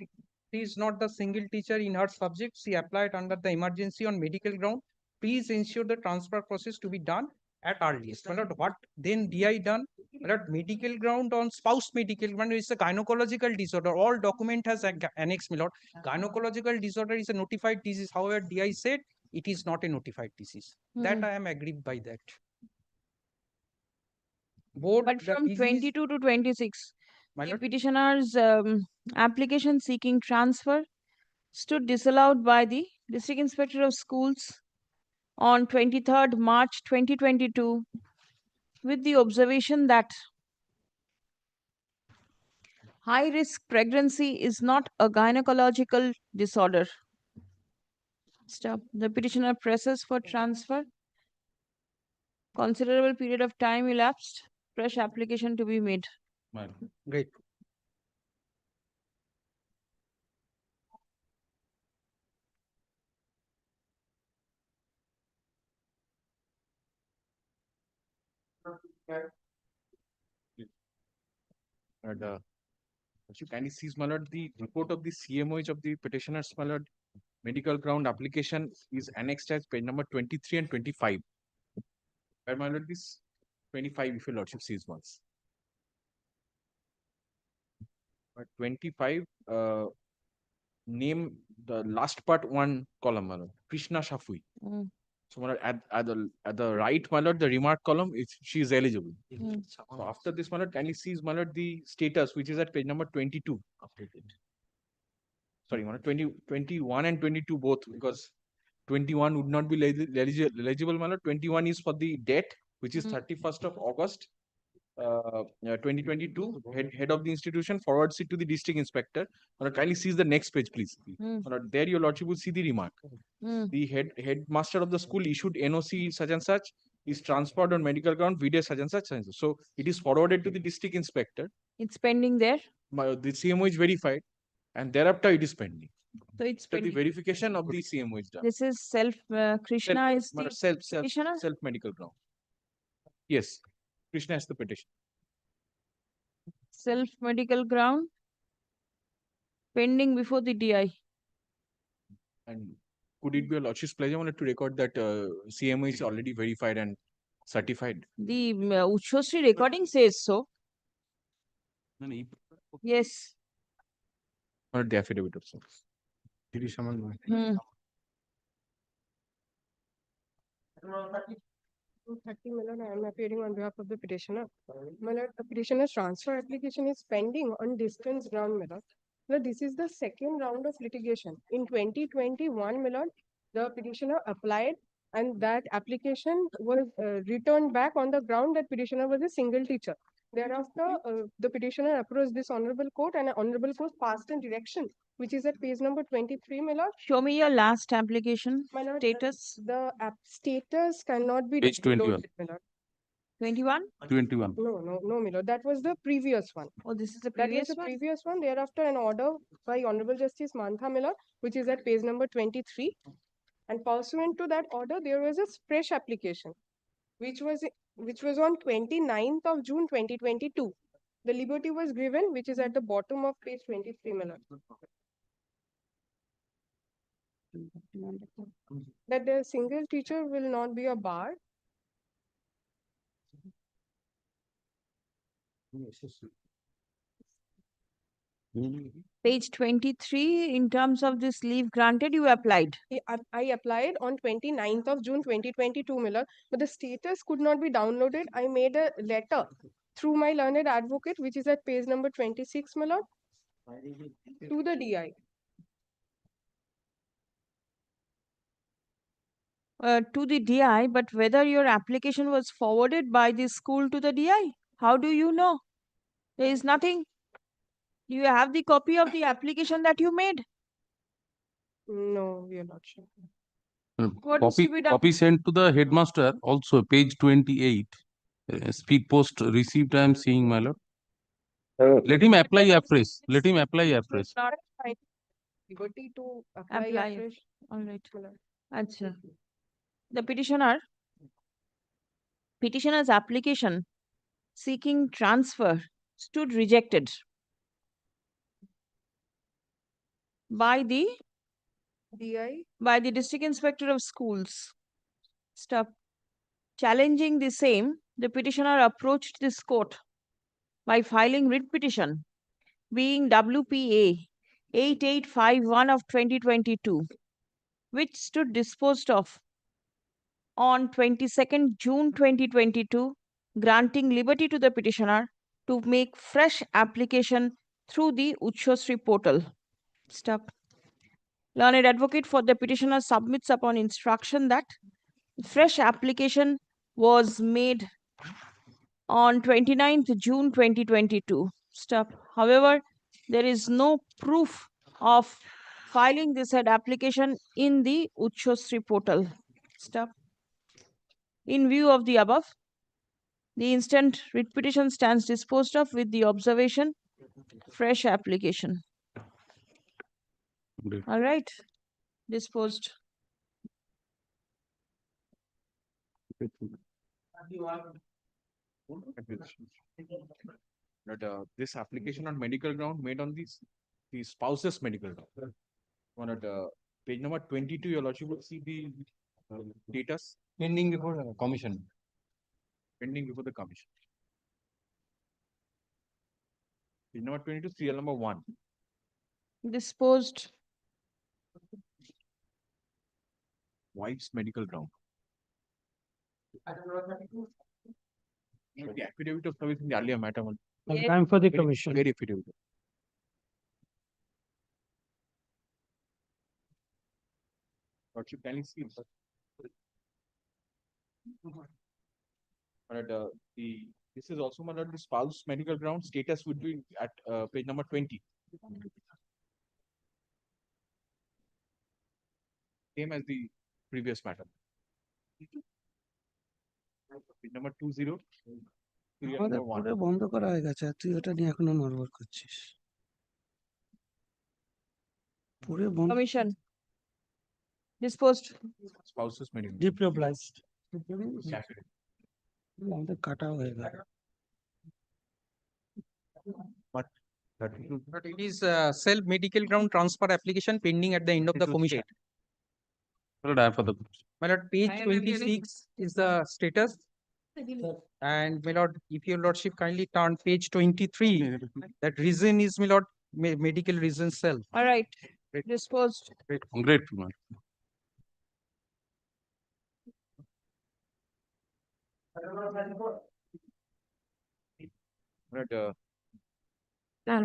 [SPEAKER 7] She is not the single teacher in her subject. She applied under the emergency on medical ground. Please ensure the transfer process to be done at earliest. My lord, what then DI done? My lord, medical ground on spouse medical ground is a gynecological disorder. All document has annex, my lord. Gynecological disorder is a notified disease. However, DI said it is not a notified disease. That I am agreed by that.
[SPEAKER 2] But from 22 to 26, the petitioner's application seeking transfer stood disallowed by the District Inspector of Schools on 23rd March 2022 with the observation that high-risk pregnancy is not a gynecological disorder. Stop. The petitioner presses for transfer. Considerable period of time elapsed. Fresh application to be made.
[SPEAKER 7] Great.
[SPEAKER 20] And you kindly sees, my lord, the report of the CMOH of the petitioner's, my lord, medical ground application is annexed as page number 23 and 25. Where, my lord, this 25, if your lordship sees once. But 25, name the last part one column, my lord, Krishna Shafui. So, my lord, at the right, my lord, the remark column is she is eligible. So after this, my lord, kindly sees, my lord, the status which is at page number 22. Sorry, my lord, 21 and 22 both, because 21 would not be eligible, my lord. 21 is for the date, which is 31st of August 2022. Head of the institution forwards it to the district inspector. Kindly sees the next page, please. There your lordship will see the remark. The headmaster of the school issued NOC such and such, is transferred on medical ground, video such and such. So it is forwarded to the district inspector.
[SPEAKER 2] It's pending there.
[SPEAKER 20] The CMO is verified, and thereafter it is pending.
[SPEAKER 2] So it's
[SPEAKER 20] the verification of the CMO is done.
[SPEAKER 2] This is Krishna is the
[SPEAKER 20] self medical ground. Yes, Krishna is the petition.
[SPEAKER 2] Self medical ground pending before the DI.
[SPEAKER 20] And could it be a lordship's pleasure to record that CMO is already verified and certified?
[SPEAKER 2] The Uchhosri recording says so. Yes.
[SPEAKER 20] Or the affidavit also.
[SPEAKER 18] My lord, I am appearing on behalf of the petitioner. My lord, the petitioner's transfer application is pending on distance ground, my lord. Now, this is the second round of litigation. In 2021, my lord, the petitioner applied and that application was returned back on the ground that petitioner was a single teacher. Thereafter, the petitioner approached this honorable court and an honorable court passed in direction, which is at page number 23, my lord.
[SPEAKER 2] Show me your last application status.
[SPEAKER 18] The status cannot be
[SPEAKER 20] Page 21.
[SPEAKER 18] downloaded, my lord.
[SPEAKER 2] 21?
[SPEAKER 20] 21.
[SPEAKER 18] No, my lord. That was the previous one.
[SPEAKER 2] Oh, this is the
[SPEAKER 18] That
[SPEAKER 2] previous
[SPEAKER 18] was the
[SPEAKER 2] one?
[SPEAKER 18] previous one. Thereafter, an order by Honorable Justice Mantha Miller, which is at page number 23. And pursuant to that order, there was a fresh application, which was on 29th of June 2022. The liberty was given, which is at the bottom of page 23, my lord. That the single teacher will not be a bar.
[SPEAKER 2] Page 23, in terms of this leave granted, you applied.
[SPEAKER 18] I applied on 29th of June 2022, Miller, but the status could not be downloaded. I made a letter through my learned advocate, which is at page number 26, my lord, to the DI.
[SPEAKER 2] To the DI, but whether your application was forwarded by the school to the DI, how do you know? There is nothing. Do you have the copy of the application that you made?
[SPEAKER 18] No, your lordship.
[SPEAKER 2] What is to be done?
[SPEAKER 5] Copy sent to the headmaster, also page 28. Speed post received, I am seeing, my lord. Let him apply afresh. Let him apply afresh.
[SPEAKER 18] Not my liberty to apply afresh.
[SPEAKER 2] All right. Acha. The petitioner's application seeking transfer stood rejected by the
[SPEAKER 18] DI?
[SPEAKER 2] By the District Inspector of Schools. Stop. Challenging the same, the petitioner approached this court by filing writ petition being WPA 8851 of 2022, which stood disposed of on 22nd June 2022, granting liberty to the petitioner to make fresh application through the Uchchosri portal. Stop. Learned advocate for the petitioner submits upon instruction that fresh application was made on 29th June 2022. Stop. However, there is no proof of filing this said application in the Uchchosri portal. Stop. In view of the above, the instant writ petition stands disposed of with the observation fresh application. All right. Disposed.
[SPEAKER 20] That this application on medical ground made on the spouse's medical ground. On page number 22, your lordship will see the status
[SPEAKER 21] Pending before commission.
[SPEAKER 20] pending before the commission. Page number 22, serial number 1.
[SPEAKER 2] Disposed.
[SPEAKER 20] Wife's medical ground. The affidavit of service in the earlier matter.
[SPEAKER 15] Time for the commission.
[SPEAKER 20] Very affidavit. Lordship, can you see? This is also under the spouse medical ground. Status would be at page number 20. Same as the previous matter. Page number 20. serial
[SPEAKER 8] আমাদের
[SPEAKER 20] number 1.
[SPEAKER 8] পুরো বন্ধ করা হয়ে গেছে আর তুই ওটা নিয়ে এখনো নড়বড় করছিস পুরো বন্ধ
[SPEAKER 2] Commission. Disposed.
[SPEAKER 20] Spouses medical.
[SPEAKER 8] ডিপ্লোপ্লাইজড আমাদের কাটা হয়ে গেল
[SPEAKER 20] But
[SPEAKER 7] But it is self-medical ground transfer application pending at the end of the commission. My lord, page 26 is the status. And my lord, if your lordship kindly turn page 23, that reason is my lord medical reason self.
[SPEAKER 2] All right. Disposed.
[SPEAKER 5] Grateful, man.
[SPEAKER 20] But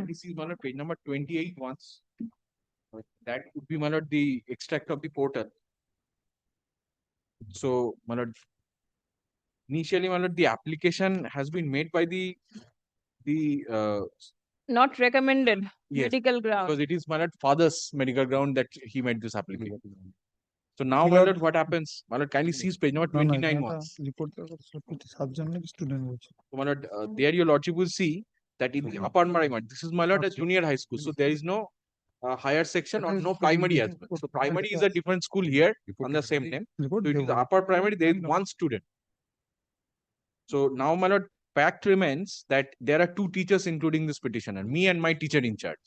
[SPEAKER 20] this is one of page number 28 once. That would be, my lord, the extract of the portal. So, my lord, initially, my lord, the application has been made by the
[SPEAKER 2] Not recommended.
[SPEAKER 20] yes,
[SPEAKER 2] Medical ground.
[SPEAKER 20] because it is, my lord, father's medical ground that he made this application. So now, my lord, what happens? My lord, kindly see page number 29 once. So, my lord, there your lordship will see that in the upper primary, this is, my lord, a junior high school. So there is no higher section or no primary as well. So primary is a different school here on the same name. So it is the upper primary, there is one student. So now, my lord, fact remains that there are two teachers including this petitioner, me and my teacher in charge.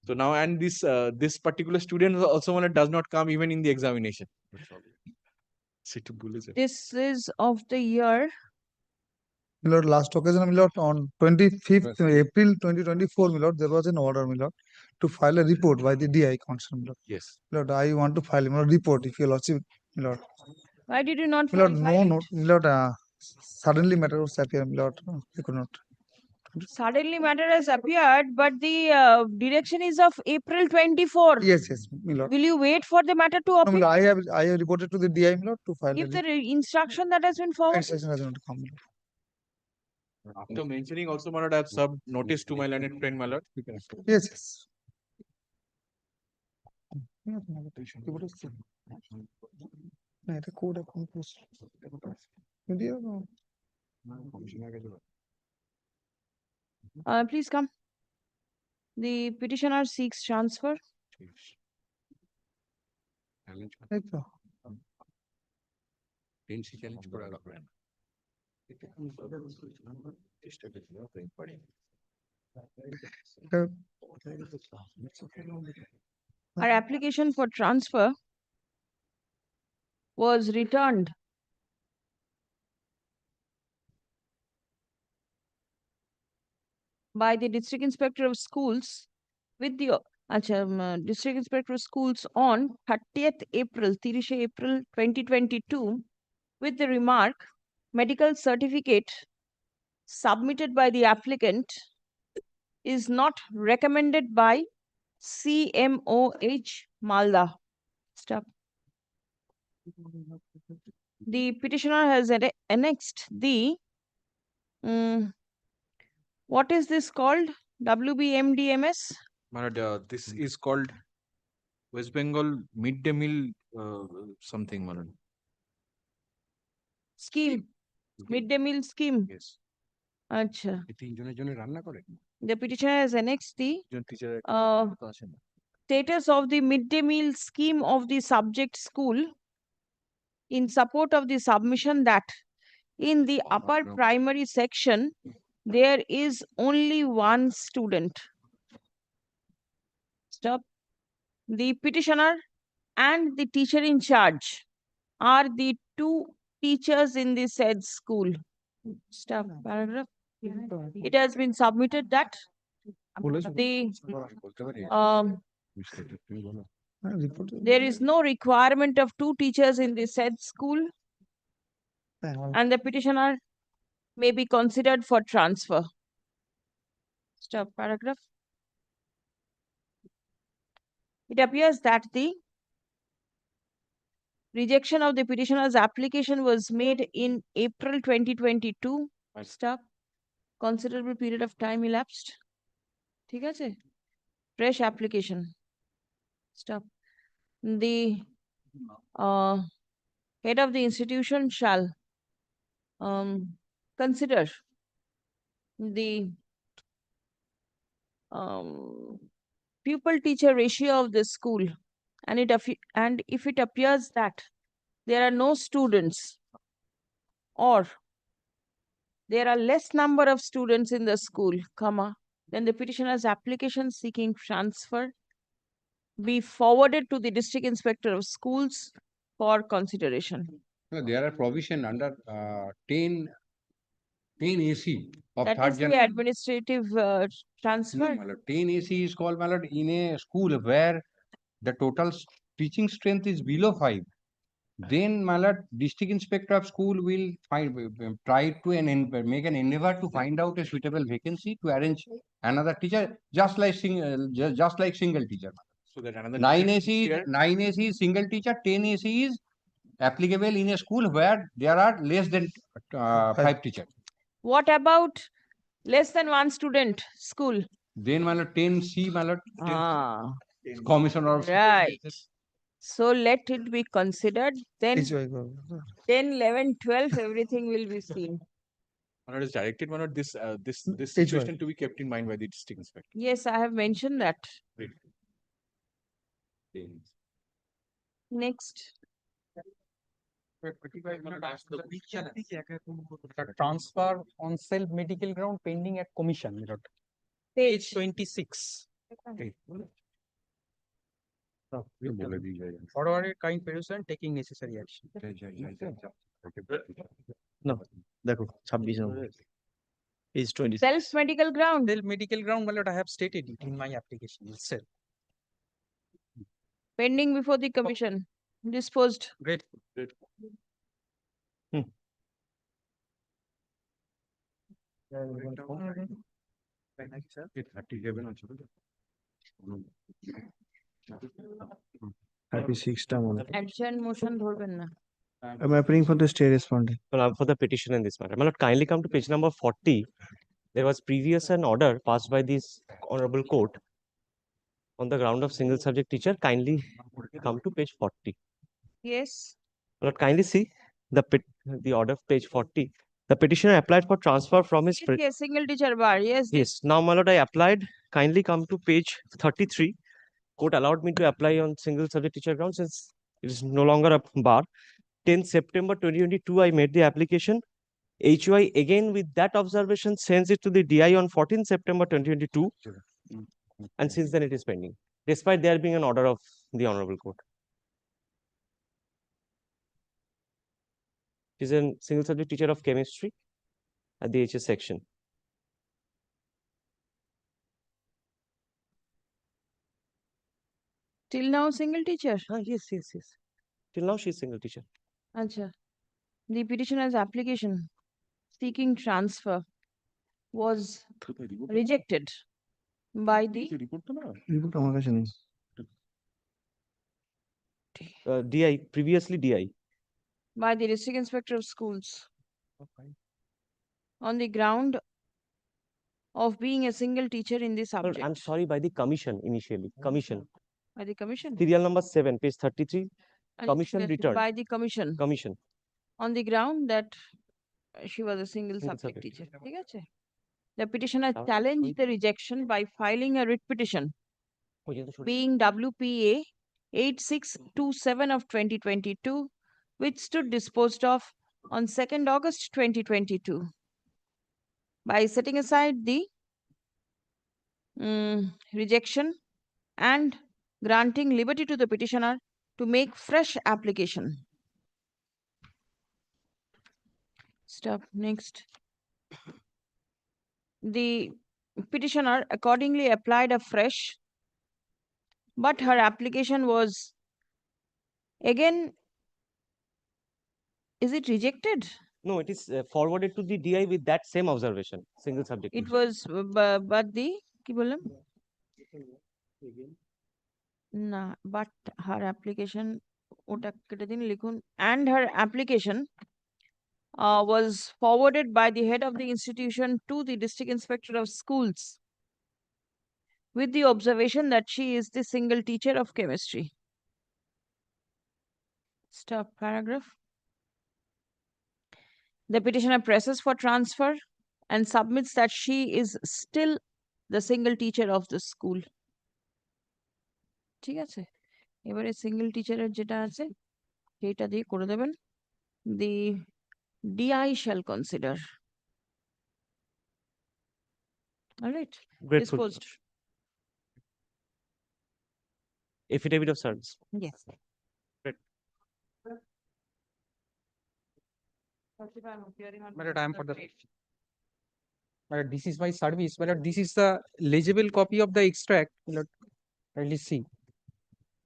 [SPEAKER 20] So now, and this particular student also, my lord, does not come even in the examination.
[SPEAKER 2] This is of the year.
[SPEAKER 22] Milord, last occasion, Milord, on 25th April 2024, Milord, there was an order, Milord, to file a report by the DI concern, Milord.
[SPEAKER 20] Yes.
[SPEAKER 22] Milord, I want to file a report if you lordship, Milord.
[SPEAKER 2] Why did you not
[SPEAKER 22] Milord,
[SPEAKER 2] file it?
[SPEAKER 22] Milord, suddenly matter was appear, my lord. I could not.
[SPEAKER 2] Suddenly matter has appeared, but the direction is of April 24.
[SPEAKER 22] Yes, my lord.
[SPEAKER 2] Will you wait for the matter to
[SPEAKER 22] No, my
[SPEAKER 2] appear?
[SPEAKER 22] lord, I have reported to the DI, my lord, to file
[SPEAKER 2] Give
[SPEAKER 22] the
[SPEAKER 2] the instruction that has been forwarded.
[SPEAKER 22] instruction has not come.
[SPEAKER 20] After mentioning also, my lord, I have sub notice to my learned friend, my lord.
[SPEAKER 22] Yes. না এটা code এখন post দিও না
[SPEAKER 2] Please come. The petitioner seeks transfer.
[SPEAKER 22] এই তো
[SPEAKER 20] টেন্সি challenge করা লাগবে না
[SPEAKER 2] Our application for transfer was returned by the District Inspector of Schools with the District Inspector of Schools on 30th April, 30 April 2022 with the remark, medical certificate submitted by the applicant is not recommended by CMOH Malda. Stop. The petitioner has annexed the what is this called? WBMDMS?
[SPEAKER 20] My lord, this is called West Bengal midday meal something, my lord.
[SPEAKER 2] Scheme. Midday meal scheme.
[SPEAKER 20] Yes.
[SPEAKER 2] Acha.
[SPEAKER 20] তিনজনের জন্য রান্না করে
[SPEAKER 2] The petitioner has annexed the
[SPEAKER 20] teacher
[SPEAKER 2] status of the midday meal scheme of the subject school in support of the submission that in the upper primary section there is only one student. Stop. The petitioner and the teacher in charge are the two teachers in the said school. Stop. Paragraph. It has been submitted that there is no requirement of two teachers in the said school and the petitioner may be considered for transfer. Stop. Paragraph. It appears that the rejection of the petitioner's application was made in April 2022. Stop. Considerable period of time elapsed. ঠিক আছে? Fresh application. Stop. The head of the institution shall consider the pupil-teacher ratio of the school, and if it appears that there are no students or there are less number of students in the school, then the petitioner's application seeking transfer be forwarded to the District Inspector of Schools for consideration.
[SPEAKER 21] No, there are provision under 10 AC of
[SPEAKER 2] That
[SPEAKER 21] third
[SPEAKER 2] is the administrative transfer.
[SPEAKER 21] No, my lord, 10 AC is called, my lord, in a school where the total teaching strength is below 5. Then, my lord, District Inspector of School will try to make an endeavor to find out a suitable vacancy to arrange another teacher, just like single teacher.
[SPEAKER 20] So that another
[SPEAKER 21] 9 AC is single teacher, 10 AC is applicable in a school where there are less than 5 teachers.
[SPEAKER 2] What about less than one student school?
[SPEAKER 21] Then, my lord, 10C, my lord, Commissioner of
[SPEAKER 2] Right. So let it be considered. Then 10, 11, 12, everything will be seen.
[SPEAKER 20] My lord, is directed, my lord, this situation to be kept in mind by the district inspector.
[SPEAKER 2] Yes, I have mentioned that.
[SPEAKER 20] Great.
[SPEAKER 2] Next.
[SPEAKER 7] Transfer on self medical ground pending at commission.
[SPEAKER 2] Page
[SPEAKER 7] 26. Forwarded kind perusal taking necessary action.
[SPEAKER 6] No, দেখো 26 নম্বর page 26.
[SPEAKER 2] Self medical ground.
[SPEAKER 7] Self medical ground, my lord, I have stated it in my application itself.
[SPEAKER 2] Pending before the commission. Disposed.
[SPEAKER 7] Great.
[SPEAKER 2] Adjourn motion ধরবেন না।
[SPEAKER 11] I'm appearing for the stay responding.
[SPEAKER 6] Well, I'm for the petition in this matter. My lord, kindly come to page number 40. There was previous an order passed by this honorable court on the ground of single subject teacher. Kindly come to page 40.
[SPEAKER 2] Yes.
[SPEAKER 6] My lord, kindly see the order of page 40. The petitioner applied for transfer from his
[SPEAKER 2] Yes, single teacher bar. Yes.
[SPEAKER 6] Yes. Now, my lord, I applied. Kindly come to page 33. Court allowed me to apply on single subject teacher ground since it is no longer a bar. 10th September 2022, I made the application. HOI again with that observation sends it to the DI on 14th September 2022. And since then it is pending, despite there being an order of the Honorable Court. She is a single subject teacher of chemistry at the HS section.
[SPEAKER 2] Till now single teacher?
[SPEAKER 6] Yes. Till now she is single teacher.
[SPEAKER 2] Acha. The petitioner's application seeking transfer was rejected by the
[SPEAKER 11] Report আমার কাছে নেই।
[SPEAKER 6] DI, previously DI.
[SPEAKER 2] By the district inspector of schools on the ground of being a single teacher in this subject.
[SPEAKER 6] I'm sorry, by the commission initially. Commission.
[SPEAKER 2] By the commission?
[SPEAKER 6] Serial number 7, page 33.
[SPEAKER 2] And
[SPEAKER 6] Commission
[SPEAKER 2] yes,
[SPEAKER 6] returned.
[SPEAKER 2] by the commission.
[SPEAKER 6] Commission.
[SPEAKER 2] On the ground that she was a single subject teacher. ঠিক আছে? The petitioner challenged the rejection by filing a writ petition being WPA 8627 of 2022, which stood disposed of on 2nd August 2022. By setting aside the rejection and granting liberty to the petitioner to make fresh application. Stop. Next. The petitioner accordingly applied afresh, but her application was again, is it rejected?
[SPEAKER 6] No, it is forwarded to the DI with that same observation, single subject.
[SPEAKER 2] It was, but the, কি বললাম? না, but her application, ওটা কেটে দিন লিখুন, and her application was forwarded by the head of the institution to the district inspector of schools with the observation that she is the single teacher of chemistry. Stop paragraph. The petitioner presses for transfer and submits that she is still the single teacher of the school. ঠিক আছে? এবারে single teacher এর যেটা আছে সেটা দিয়ে করে দেবেন। The DI shall consider. All right.
[SPEAKER 6] Grateful.
[SPEAKER 2] Disposed.
[SPEAKER 6] Affidavit of service.
[SPEAKER 2] Yes.
[SPEAKER 6] Great.
[SPEAKER 7] Madam, I am for the. Madam, this is my service. Madam, this is the legible copy of the extract. Madam, kindly see.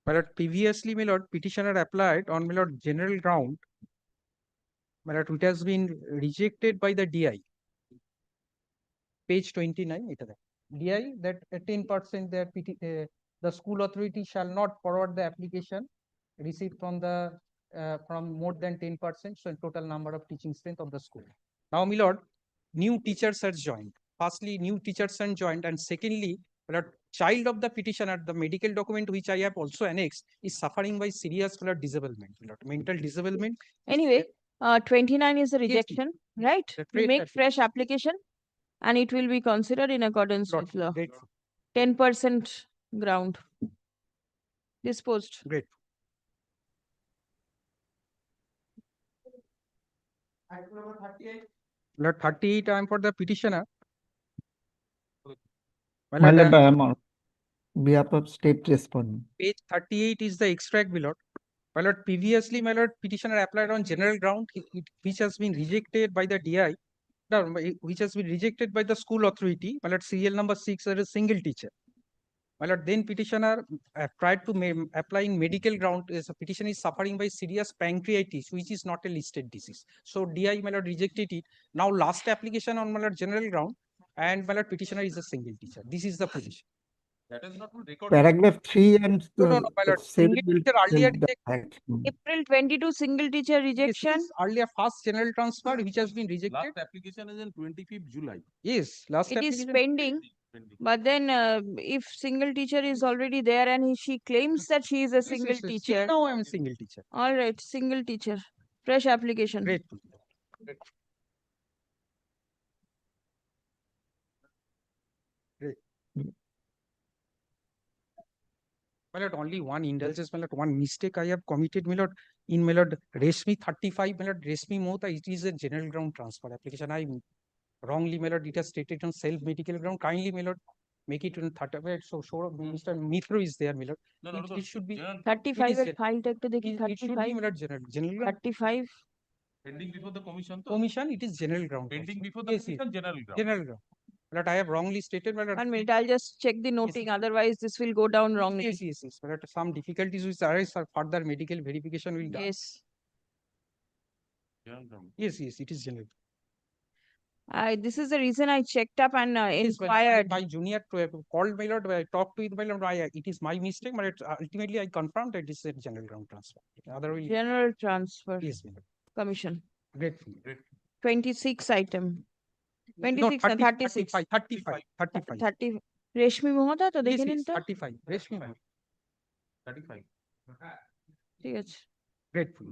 [SPEAKER 7] Madam, previously, my lord, petitioner applied on my lord general ground. Madam, it has been rejected by the DI. Page 29. DI that 10% that the school authority shall not forward the application received from the from more than 10%, so total number of teaching strength of the school. Now, my lord, new teachers are joined. Firstly, new teachers are joined, and secondly, my lord, child of the petitioner, the medical document which I have also annexed, is suffering by serious my lord, disablement, my lord, mental disablement.
[SPEAKER 2] Anyway, 29 is a rejection, right? We make
[SPEAKER 7] Great.
[SPEAKER 2] fresh application and it will be considered in accordance with law. 10% ground. Disposed.
[SPEAKER 7] Great. Lord, 38, I am for the petitioner.
[SPEAKER 22] My lord, I am on behalf of state respondent.
[SPEAKER 7] Page 38 is the extract, my lord. My lord, previously, my lord, petitioner applied on general ground, which has been rejected by the DI, no, which has been rejected by the school authority. My lord, serial number 6 as a single teacher. My lord, then petitioner tried to applying medical ground as a petition is suffering by serious pancreatitis, which is not a listed disease. So DI, my lord, rejected it. Now last application on, my lord, general ground, and my lord, petitioner is a single teacher. This is the position.
[SPEAKER 20] That is not recorded.
[SPEAKER 19] Paragraph 3 and
[SPEAKER 7] No, my lord.
[SPEAKER 19] seven
[SPEAKER 7] Single
[SPEAKER 19] will
[SPEAKER 7] teacher earlier
[SPEAKER 19] tell the
[SPEAKER 7] rejected.
[SPEAKER 19] fact.
[SPEAKER 2] April 22 single teacher rejection.
[SPEAKER 7] Earlier first general transfer, which has been rejected.
[SPEAKER 5] Last application is in 25th July.
[SPEAKER 7] Yes, last
[SPEAKER 2] It is
[SPEAKER 7] application.
[SPEAKER 2] pending. But then if single teacher is already there and she claims that she is a single teacher.
[SPEAKER 7] Now I am a single teacher.
[SPEAKER 2] All right, single teacher. Fresh application.
[SPEAKER 7] Great. Great. My lord, only one indulgence, my lord, one mistake I have committed, my lord, in my lord, Reshmi 35, my lord, Reshmi Mohta, it is a general ground transfer application. I wrongly, my lord, it has stated on self-medical ground. Kindly, my lord, make it in 35. So, Mr. Mithro is there, my lord. It should be
[SPEAKER 2] 35 এর file টা একটু দেখি
[SPEAKER 7] It should be, my lord, general ground.
[SPEAKER 2] 35
[SPEAKER 5] Pending before the commission.
[SPEAKER 7] Commission, it is general ground.
[SPEAKER 5] Pending before the commission, general ground.
[SPEAKER 7] General ground. But I have wrongly stated, my lord.
[SPEAKER 2] 1 minute, I'll just check the noting, otherwise this will go down wrongly.
[SPEAKER 7] Yes. But some difficulties which arise for further medical verification will done.
[SPEAKER 2] Yes.
[SPEAKER 5] General ground.
[SPEAKER 7] Yes, it is general.
[SPEAKER 2] This is the reason I checked up and inquired.
[SPEAKER 7] My junior called my lord, I talked to my lord, it is my mistake, but ultimately I confirmed that it is a general ground transfer. Otherwise,
[SPEAKER 2] General transfer.
[SPEAKER 7] Yes, my lord.
[SPEAKER 2] Commission.
[SPEAKER 7] Grateful.
[SPEAKER 2] 26 item.
[SPEAKER 7] No,
[SPEAKER 2] 26 and 36.
[SPEAKER 7] 35.
[SPEAKER 2] 30 রেশমি মহতা তো দেখে নিন তো
[SPEAKER 7] 35. Reshmi, my lord.
[SPEAKER 5] 35.
[SPEAKER 2] ঠিক আছে
[SPEAKER 7] Grateful.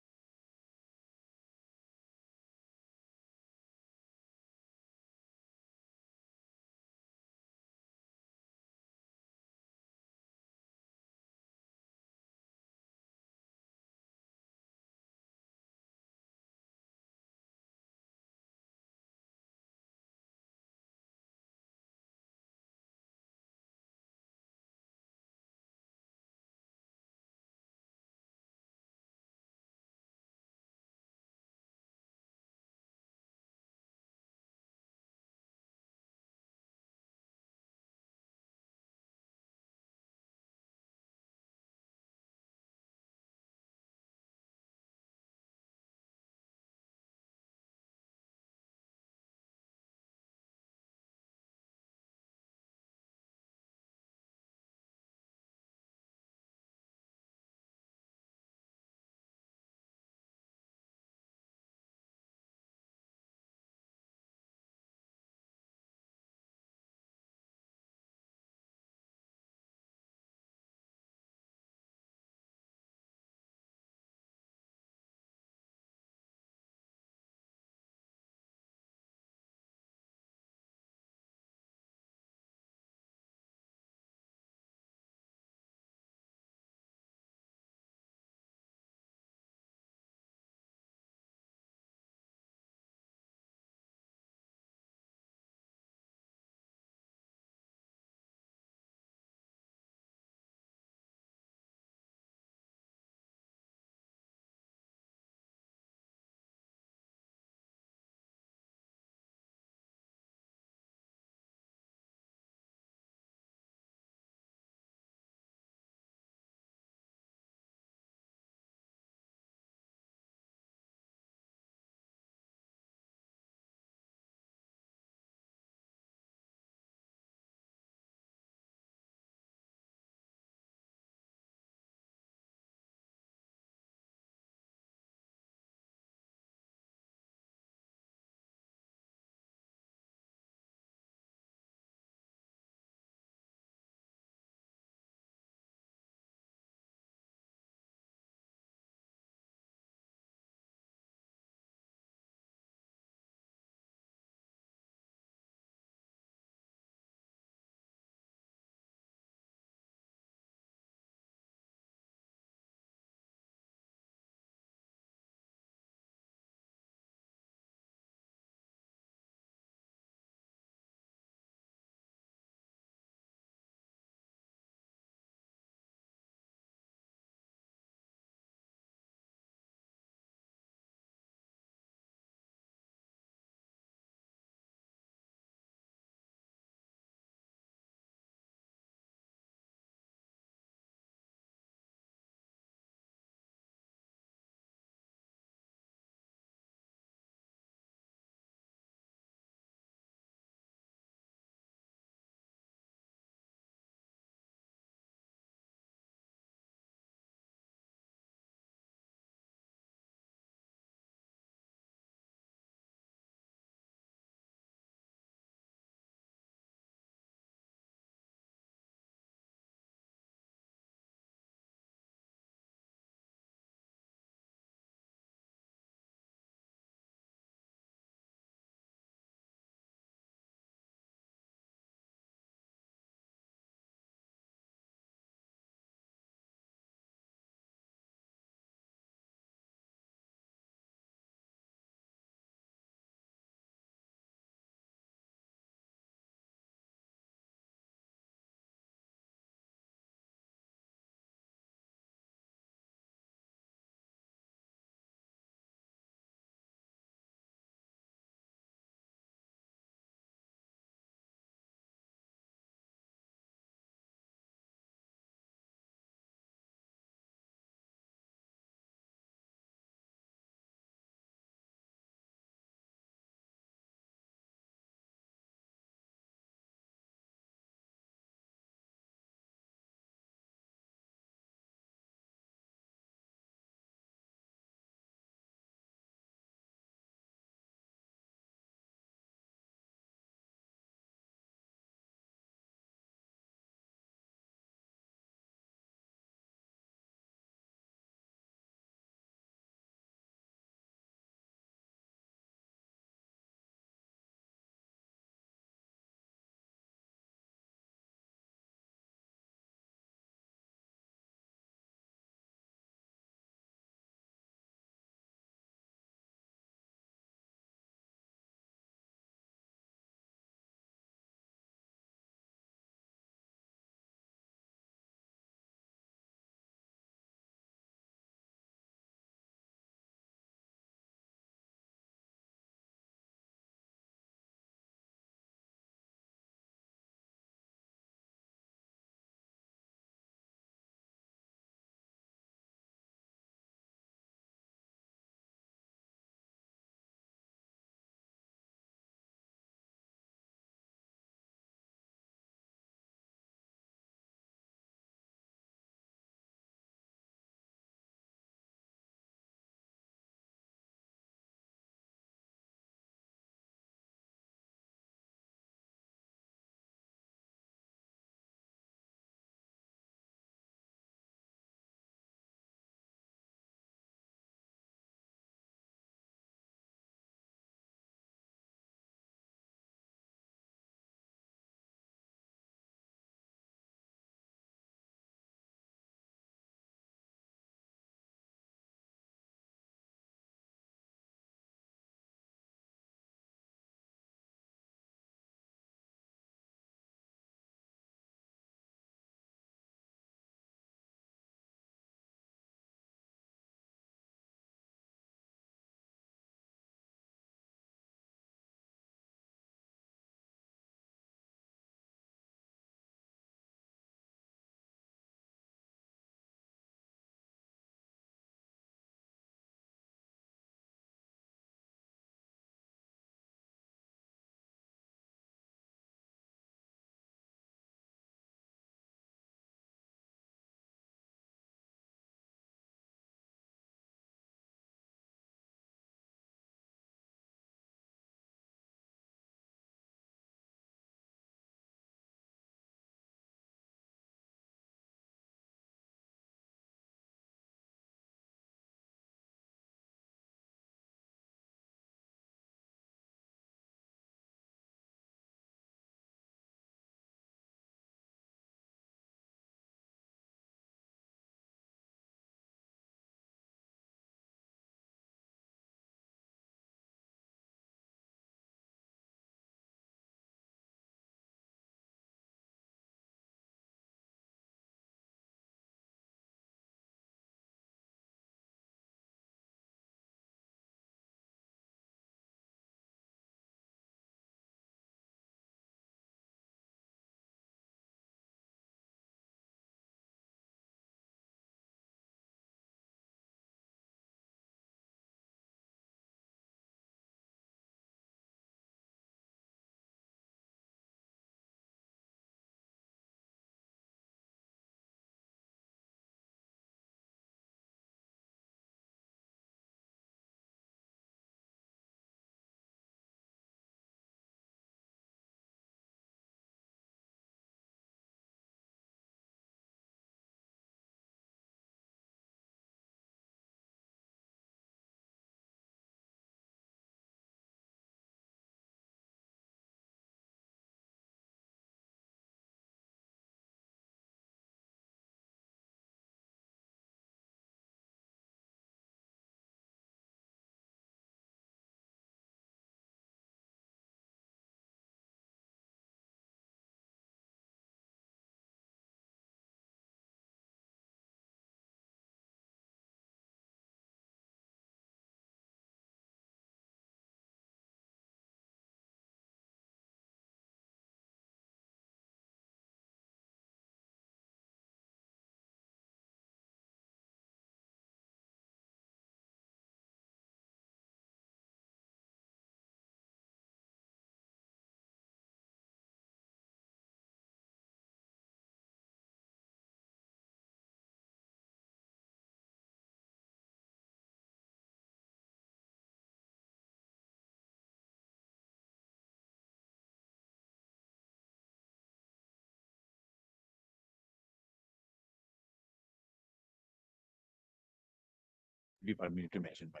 [SPEAKER 12] be permitted to mention by.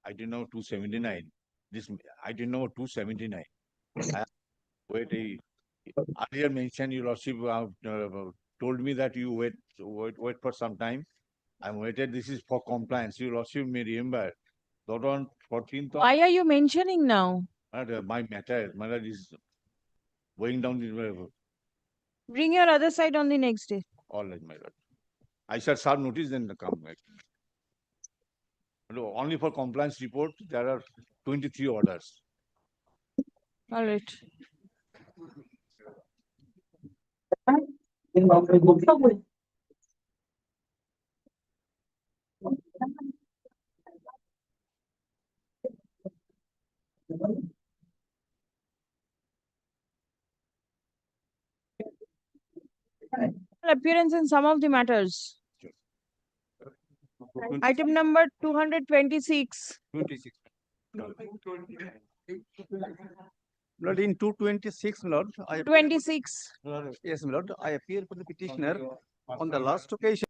[SPEAKER 12] I didn't know 279. This I didn't know 279. I wait a earlier mentioned your lordship told me that you wait for some time. I'm waited. This is for compliance. Your lordship may remember that on 14th of
[SPEAKER 2] Why are you mentioning now?
[SPEAKER 12] my matter is going down the
[SPEAKER 2] Bring your other side on the next day.
[SPEAKER 12] all right, my lord. I shall serve notice then come back. No, only for compliance report, there are 23 orders.
[SPEAKER 2] All right. Appearance in some of the matters. Item number 226.
[SPEAKER 19] 26. Lord, in 226, Lord,
[SPEAKER 2] 26.
[SPEAKER 19] Yes, Lord, I appear for the petitioner on the last occasion.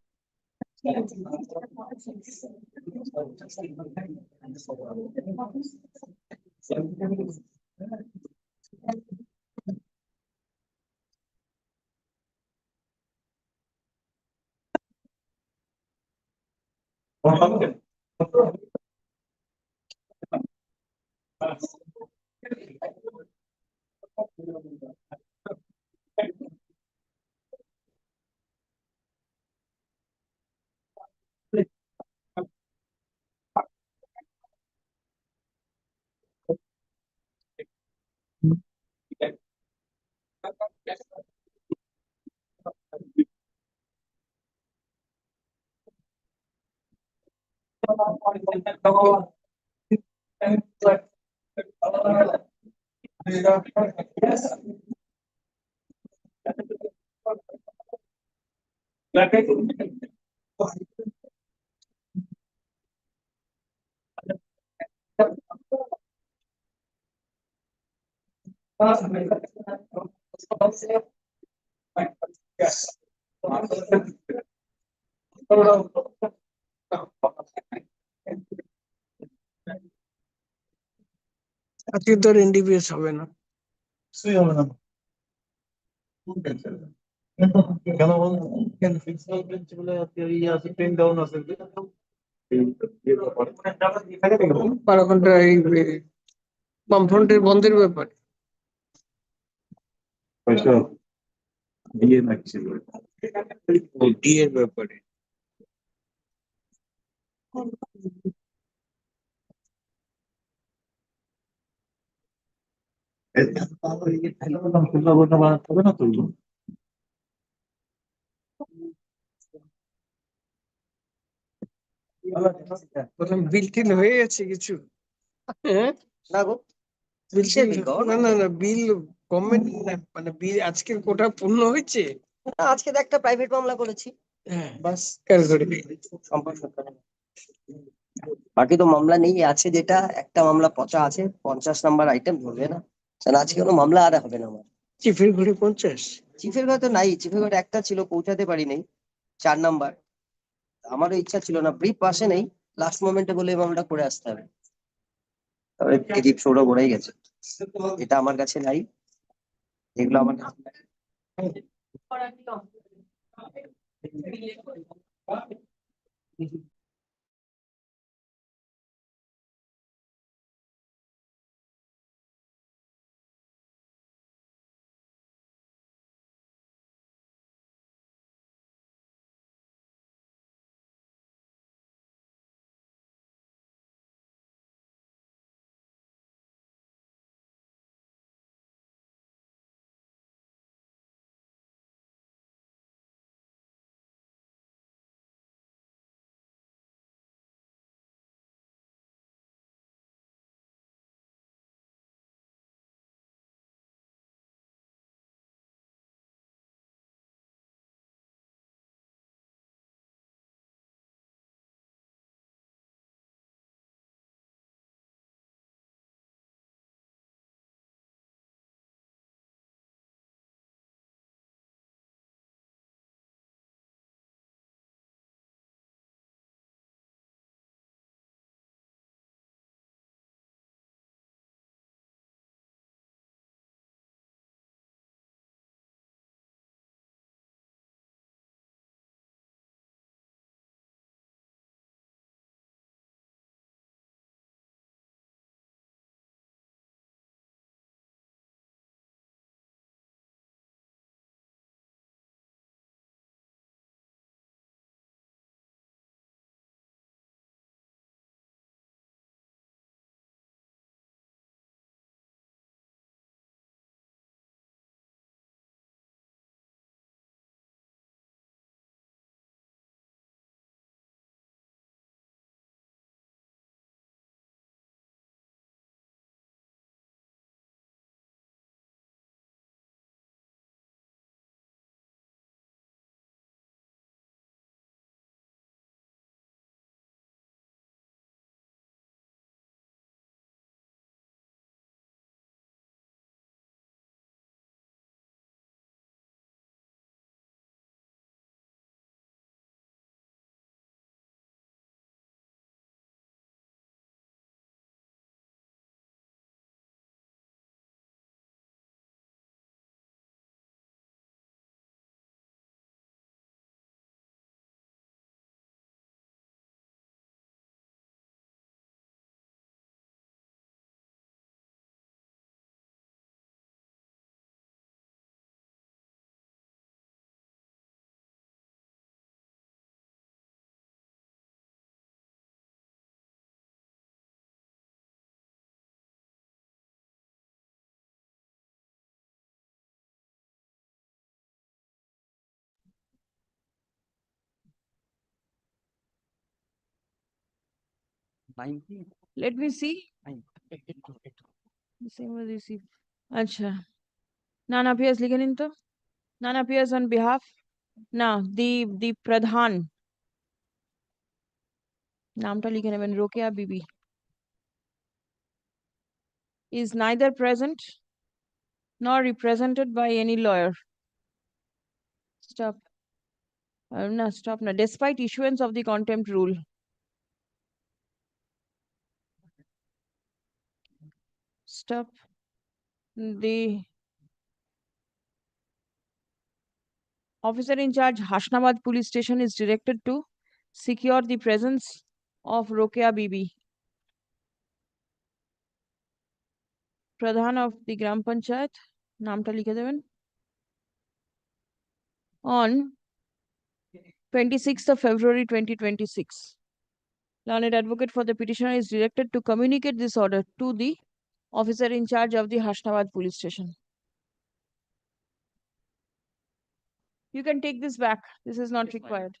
[SPEAKER 8] আজকে তোর NDPS হবে না
[SPEAKER 22] হবে না কেন কেন principal principal আছে pen down আছে
[SPEAKER 8] বারো ঘন্টা এই বামফ্রন্টের বন্ধের ব্যাপারে
[SPEAKER 22] দিয়ে লাগছে
[SPEAKER 8] ডিএর ব্যাপারে
[SPEAKER 22] হবে না তো
[SPEAKER 8] বিল টিল হয়ে গেছে কিছু হ্যাঁ
[SPEAKER 13] না গো
[SPEAKER 8] না না না বিল গভর্নমেন্ট মানে বিল আজকের কোটা পূর্ণ হয়েছে
[SPEAKER 13] আজকে তো একটা প্রাইভেট মামলা করেছি
[SPEAKER 8] হ্যাঁ
[SPEAKER 13] বাস
[SPEAKER 8] করে
[SPEAKER 13] সম্পর্ক বাকি তো মামলা নেই আছে যেটা একটা মামলা পচা আছে 50 নাম্বার আইটেম ধরবে না আজকে কোনো মামলা আর হবে না আমার
[SPEAKER 8] চিফের ঘরে 50
[SPEAKER 13] চিফের ঘরে তো নাই চিফের ঘরে একটা ছিল পৌঁছাতে পারি নাই 4 নাম্বার আমারও ইচ্ছা ছিল না ব্রিফ পাশে নেই লাস্ট মোমেন্টে বলে এই মামলাটা করে আসতে হবে তবে কেজিপ সৌরভ ওরাই গেছে এটা আমার কাছে নাই এগুলো আমার
[SPEAKER 2] Let me see. The same was received. Acha. None appears liganinto. None appears on behalf. Now the Pradhan. Namta লিখে নেবেন Rokeya Bibi is neither present nor represented by any lawyer. Stop. No, stop now. Despite issuance of the contempt rule. Stop. The officer in charge, Hashnabad police station, is directed to secure the presence of Rokeya Bibi, Pradhan of the Gram Panchayat, নামটা লিখে দেবেন, on 26th of February 2026. Learned advocate for the petitioner is directed to communicate this order to the officer in charge of the Hashnabad police station. You can take this back. This is not required.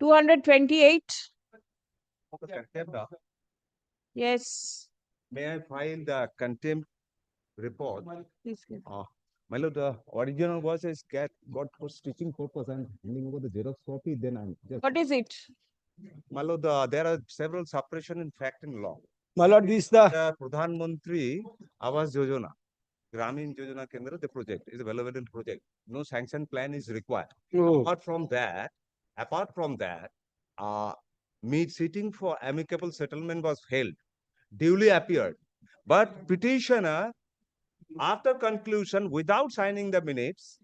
[SPEAKER 2] $228. Yes.
[SPEAKER 1] May I file the contempt report?
[SPEAKER 2] Please give.
[SPEAKER 1] My lord, the original was got for stitching purpose and handing over the Xerox copy. Then I'm just.
[SPEAKER 2] What is it?
[SPEAKER 1] My lord, there are several suppression in fact in law.
[SPEAKER 19] My lord, this the
[SPEAKER 1] Pradhan Mantri Awas Yojana, Gramin Yojana Kendra, the project is a relevant project. No sanction plan is required.
[SPEAKER 19] Oh.
[SPEAKER 1] Apart from that, sitting for amicable settlement was held, duly appeared. But petitioner, after conclusion, without signing the minutes,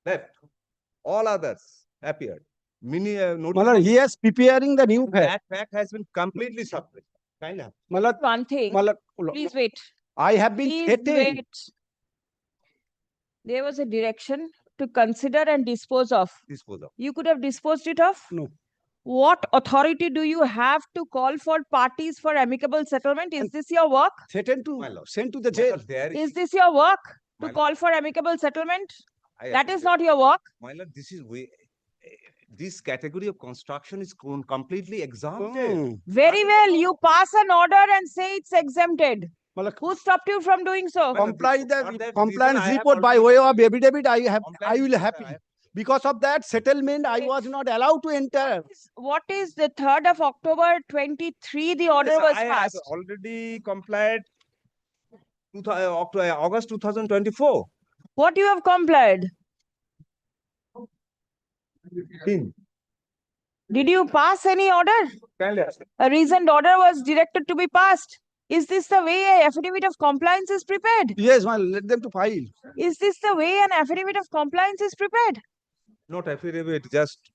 [SPEAKER 1] left. All others appeared.
[SPEAKER 19] My lord, he is preparing the new fact.
[SPEAKER 1] That fact has been completely suppressed. Kind of.
[SPEAKER 19] My lord,
[SPEAKER 2] One thing.
[SPEAKER 19] my lord,
[SPEAKER 2] Please wait.
[SPEAKER 19] I have been
[SPEAKER 2] Please
[SPEAKER 19] threatened.
[SPEAKER 2] wait. There was a direction to consider and dispose of.
[SPEAKER 1] Dispose of.
[SPEAKER 2] You could have disposed it of?
[SPEAKER 19] No.
[SPEAKER 2] What authority do you have to call for parties for amicable settlement? Is this your work?
[SPEAKER 19] Threatened to send to the jail.
[SPEAKER 2] Is this your work to
[SPEAKER 1] My
[SPEAKER 2] call for amicable settlement?
[SPEAKER 1] I
[SPEAKER 2] That is
[SPEAKER 1] appreciate
[SPEAKER 2] not your work.
[SPEAKER 1] My lord, this category of construction is completely exempted.
[SPEAKER 2] Very well. You pass an order and say it's exempted. Who stopped you from doing so?
[SPEAKER 19] Comply the compliance report by way of affidavit. I will happy. Because of that settlement, I was not allowed to enter.
[SPEAKER 2] What is the 3rd of October 23? The order was
[SPEAKER 1] I have
[SPEAKER 2] passed.
[SPEAKER 1] already complied August 2024.
[SPEAKER 2] What you have complied? Did you pass any order? A reasoned order was directed to be passed. Is this the way an affidavit of compliance is prepared?
[SPEAKER 19] Yes, ma'am, let them to file.
[SPEAKER 2] Is this the way an affidavit of compliance is prepared?
[SPEAKER 1] Not affidavit, just.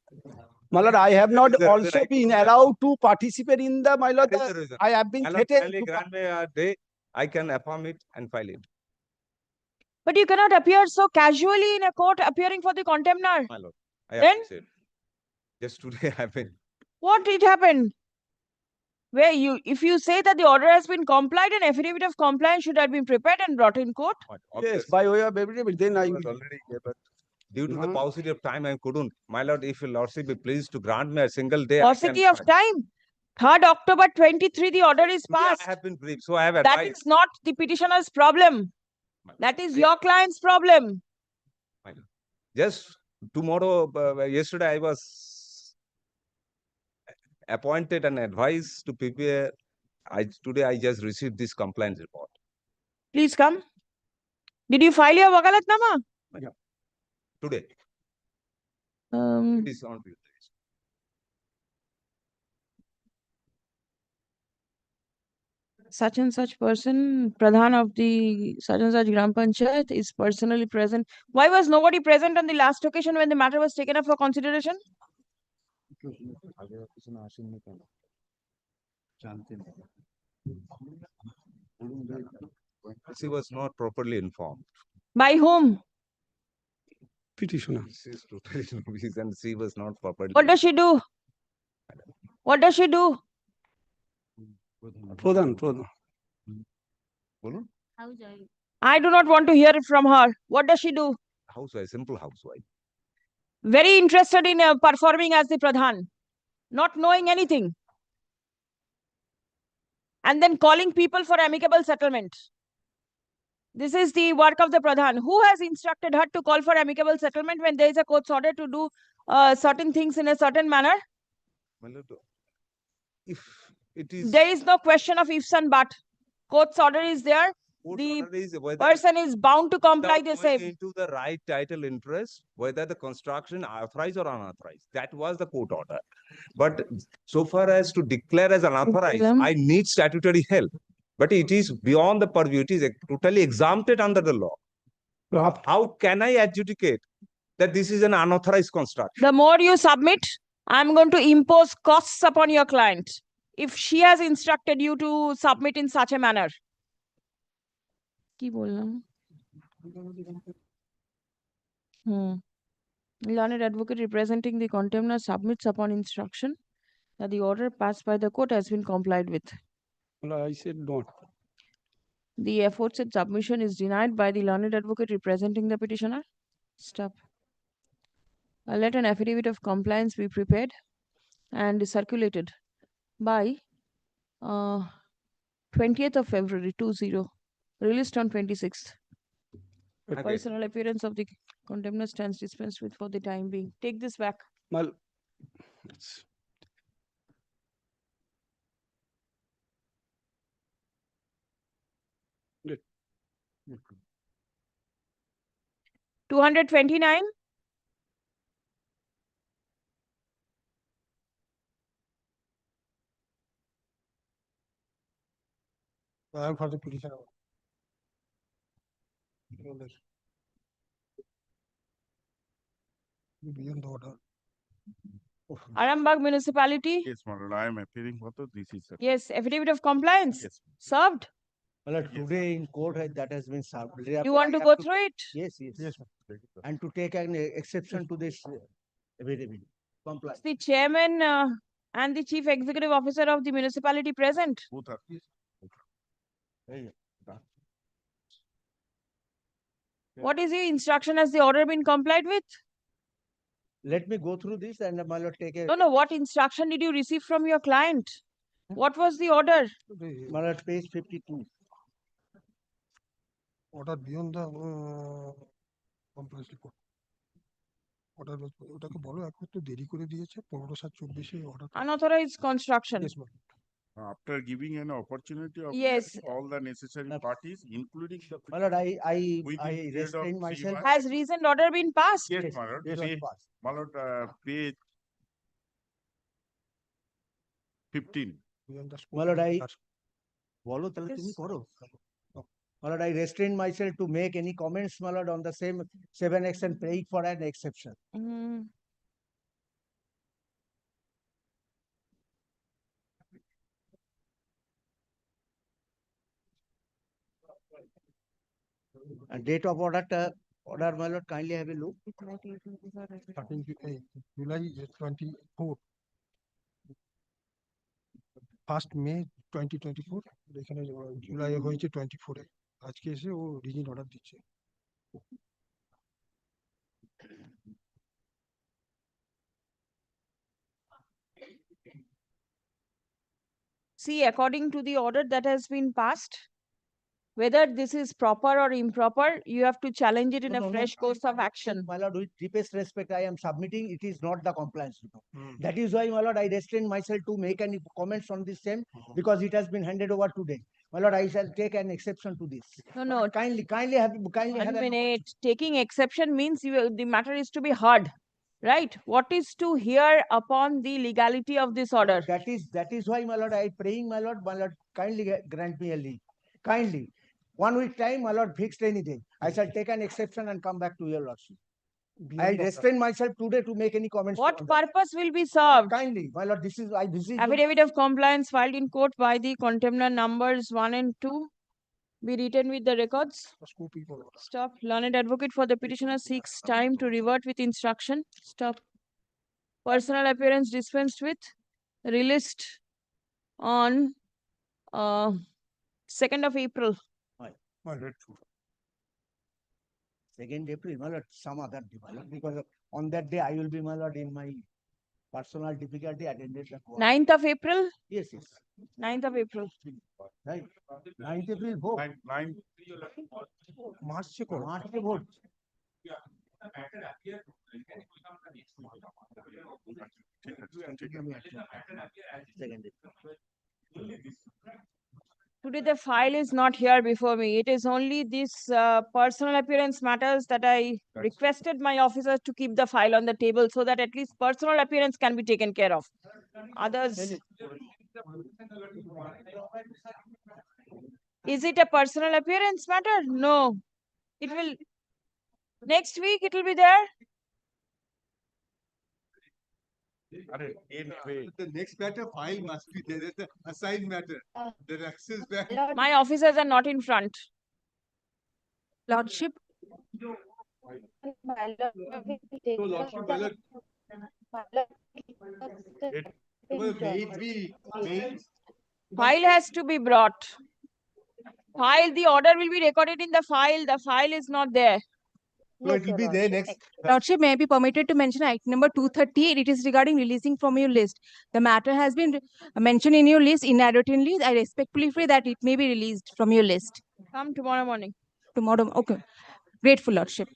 [SPEAKER 19] My lord, I have not
[SPEAKER 1] There is a
[SPEAKER 19] also
[SPEAKER 1] right.
[SPEAKER 19] been allowed to participate in the, my lord,
[SPEAKER 1] There is a reason.
[SPEAKER 19] I have been
[SPEAKER 1] My lord,
[SPEAKER 19] threatened.
[SPEAKER 1] kindly grant me a day, I can affirm it and file it.
[SPEAKER 2] But you cannot appear so casually in a court appearing for the contemptor.
[SPEAKER 1] My lord, I
[SPEAKER 2] Then?
[SPEAKER 1] appreciate. Just today happened.
[SPEAKER 2] What it happened? Where if you say that the order has been complied, an affidavit of compliance should have been prepared and brought in court.
[SPEAKER 19] Yes, by way of affidavit, then I will.
[SPEAKER 1] Already, but due to the paucity of time, I couldn't. My lord, if your lordship be pleased to grant me a single day,
[SPEAKER 2] Paucity of time. 3rd October 23, the order is
[SPEAKER 1] Today
[SPEAKER 2] passed.
[SPEAKER 1] I have been briefed, so I have
[SPEAKER 2] That
[SPEAKER 1] advised.
[SPEAKER 2] is not the petitioner's problem. That is your client's problem.
[SPEAKER 1] Just tomorrow, yesterday I was appointed and advised to prepare. Today I just received this compliance report.
[SPEAKER 2] Please come. Did you file your wakalatnama?
[SPEAKER 1] Today. It is on Tuesday.
[SPEAKER 2] Such and such person, Pradhan of the such and such Gram Panchayat, is personally present. Why was nobody present on the last occasion when the matter was taken up for consideration?
[SPEAKER 1] She was not properly informed.
[SPEAKER 2] By whom?
[SPEAKER 19] Petitioner.
[SPEAKER 1] She is totally novice and she was not properly.
[SPEAKER 2] What does she do? What does she do?
[SPEAKER 19] প্রধান
[SPEAKER 1] বলুন।
[SPEAKER 2] I do not want to hear it from her. What does she do?
[SPEAKER 1] Housewife, simple housewife.
[SPEAKER 2] Very interested in performing as the Pradhan, not knowing anything. And then calling people for amicable settlement. This is the work of the Pradhan. Who has instructed her to call for amicable settlement when there is a court's order to do certain things in a certain manner?
[SPEAKER 1] My lord, if it is
[SPEAKER 2] There is no question of ifs and but. Court's order is there.
[SPEAKER 1] court
[SPEAKER 2] The
[SPEAKER 1] order is whether
[SPEAKER 2] person is bound to comply
[SPEAKER 1] without
[SPEAKER 2] the
[SPEAKER 1] going
[SPEAKER 2] same.
[SPEAKER 1] into the right title interest, whether the construction authorized or unauthorized. That was the court order. But so far as to declare as unauthorized, I need statutory help. But it is beyond the purview. It is totally exempted under the law. How can I adjudicate that this is an unauthorized construction?
[SPEAKER 2] The more you submit, I'm going to impose costs upon your client if she has instructed you to submit in such a manner. কি বললাম? Learned advocate representing the contemner submits upon instruction that the order passed by the court has been complied with.
[SPEAKER 19] I said not.
[SPEAKER 2] The aforesaid submission is denied by the learned advocate representing the petitioner. Stop. Let an affidavit of compliance be prepared and circulated by 20th of February 20, released on 26th.
[SPEAKER 1] Okay.
[SPEAKER 2] Personal appearance of the contemner stands dispensed with for the time being. Take this back.
[SPEAKER 19] Mal
[SPEAKER 2] 229.
[SPEAKER 11] I am for the petition. Beyond the order.
[SPEAKER 2] Arambagh Municipality.
[SPEAKER 16] Yes, my lord, I am appearing for this is.
[SPEAKER 2] Yes, affidavit of compliance.
[SPEAKER 16] Yes.
[SPEAKER 2] Served.
[SPEAKER 17] Well, today in court that has been served.
[SPEAKER 2] You want to go through it?
[SPEAKER 17] Yes. And to take an exception to this affidavit. Compliance.
[SPEAKER 2] The chairman and the chief executive officer of the municipality present.
[SPEAKER 16] Both are.
[SPEAKER 2] What is your instruction? Has the order been complied with?
[SPEAKER 17] Let me go through this and my lord take a.
[SPEAKER 2] No. What instruction did you receive from your client? What was the order?
[SPEAKER 17] My lord, page 52.
[SPEAKER 11] Order beyond the compliance report. Order ওটাকে বলো একটু দেরি করে দিয়েছে 15/7/24 order.
[SPEAKER 2] Unauthorized construction.
[SPEAKER 11] Yes, ma'am.
[SPEAKER 16] After giving an opportunity of
[SPEAKER 2] Yes.
[SPEAKER 16] all the necessary parties, including the.
[SPEAKER 17] My lord,
[SPEAKER 16] within
[SPEAKER 17] I
[SPEAKER 16] period of
[SPEAKER 17] restrain
[SPEAKER 16] 3
[SPEAKER 17] myself.
[SPEAKER 16] months.
[SPEAKER 2] Has reasoned order been passed?
[SPEAKER 16] Yes, my lord. My lord, page 15.
[SPEAKER 17] My lord, বলো তাহলে তুমি করো। My lord, I restrain myself to make any comments, my lord, on the same 7X and praying for an exception. And date of order, my lord, kindly have a look.
[SPEAKER 11] 13 July 24. 1st May 2024 এখানে জুলাই হয়েছে 24 এ আজকে এসে ও reason order দিচ্ছে
[SPEAKER 2] See, according to the order that has been passed, whether this is proper or improper, you have to challenge it in a fresh course of action.
[SPEAKER 17] My lord, with deepest respect, I am submitting. It is not the compliance report. That is why, my lord, I restrain myself to make any comments on this same because it has been handed over today. My lord, I shall take an exception to this.
[SPEAKER 2] No.
[SPEAKER 17] Kindly have.
[SPEAKER 2] 1 minute. Taking exception means the matter is to be heard. Right? What is to hear upon the legality of this order?
[SPEAKER 17] That is why, my lord, I praying, my lord, kindly grant me a leave. Kindly. 1 week time, my lord, fixed any day. I shall take an exception and come back to your lordship. I restrain myself today to make any comments.
[SPEAKER 2] What purpose will be served?
[SPEAKER 17] Kindly, my lord, this is
[SPEAKER 2] affidavit of compliance filed in court by the contemner numbers 1 and 2 be written with the records. Stop. Learned advocate for the petitioner seeks time to revert with instruction. Stop. Personal appearance dispensed with. Released on 2nd of April.
[SPEAKER 17] 2nd April, my lord, some other day, my lord, because on that day I will be, my lord, in my personal difficulty attended the court.
[SPEAKER 2] 9th of April?
[SPEAKER 17] Yes, yes.
[SPEAKER 2] 9th of April.
[SPEAKER 17] Right. 9th April vote.
[SPEAKER 15] March se koro.
[SPEAKER 17] March se vote.
[SPEAKER 2] Today the file is not here before me. It is only this personal appearance matters that I requested my officers to keep the file on the table so that at least personal appearance can be taken care of. Others. Is it a personal appearance matter? No. It will. Next week it will be there.
[SPEAKER 3] The next matter file must be there. That's the assigned matter. The access back.
[SPEAKER 2] My officers are not in front.
[SPEAKER 18] Lordship.
[SPEAKER 2] File has to be brought. File, the order will be recorded in the file. The file is not there.
[SPEAKER 15] So it will be there next.
[SPEAKER 18] Lordship, may I be permitted to mention item number 238? It is regarding releasing from your list. The matter has been mentioned in your list inadvertently. I respectfully pray that it may be released from your list.
[SPEAKER 2] Come tomorrow morning.
[SPEAKER 18] Tomorrow, okay. Grateful, Lordship.